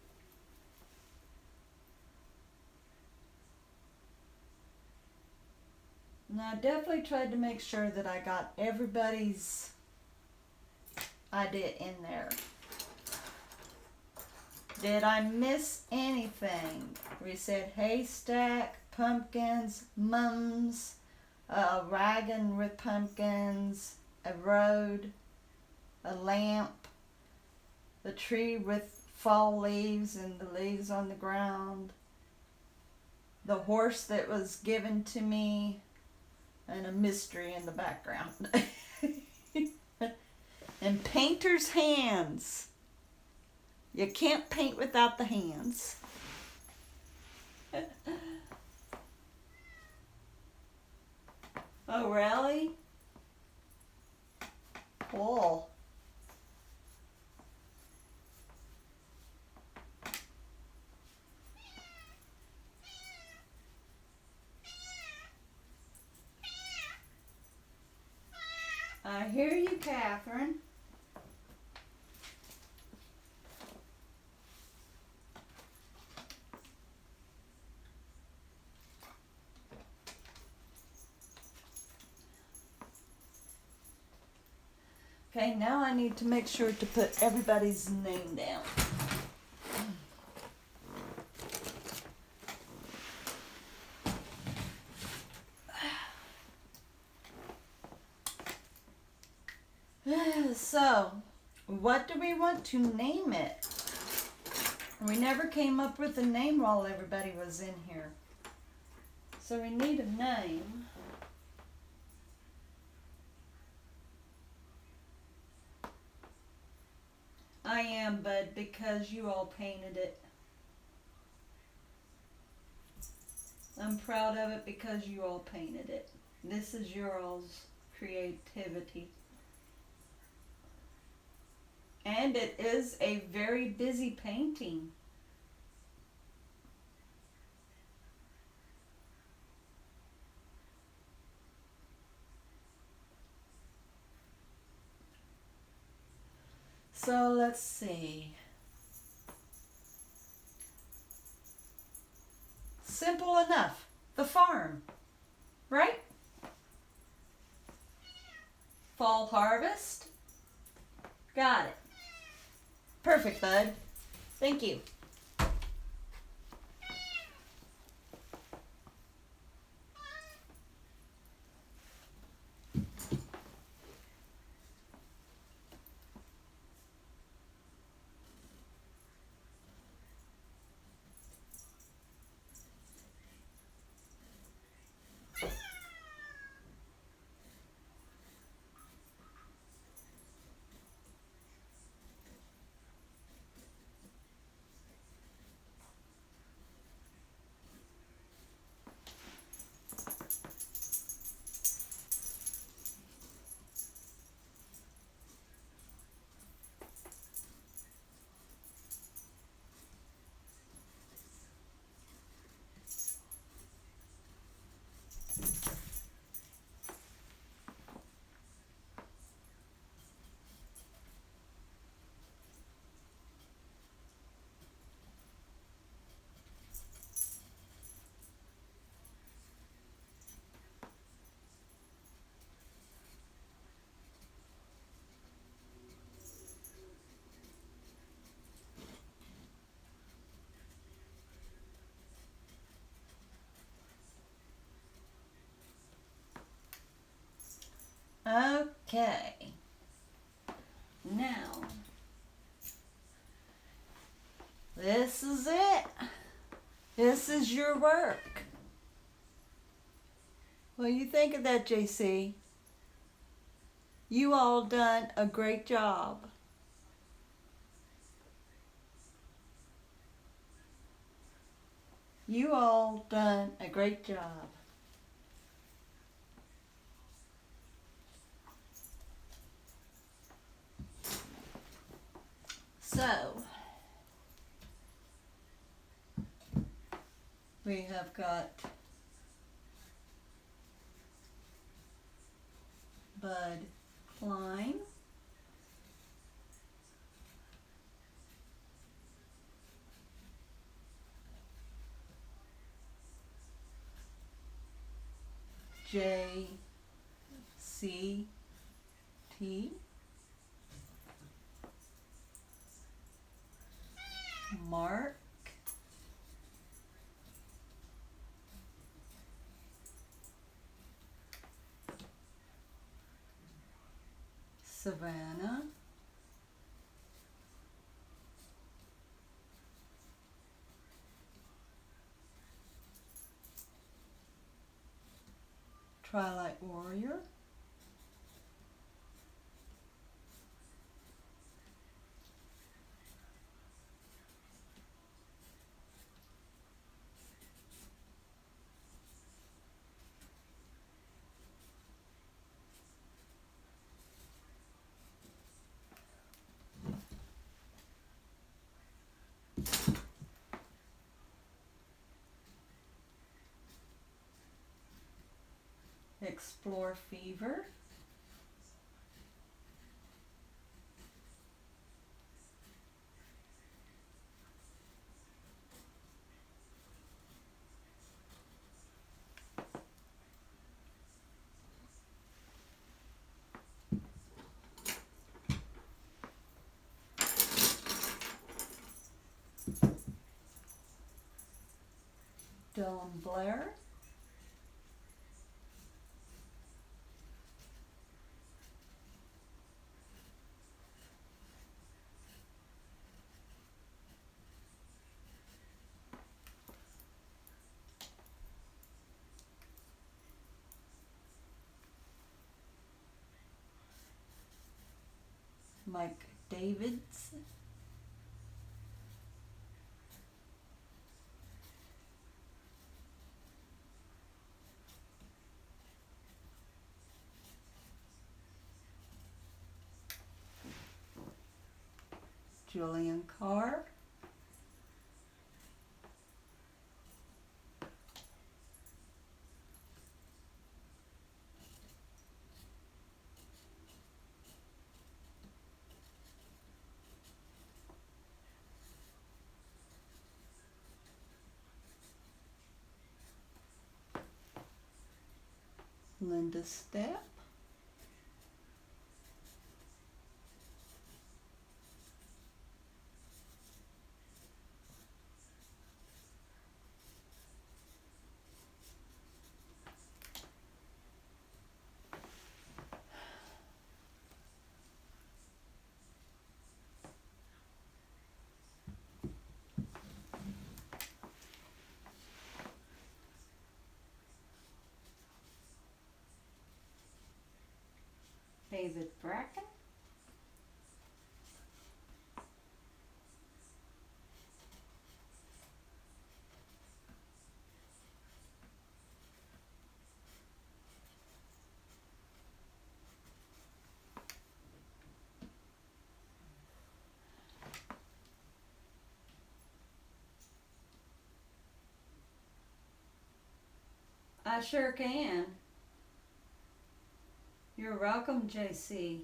Now, I definitely tried to make sure that I got everybody's idea in there. Did I miss anything? We said haystack, pumpkins, mums, a wagon with pumpkins, a road, a lamp, the tree with fall leaves and the leaves on the ground, the horse that was given to me, and a mystery in the background. And painter's hands. You can't paint without the hands. Oh, really? Cool. I hear you, Catherine. Okay, now I need to make sure to put everybody's name down. So, what do we want to name it? We never came up with a name while everybody was in here. So we need a name. I am, Bud, because you all painted it. I'm proud of it because you all painted it. This is your all's creativity. And it is a very busy painting. So let's see. Simple enough. The farm, right? Fall harvest. Got it. Perfect, bud. Thank you. Okay. Now, this is it. This is your work. What do you think of that, JC? You all done a great job. You all done a great job. So, we have got Bud Klein, JCT, Mark, Savannah, Twilight Warrior, Explore Fever, Dylan Blair, Mike Davids, Julian Carr. Linda Stepp. David Bracken. I sure can. You're welcome, JC.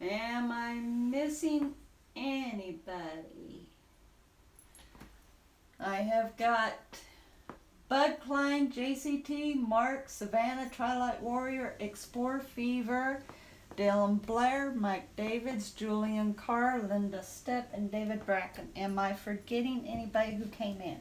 Am I missing anybody? I have got Bud Klein, JCT, Mark, Savannah, Twilight Warrior, Explore Fever, Dylan Blair, Mike Davids, Julian Carr, Linda Stepp, and David Bracken. Am I forgetting anybody who came in?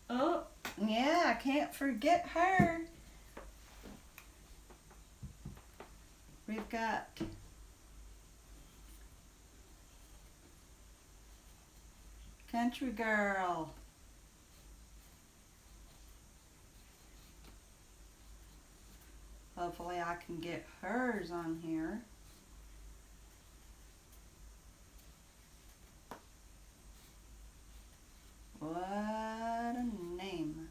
Oh, yeah, I can't forget her. We've got Country Girl. Hopefully I can get hers on here. What a name.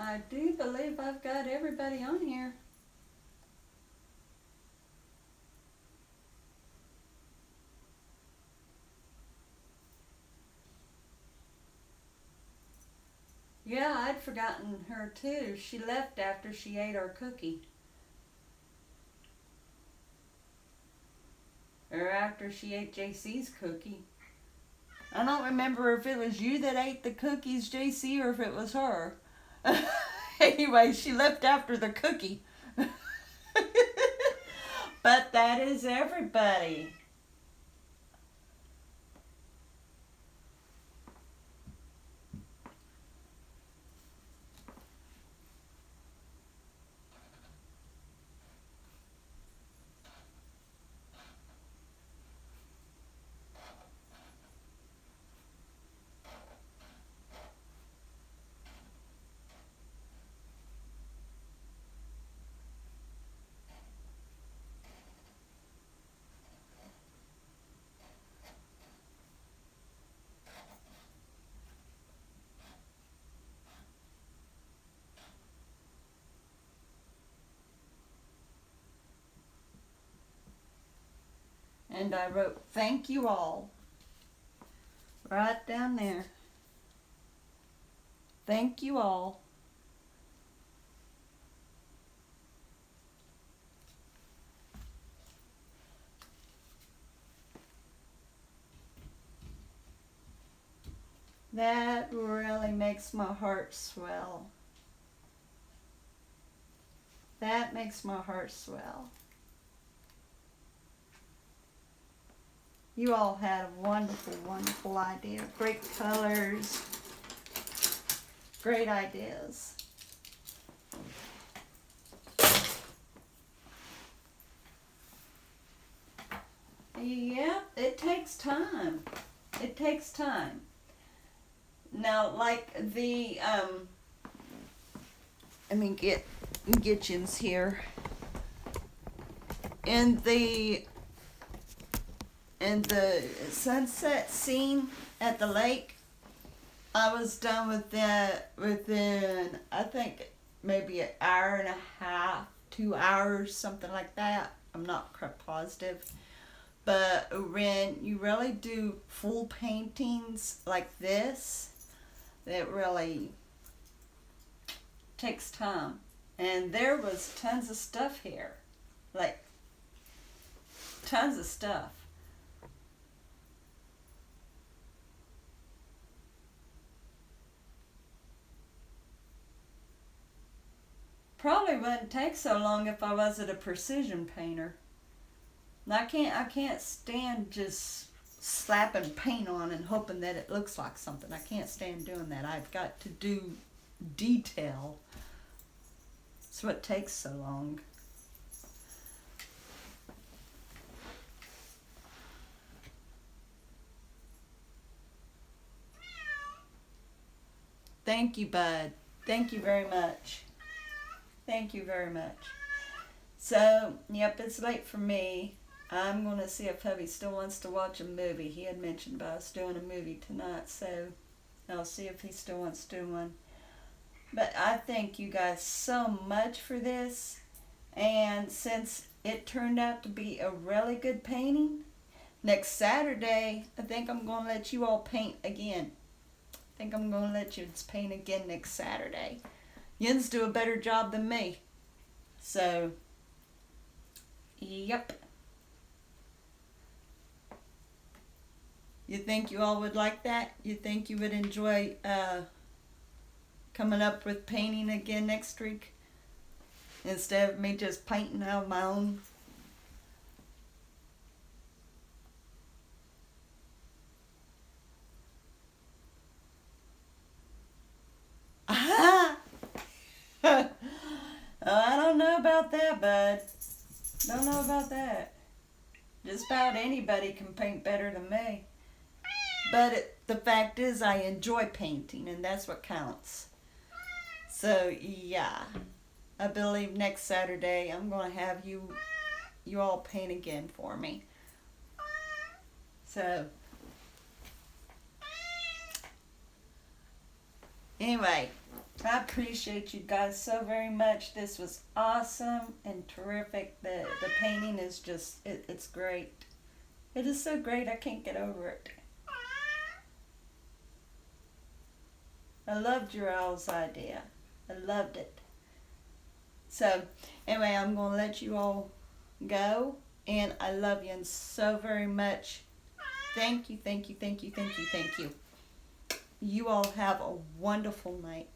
I do believe I've got everybody on here. Yeah, I'd forgotten her too. She left after she ate our cookie. Or after she ate JC's cookie. I don't remember if it was you that ate the cookies, JC, or if it was her. Anyway, she left after the cookie. But that is everybody. And I wrote, thank you all. Right down there. Thank you all. That really makes my heart swell. That makes my heart swell. You all had a wonderful, wonderful idea. Great colors. Great ideas. Yeah, it takes time. It takes time. Now, like the, let me get Gitchens here. In the sunset scene at the lake, I was done with that within, I think, maybe an hour and a half, 2 hours, something like that. I'm not quite positive. But when you really do full paintings like this, it really takes time. And there was tons of stuff here. Like, tons of stuff. Probably wouldn't take so long if I wasn't a precision painter. I can't stand just slapping paint on and hoping that it looks like something. I can't stand doing that. I've got to do detail. That's what takes so long. Thank you, bud. Thank you very much. Thank you very much. So, yep, it's late for me. I'm going to see if hubby still wants to watch a movie. He had mentioned about us doing a movie tonight, so I'll see if he still wants to do one. But I thank you guys so much for this. And since it turned out to be a really good painting, next Saturday, I think I'm going to let you all paint again. I think I'm going to let you paint again next Saturday. Yins do a better job than me. So, yep. You think you all would like that? You think you would enjoy coming up with painting again next week? Instead of me just painting out my own? I don't know about that, bud. Don't know about that. Just about anybody can paint better than me. But the fact is, I enjoy painting, and that's what counts. So, yeah. I believe next Saturday I'm going to have you all paint again for me. So, anyway, I appreciate you guys so very much. This was awesome and terrific. The painting is just, it's great. It is so great, I can't get over it. I loved your all's idea. I loved it. So, anyway, I'm going to let you all go. And I love you so very much. Thank you, thank you, thank you, thank you, thank you. You all have a wonderful night.